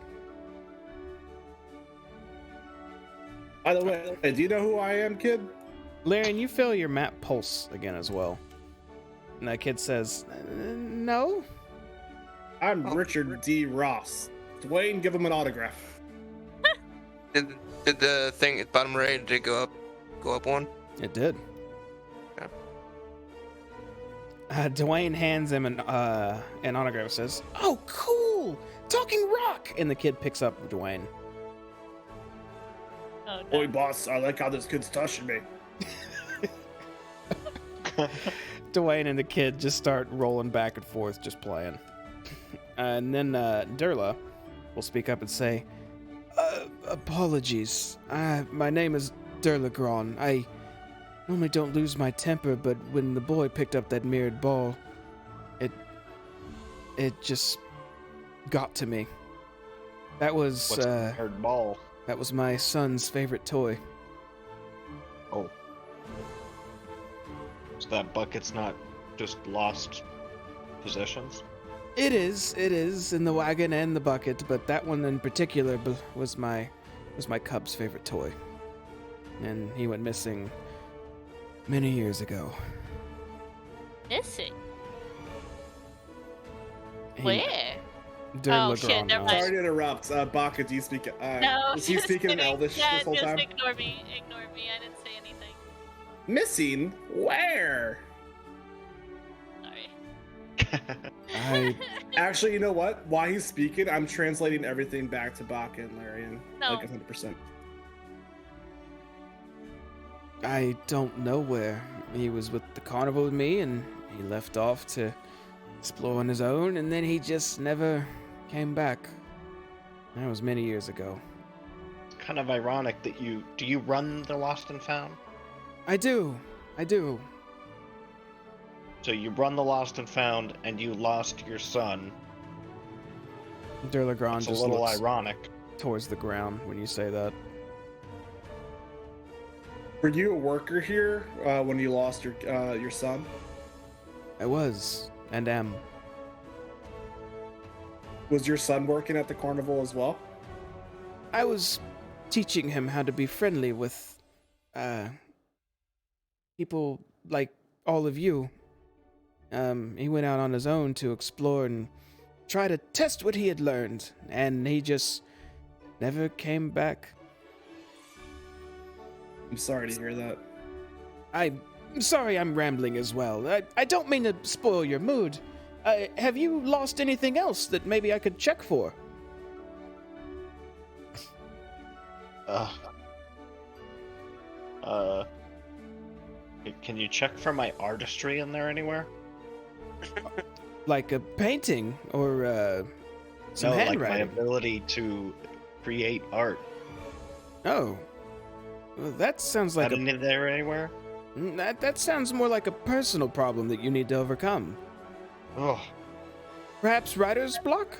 By the way, do you know who I am, kid? Larian, you feel your map pulse again as well. And that kid says, "No." I'm Richard D. Ross. Dwayne, give him an autograph. Did the thing at bottom right, did it go up one? It did. Yeah. Dwayne hands him an autograph. Says, "Oh, cool! Talking rock!" And the kid picks up Dwayne. Oh, no. Oi, boss, I like how this kid's touching me. Dwayne and the kid just start rolling back and forth, just playing. And then Durla will speak up and say, "Apologies. My name is Durla Gron. I normally don't lose my temper, but when the boy picked up that mirrored ball, it just got to me. That was What's a nerd ball? that was my son's favorite toy." Oh. So that bucket's not just lost possessions? It is in the wagon and the bucket, but that one in particular was my cub's favorite toy, and he went missing many years ago. Missing? He- Where? Durla Oh, shit, Gron never knows. mind. Sorry to interrupt. Baka, do you speak? No, is he just speaking in kidding. Elvish Yeah, this whole just time? ignore me. Ignore me. I didn't say anything. Missing? Where? Sorry. Actually, you know what? While he's speaking, I'm translating everything back to Baka and Larian. No. Like 100%. I don't know where. He was with the carnival with me, and he left off to explore on his own, and then he just never came back. That was many years ago. It's kind of ironic that do you run the Lost and Found? I do. So you run the Lost and Found, and you lost your son. Durla Gron It's a just little looks ironic. towards the ground when you say that. Were you a worker here when you lost your son? I was and am. Was your son working at the carnival as well? I was teaching him how to be friendly with people like all of you. He went out on his own to explore and try to test what he had learned, and he just never came back. I'm sorry to hear that. I'm sorry I'm rambling as well. I don't mean to spoil your mood. Have you lost anything else that maybe I could check for? Can you check for my artistry in there anywhere? Like a painting or some No, like my handwriting? ability to create art. Oh. Well, that sounds like Not in there anywhere? that sounds more like a personal problem that you need to overcome. Oh, Perhaps writer's block?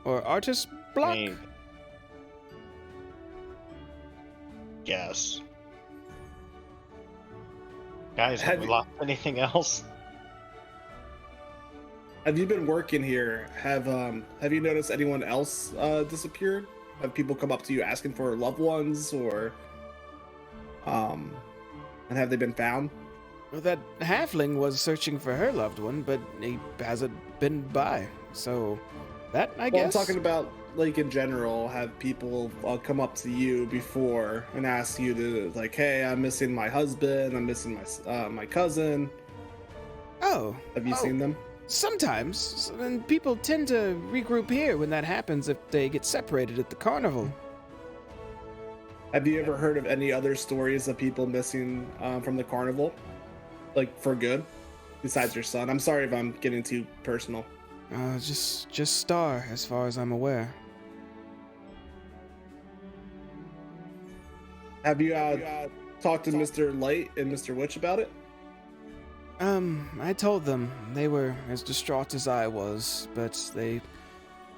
Or artist block? Yes. Guys, Have have we you- lost anything else? Have you been working here? Have you noticed anyone else disappeared? Have people come up to you asking for loved ones, or and have they been found? Well, that halfling was searching for her loved one, but he hasn't been by. So, that, I Well, guess. I'm talking about like in general. Have people come up to you before and ask you to like, hey, I'm missing my husband. I'm missing my cousin. Oh. Have you seen them? Sometimes. And people tend to regroup here when that happens if they get separated at the carnival. Have you ever heard of any other stories of people missing from the carnival, like for good, besides your son? I'm sorry if I'm getting too personal. Just Star, as far as I'm aware. Have you talked to Mr. Light and Mr. Witch about it? I told them they were as distraught as I was, but they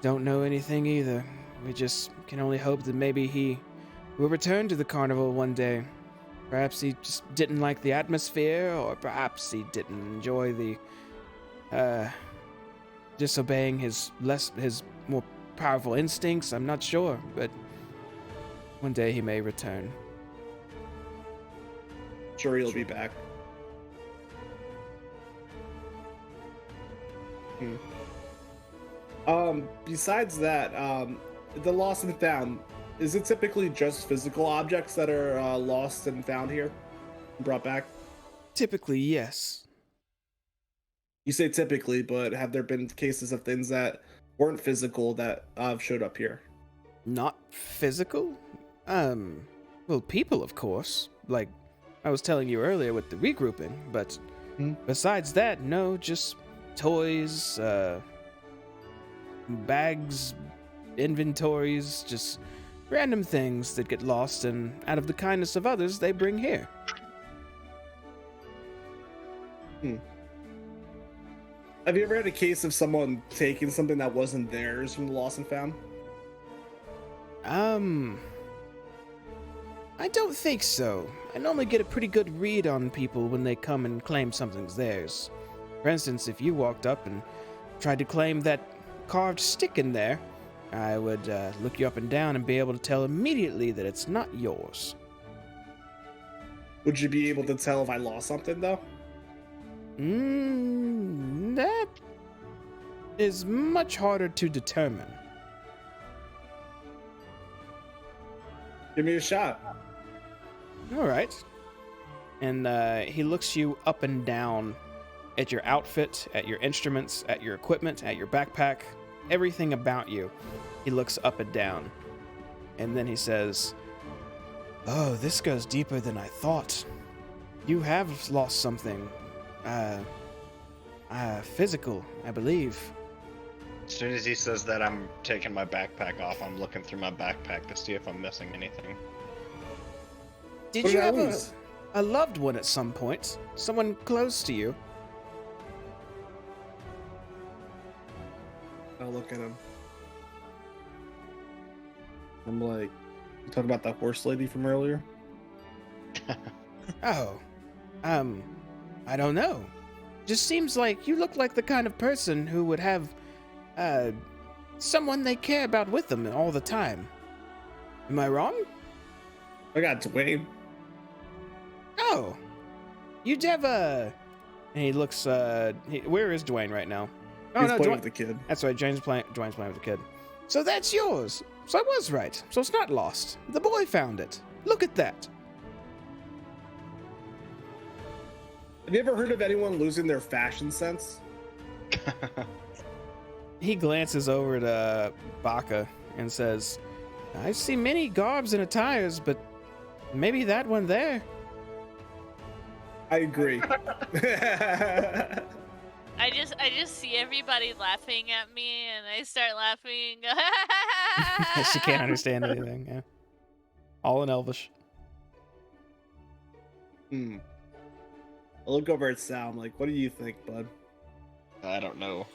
don't know anything either. We just can only hope that maybe he will return to the carnival one day. Perhaps he just didn't like the atmosphere, or perhaps he didn't enjoy the, disobeying his more powerful instincts. I'm not sure, but one day he may return. Sure, he'll be back. Besides that, the lost and found, is it typically just physical objects that are lost and found here, brought back? Typically, yes. You say typically, but have there been cases of things that weren't physical that showed up here? Not physical? Well, people, of course. Like I was telling you earlier with the regrouping, but besides that, no, just toys, bags, inventories, just random things that get lost, and out of the kindness of others, they bring here. Have you ever had a case of someone taking something that wasn't theirs from the lost and found? I don't think so. I normally get a pretty good read on people when they come and claim something's theirs. For instance, if you walked up and tried to claim that carved stick in there, I would look you up and down and be able to tell immediately that it's not yours. Would you be able to tell if I lost something, though? That is much harder to determine. Give me a shot. All right. And he looks you up and down at your outfit, at your instruments, at your equipment, at your backpack, everything about you. He looks up and down. And then he says, "Oh, this goes deeper than I thought. You have lost something. Physical, I believe." As soon as he says that, I'm taking my backpack off. I'm looking through my backpack to see if I'm missing anything. Did What you did I have lose? a loved one at some point? Someone close to you? I'll look at him. I'm like, you talking about that horse lady from earlier? Oh, I don't know. Just seems like you look like the kind of person who would have, someone they care about with them all the time. Am I wrong? I got Dwayne. Oh, you'd have a... And he looks, where is Dwayne right now? Oh, He's no, playing Dwayne, with the kid. that's right, Dwayne's playing with the kid. So that's yours. So I was right. So it's not lost. The boy found it. Look at that. Have you ever heard of anyone losing their fashion sense? He glances over to Baka and says, "I see many garbs and attires, but maybe that one there." I agree. I just see everybody laughing at me, and I start laughing. And go, She can't understand anything. Yeah, all in Elvish. I look over at Sal. I'm like, what do you think, bud? I don't know.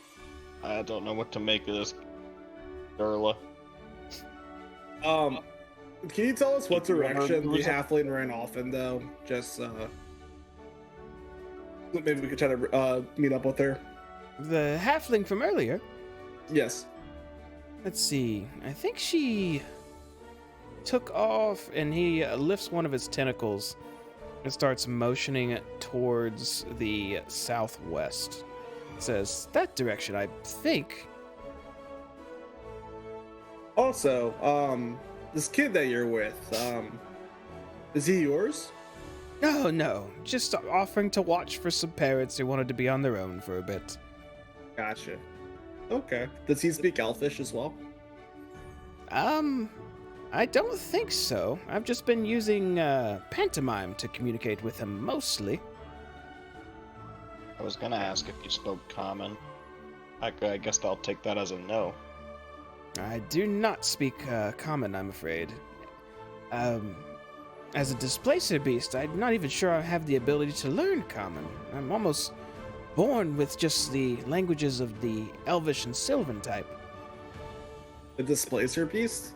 I don't know what to make of this, Durla. Can you tell us what Did you ever direction the lose it? halfling ran off in, though? Just, maybe we could try to, meet up with her. The halfling from earlier. Yes. Let's see. I think she took off, and he lifts one of his tentacles and starts motioning it towards the southwest. It says, that direction, I think. Also, this kid that you're with, is he yours? No. Just offering to watch for some parents who wanted to be on their own for a bit. Gotcha. Okay. Does he speak Elfish as well? I don't think so. I've just been using pantomime to communicate with him mostly. I was gonna ask if you spoke common. I guess I'll take that as a no. I do not speak common, I'm afraid. As a displacer beast, I'm not even sure I have the ability to learn common. I'm almost born with just the languages of the Elvish and Sylvan type. The Displacer Beast?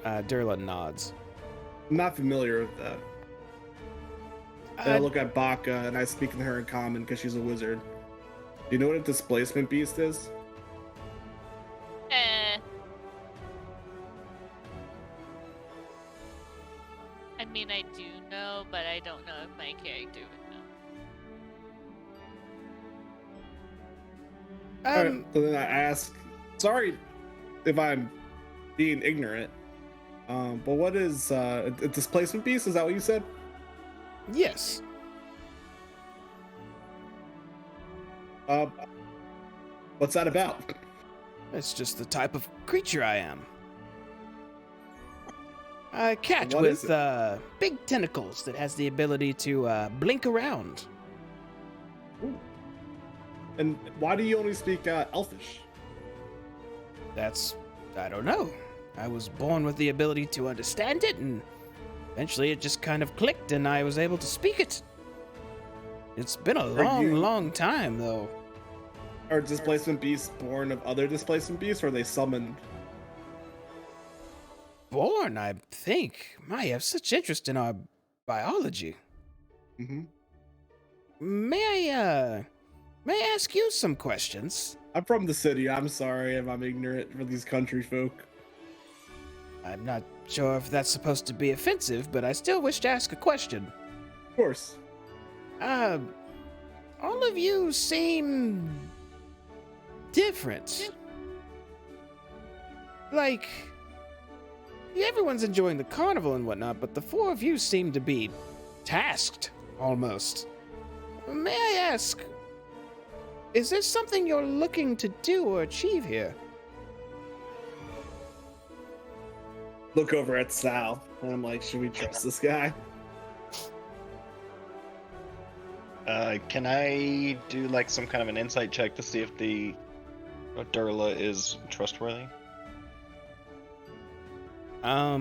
Durla nods. I'm not familiar with that. And I look at Baka and I speak to her in common because she's a wizard. Do you know what a Displacement Beast is? I mean, I do know, but I don't know if my character would know. Alright, so then I ask, sorry if I'm being ignorant, but what is a Displacement Beast? Is that what you said? Yes. What's that about? It's just the type of creature I am. A cat What is with big tentacles that has the ability to blink around. Ooh. And why do you only speak Elfish? I don't know. I was born with the ability to understand it, and eventually it just kind of clicked, and I was able to speak it. It's been a long time, though. Are Displacement Beasts born of other Displacement Beasts, or are they summoned? Born, I think. I have such interest in our biology. Mm-hmm. May I ask you some questions? I'm from the city. I'm sorry if I'm ignorant for these country folk. I'm not sure if that's supposed to be offensive, but I still wish to ask a question. Of course. All of you seem different. Like, everyone's enjoying the carnival and whatnot, but the four of you seem to be tasked, almost. May I ask, is there something you're looking to do or achieve here? Look over at Sal, and I'm like, should we trust this guy? Can I do like some kind of an insight check to see if the Durla is trustworthy? I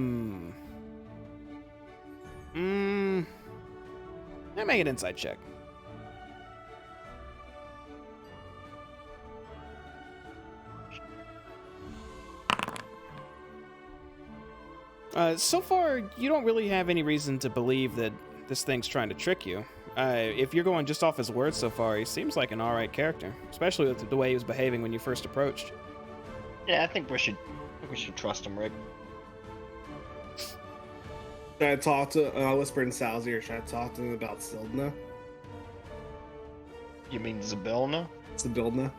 make an insight check. So far, you don't really have any reason to believe that this thing's trying to trick you. If you're going just off his words so far, he seems like an alright character, especially with the way he was behaving when you first approached. Yeah, I think we should trust him, Rick. Should I talk to, I whisper in Sal's ear, should I talk to him about Sildna? You mean Zabilna? Sildna?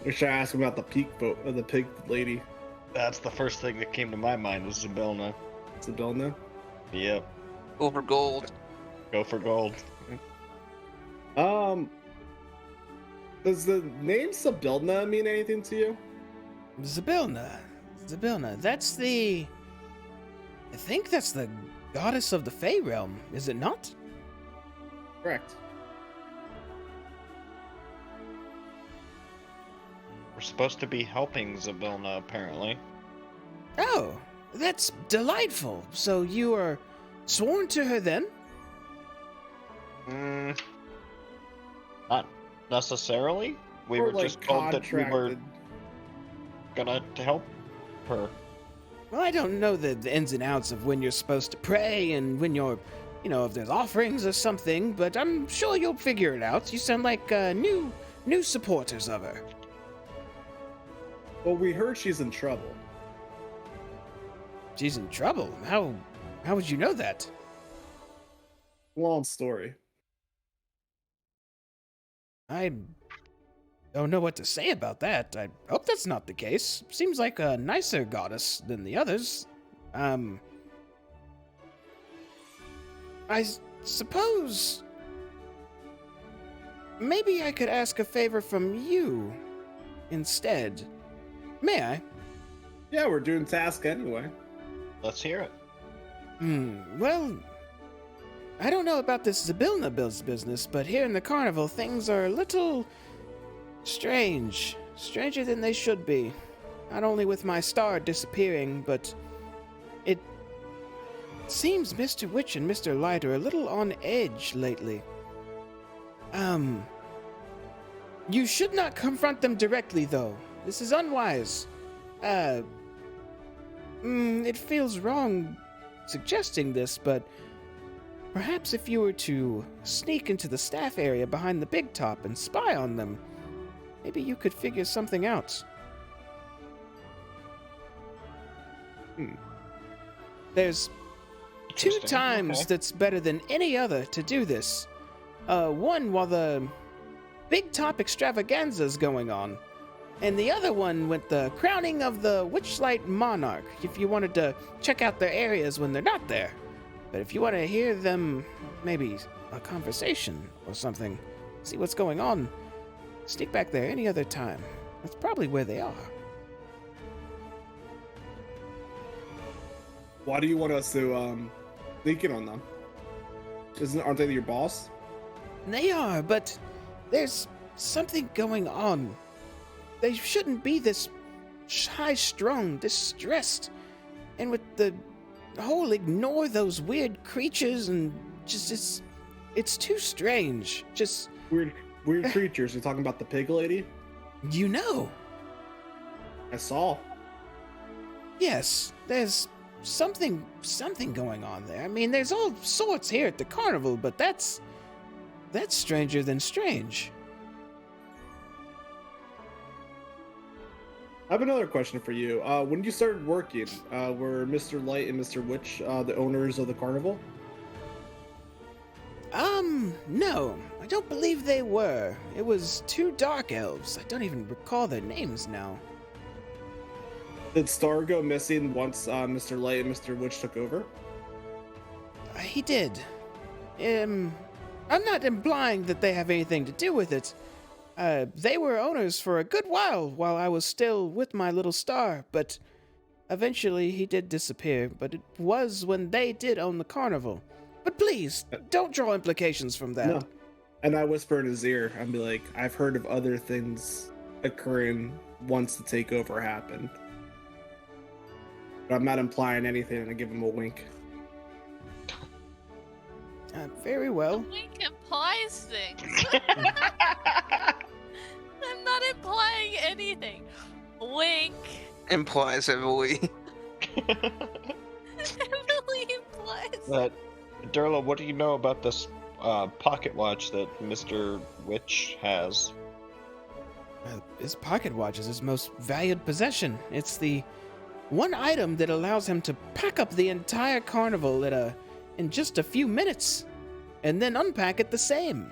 Or should I ask him about the pig lady? That's the first thing that came to my mind was Zabilna. Sildna? Yep. Over gold. Go for gold. Does the name Sibylna mean anything to you? Zabilna, that's the... I think that's the goddess of the Fey realm, is it not? Correct. For supposed to be helping Zabilna, apparently. Oh, that's delightful. So you are sworn to her then? Not necessarily. We Or, were like, just told that we were contracted. gonna help her. Well, I don't know the ins and outs of when you're supposed to pray and when you're, if there's offerings or something, but I'm sure you'll figure it out. You sound like new supporters of her. Well, we heard she's in trouble. She's in trouble. How would you know that? Long story. I don't know what to say about that. I hope that's not the case. Seems like a nicer goddess than the others. I suppose maybe I could ask a favor from you instead. May I? Yeah, we're doing task anyway. Let's hear it. Well, I don't know about this Zabilna business, but here in the carnival, things are a little strange. Stranger than they should be. Not only with my star disappearing, but it seems Mr. Witch and Mr. Light are a little on edge lately. You should not confront them directly, though. This is unwise. It feels wrong suggesting this, but perhaps if you were to sneak into the staff area behind the big top and spy on them, maybe you could figure something out. There's 2 Interesting. times Okay. that's better than any other to do this. One while the big top extravaganza's going on, and the other one with the crowning of the Witchlight monarch, if you wanted to check out their areas when they're not there. But if you want to hear them, maybe a conversation or something, see what's going on, sneak back there any other time. That's probably where they are. Why do you want us to sneak in on them? Aren't they your boss? They are, but there's something going on. They shouldn't be this high-strung, this stressed, and with the whole ignore those weird creatures and just it's too strange. Just Weird creatures. You're talking about the pig lady? I saw. Yes, there's something going on there. I mean, there's all sorts here at the carnival, but that's stranger than strange. I have another question for you. When you started working, were Mr. Light and Mr. Witch the owners of the carnival? No, I don't believe they were. It was 2 dark elves. I don't even recall their names now. Did Star go missing once Mr. Light and Mr. Witch took over? He did. I'm not implying that they have anything to do with it. They were owners for a good while I was still with my little star, but eventually he did disappear, but it was when they did own the carnival. But please, don't draw implications from that. No. And I whisper in his ear, I'd be like, I've heard of other things occurring once the takeover happened. But I'm not implying anything, and I give him a wink. Very well. Wink implies things. I'm not implying anything. Wink. Implies heavily. Heavily implies. But Durla, what do you know about this pocket watch that Mr. Witch has? His pocket watch is his most valued possession. It's the one item that allows him to pack up the entire carnival in just a few minutes, and then unpack it the same.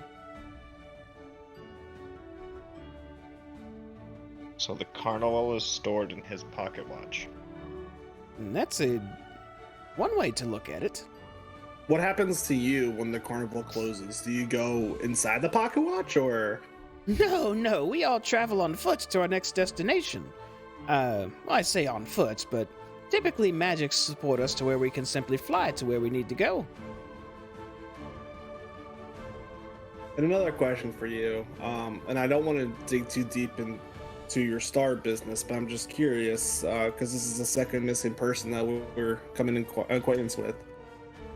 So the carnival is stored in his pocket watch. And that's one way to look at it. What happens to you when the carnival closes? Do you go inside the pocket watch, or? No, we all travel on foot to our next destination. Well, I say on foot, but typically magics support us to where we can simply fly to where we need to go. And another question for you, and I don't want to dig too deep into to your star business, but I'm just curious because this is the second missing person that we're coming in acquaintance with.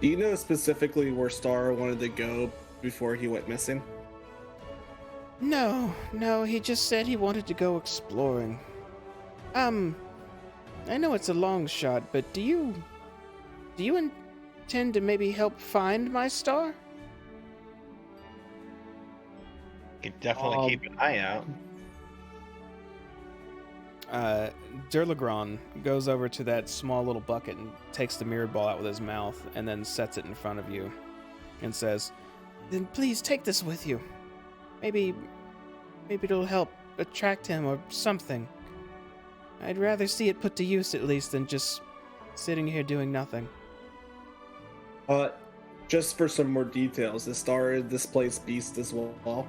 Do you know specifically where Star wanted to go before he went missing? No, he just said he wanted to go exploring. I know it's a long shot, but do you intend to maybe help find my star? Could definitely keep an eye out. Durlagron goes over to that small little bucket and takes the mirrored ball out with his mouth and then sets it in front of you and says, "Then please take this with you. Maybe it'll help attract him or something. I'd rather see it put to use at least than just sitting here doing nothing." Just for some more details, the Star is displaced beast as well.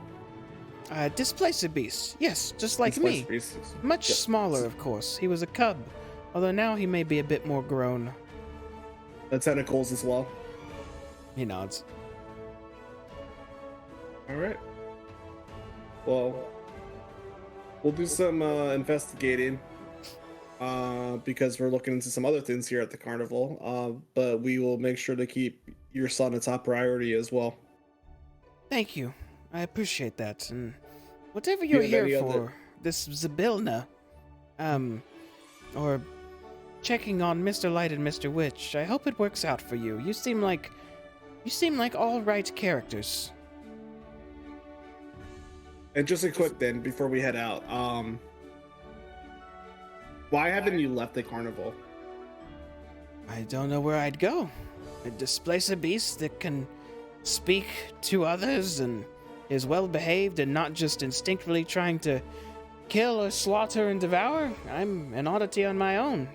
Displace a beast. Yes, just like me. Displaced beast. Much smaller, of course. He was a cub, although now he may be a bit more grown. The tentacles as well. He nods. All right. Well, we'll do some investigating because we're looking into some other things here at the carnival. But we will make sure to keep your son a top priority as well. Thank you. I appreciate that. And whatever you're have any here other- for, this Zybilna, or checking on Mr. Light and Mr. Witch, I hope it works out for you. You seem like all right characters. And just a quick thing before we head out. Why haven't you left the carnival? I don't know where I'd go. I'd displace a beast that can speak to others and is well behaved and not just instinctively trying to kill or slaughter and devour. I'm an oddity on my own.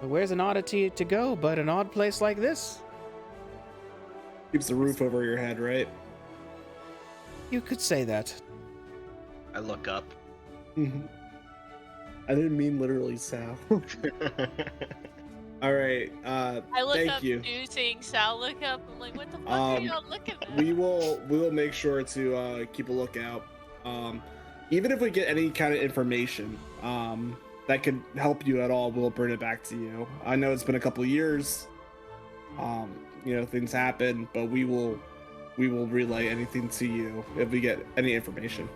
But where's an oddity to go but an odd place like this? Keeps the roof over your head, right? You could say that. I look up. I didn't mean literally, Sal. All right. I look thank up you. too, seeing Sal look up. I'm like, what the fuck are y'all looking at? We will make sure to keep a lookout. Even if we get any kind of information that could help you at all, we'll bring it back to you. I know it's been a couple of years. Things happen, but we will relay anything to you if we get any information.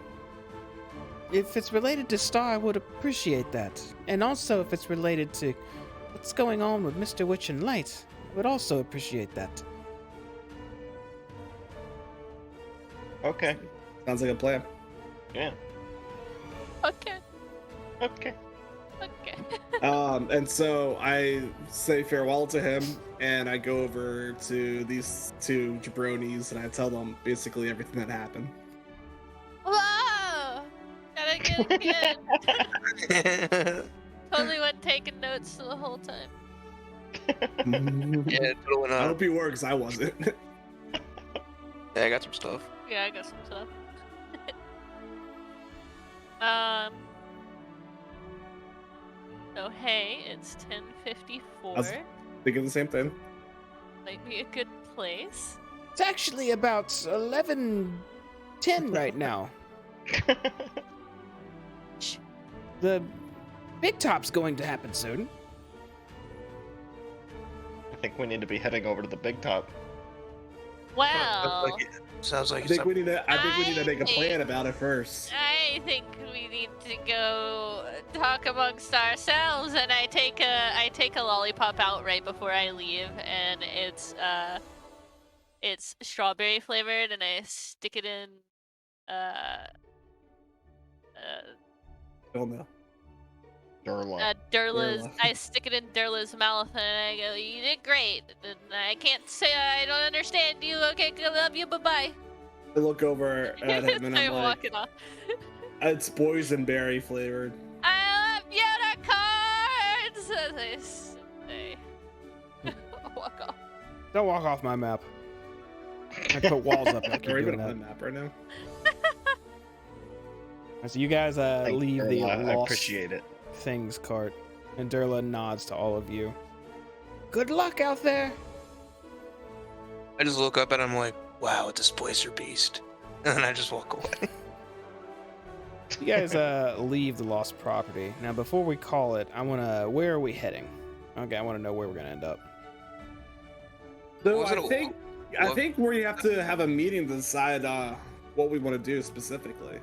If it's related to Star, I would appreciate that. And also if it's related to what's going on with Mr. Witch and Light, I would also appreciate that. Okay. Sounds like a plan. Yeah. Okay. Okay. Okay. And so I say farewell to him, and I go over to these two jabronis, and I tell them basically everything that happened. Whoa! Gotta get it. Totally went taking notes the whole time. Yeah, totally I not. hope you were, because I wasn't. Yeah, I got some stuff. Yeah, I got some stuff. So hey, it's 10:54. was- Thinking the same thing. Might be a good place. It's actually about 11:10 right now. The big top's going to happen soon. I think we need to be heading over to the big top. Well, Sounds like I it's think we need to make a plan about it first. I think we need to go talk amongst ourselves, and I take a lollipop out right before I leave, and it's strawberry flavored, and I stick it in Don't know. Durla. Durla's. Durla. I stick it in Durla's mouth, and I go, "You did great." And I can't say I don't understand you. Okay, I love you. Bye bye. I look over at him and I'm I'm like, walking off. it's boysenberry flavored. I love unicorns. As I say, walk off. Don't walk off my map. I put walls up. I keep We're doing even on that. the map right now. So you guys Thank leave the Durla, I lost appreciate it. things cart, and Durla nods to all of you. Good luck out there. I just look up and I'm like, wow, a displacer beast. And then I just walk away. You guys leave the lost property. Now, before we call it, where are we heading? Okay, I want to know where we're gonna end up. So Was it I think we have to have a meeting to decide what we want to do specifically.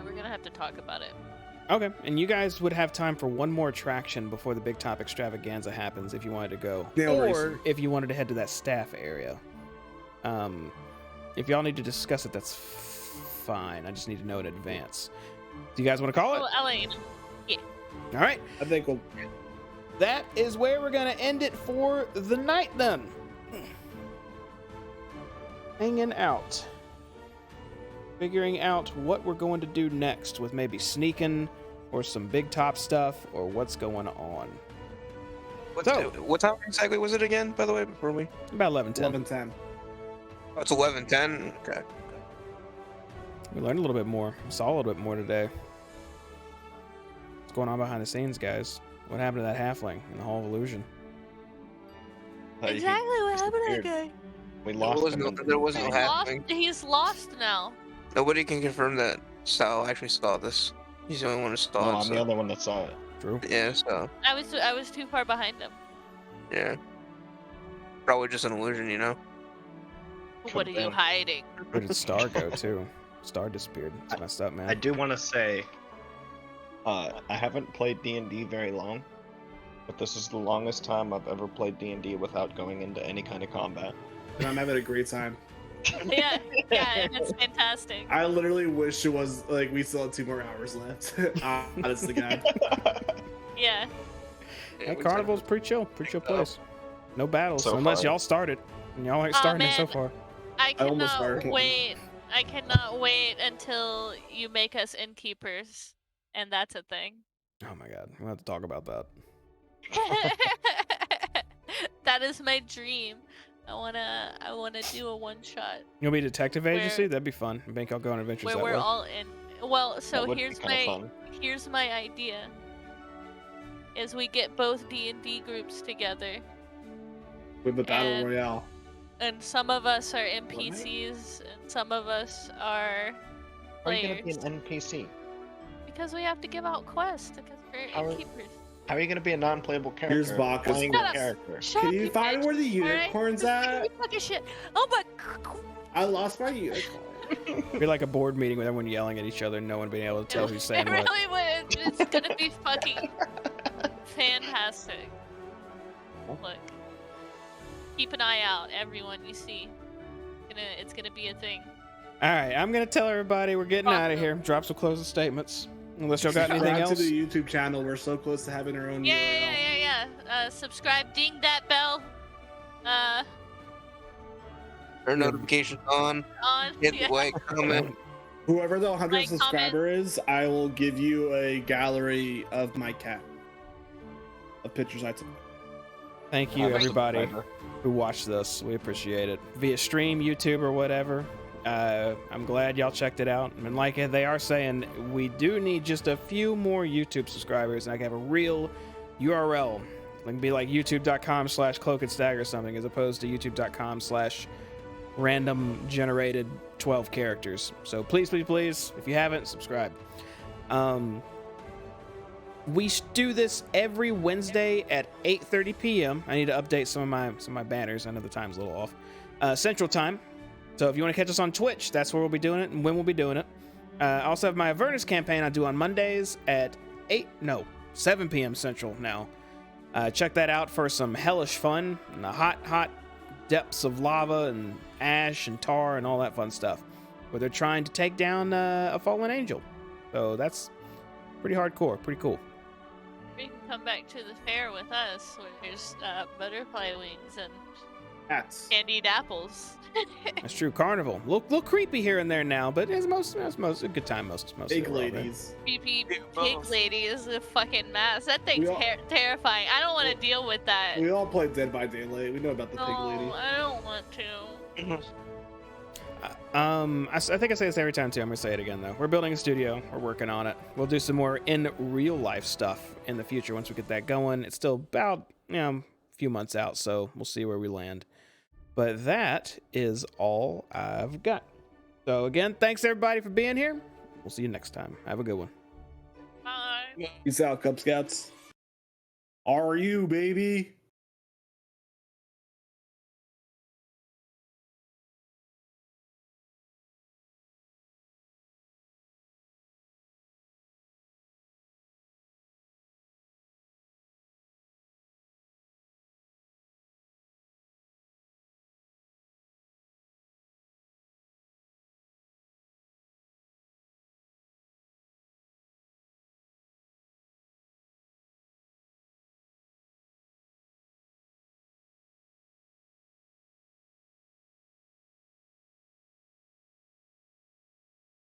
We're gonna have to talk about it. Okay, and you guys would have time for one more attraction before the Big Top Extravaganza happens if you wanted to go. Nail or racing. if you wanted to head to that staff area. If y'all need to discuss it, that's fine. I just need to know in advance. Do you guys want to call it? Oh, I'll let you know. All right. I think we'll. That is where we're going to end it for the night then. Hanging out. Figuring out what we're going to do next with maybe sneaking or some Big Top stuff or what's going on. What time exactly was it again, by the way, before we? About 11:10. 11:10. Oh, it's 11:10. Okay. We learned a little bit more. Saw a little bit more today. What's going on behind the scenes, guys? What happened to that halfling in the Hall of Illusion? Exactly what happened to that guy. We lost him. There was no happening. He's lost now. Nobody can confirm that Sal actually saw this. He's the only one who saw No, it. I'm the only one that saw it. True. Yeah, so I was too far behind him. yeah. Probably just an illusion, you know. What are you been. hiding? Where did Star go, too? Star disappeared. It's messed up, man. I do want to say, I haven't played D&D very long, but this is the longest time I've ever played D&D without going into any kind of combat. And I'm having a great time. Yeah, and it's fantastic. I literally wish it was like we still had 2 more hours left. Honestly, God. Yeah. Hey, Carnival's pretty chill place. No battles, So unless far. y'all started. And y'all aren't starting it so man. far. I almost cannot started. wait. I cannot wait until you make us innkeepers, and that's a thing. Oh my god, we'll have to talk about that. That is my dream. I wanna do a one shot You'll be detective agency? Where- That'd be fun. I think I'll go on adventures where that we're way. all in. Well, so That would be here's kinda my fun. here's my idea. Is we get both D&D groups together, With the battle And- royale. and some of us are NPCs, and some of us are How are you gonna be players. an NPC? Because we have to give out quests because we're How are- innkeepers. How are you gonna be a non-playable character? Here's Bacchus. Playing Shut a up. character. Shut Can up, you find bitch, where the alright? unicorn's Just at? you fucking shit. Oh my. I lost my unicorn. It'd be like a board meeting with everyone yelling at each other and no one being able to tell who's saying it what. really would. It's gonna be fucking fantastic. Look, keep an eye out, everyone you see. It's gonna be a thing. All right, I'm gonna tell everybody we're getting out of here. Drop some closing statements. Unless y'all got anything Subscribe else. to the YouTube channel. We're so close to having our own Yeah, URL. yeah. Subscribe, ding that bell. Turn notifications on. Hit Yeah. the like, comment. Whoever the 100th Like, subscriber is, I will give you a gallery of my cat. Of pictures I took. Thank you, I'm a everybody subscriber. who watched this. We appreciate it. Via stream, YouTube, or whatever. I'm glad y'all checked it out. And like they are saying, we do need just a few more YouTube subscribers, and I can have a real URL. It can be like youtube.com/cloakandstag or something, as opposed to youtube.com/random generated 12 characters. So please, if you haven't, subscribe. We do this every Wednesday at 8:30 p.m. I need to update some of my banners. I know the time's a little off. Central Time. So if you want to catch us on Twitch, that's where we'll be doing it and when we'll be doing it. I also have my Avernus campaign I do on Mondays at 7 p.m. Central now. Check that out for some hellish fun in the hot depths of lava and ash and tar and all that fun stuff, where they're trying to take down a fallen angel. So that's pretty hardcore, pretty cool. You can come back to the fair with us, where there's butterfly wings and Cats. candied apples. That's true. Carnival. Look creepy here and there now, but it's most a good time most Big of the world, right? ladies. Pig both. lady is a fucking mess. That thing's We all- terrifying. I don't want to deal with that. We all played Dead by Daylight. We know about the No, pig lady. I don't want to. I think I say this every time too. I'm gonna say it again though. We're building a studio. We're working on it. We'll do some more in real life stuff in the future once we get that going. It's still about a few months out, so we'll see where we land. But that is all I've got. So again, thanks everybody for being here. We'll see you next time. Have a good one. Bye. Peace out, Cub Scouts. Are you, baby?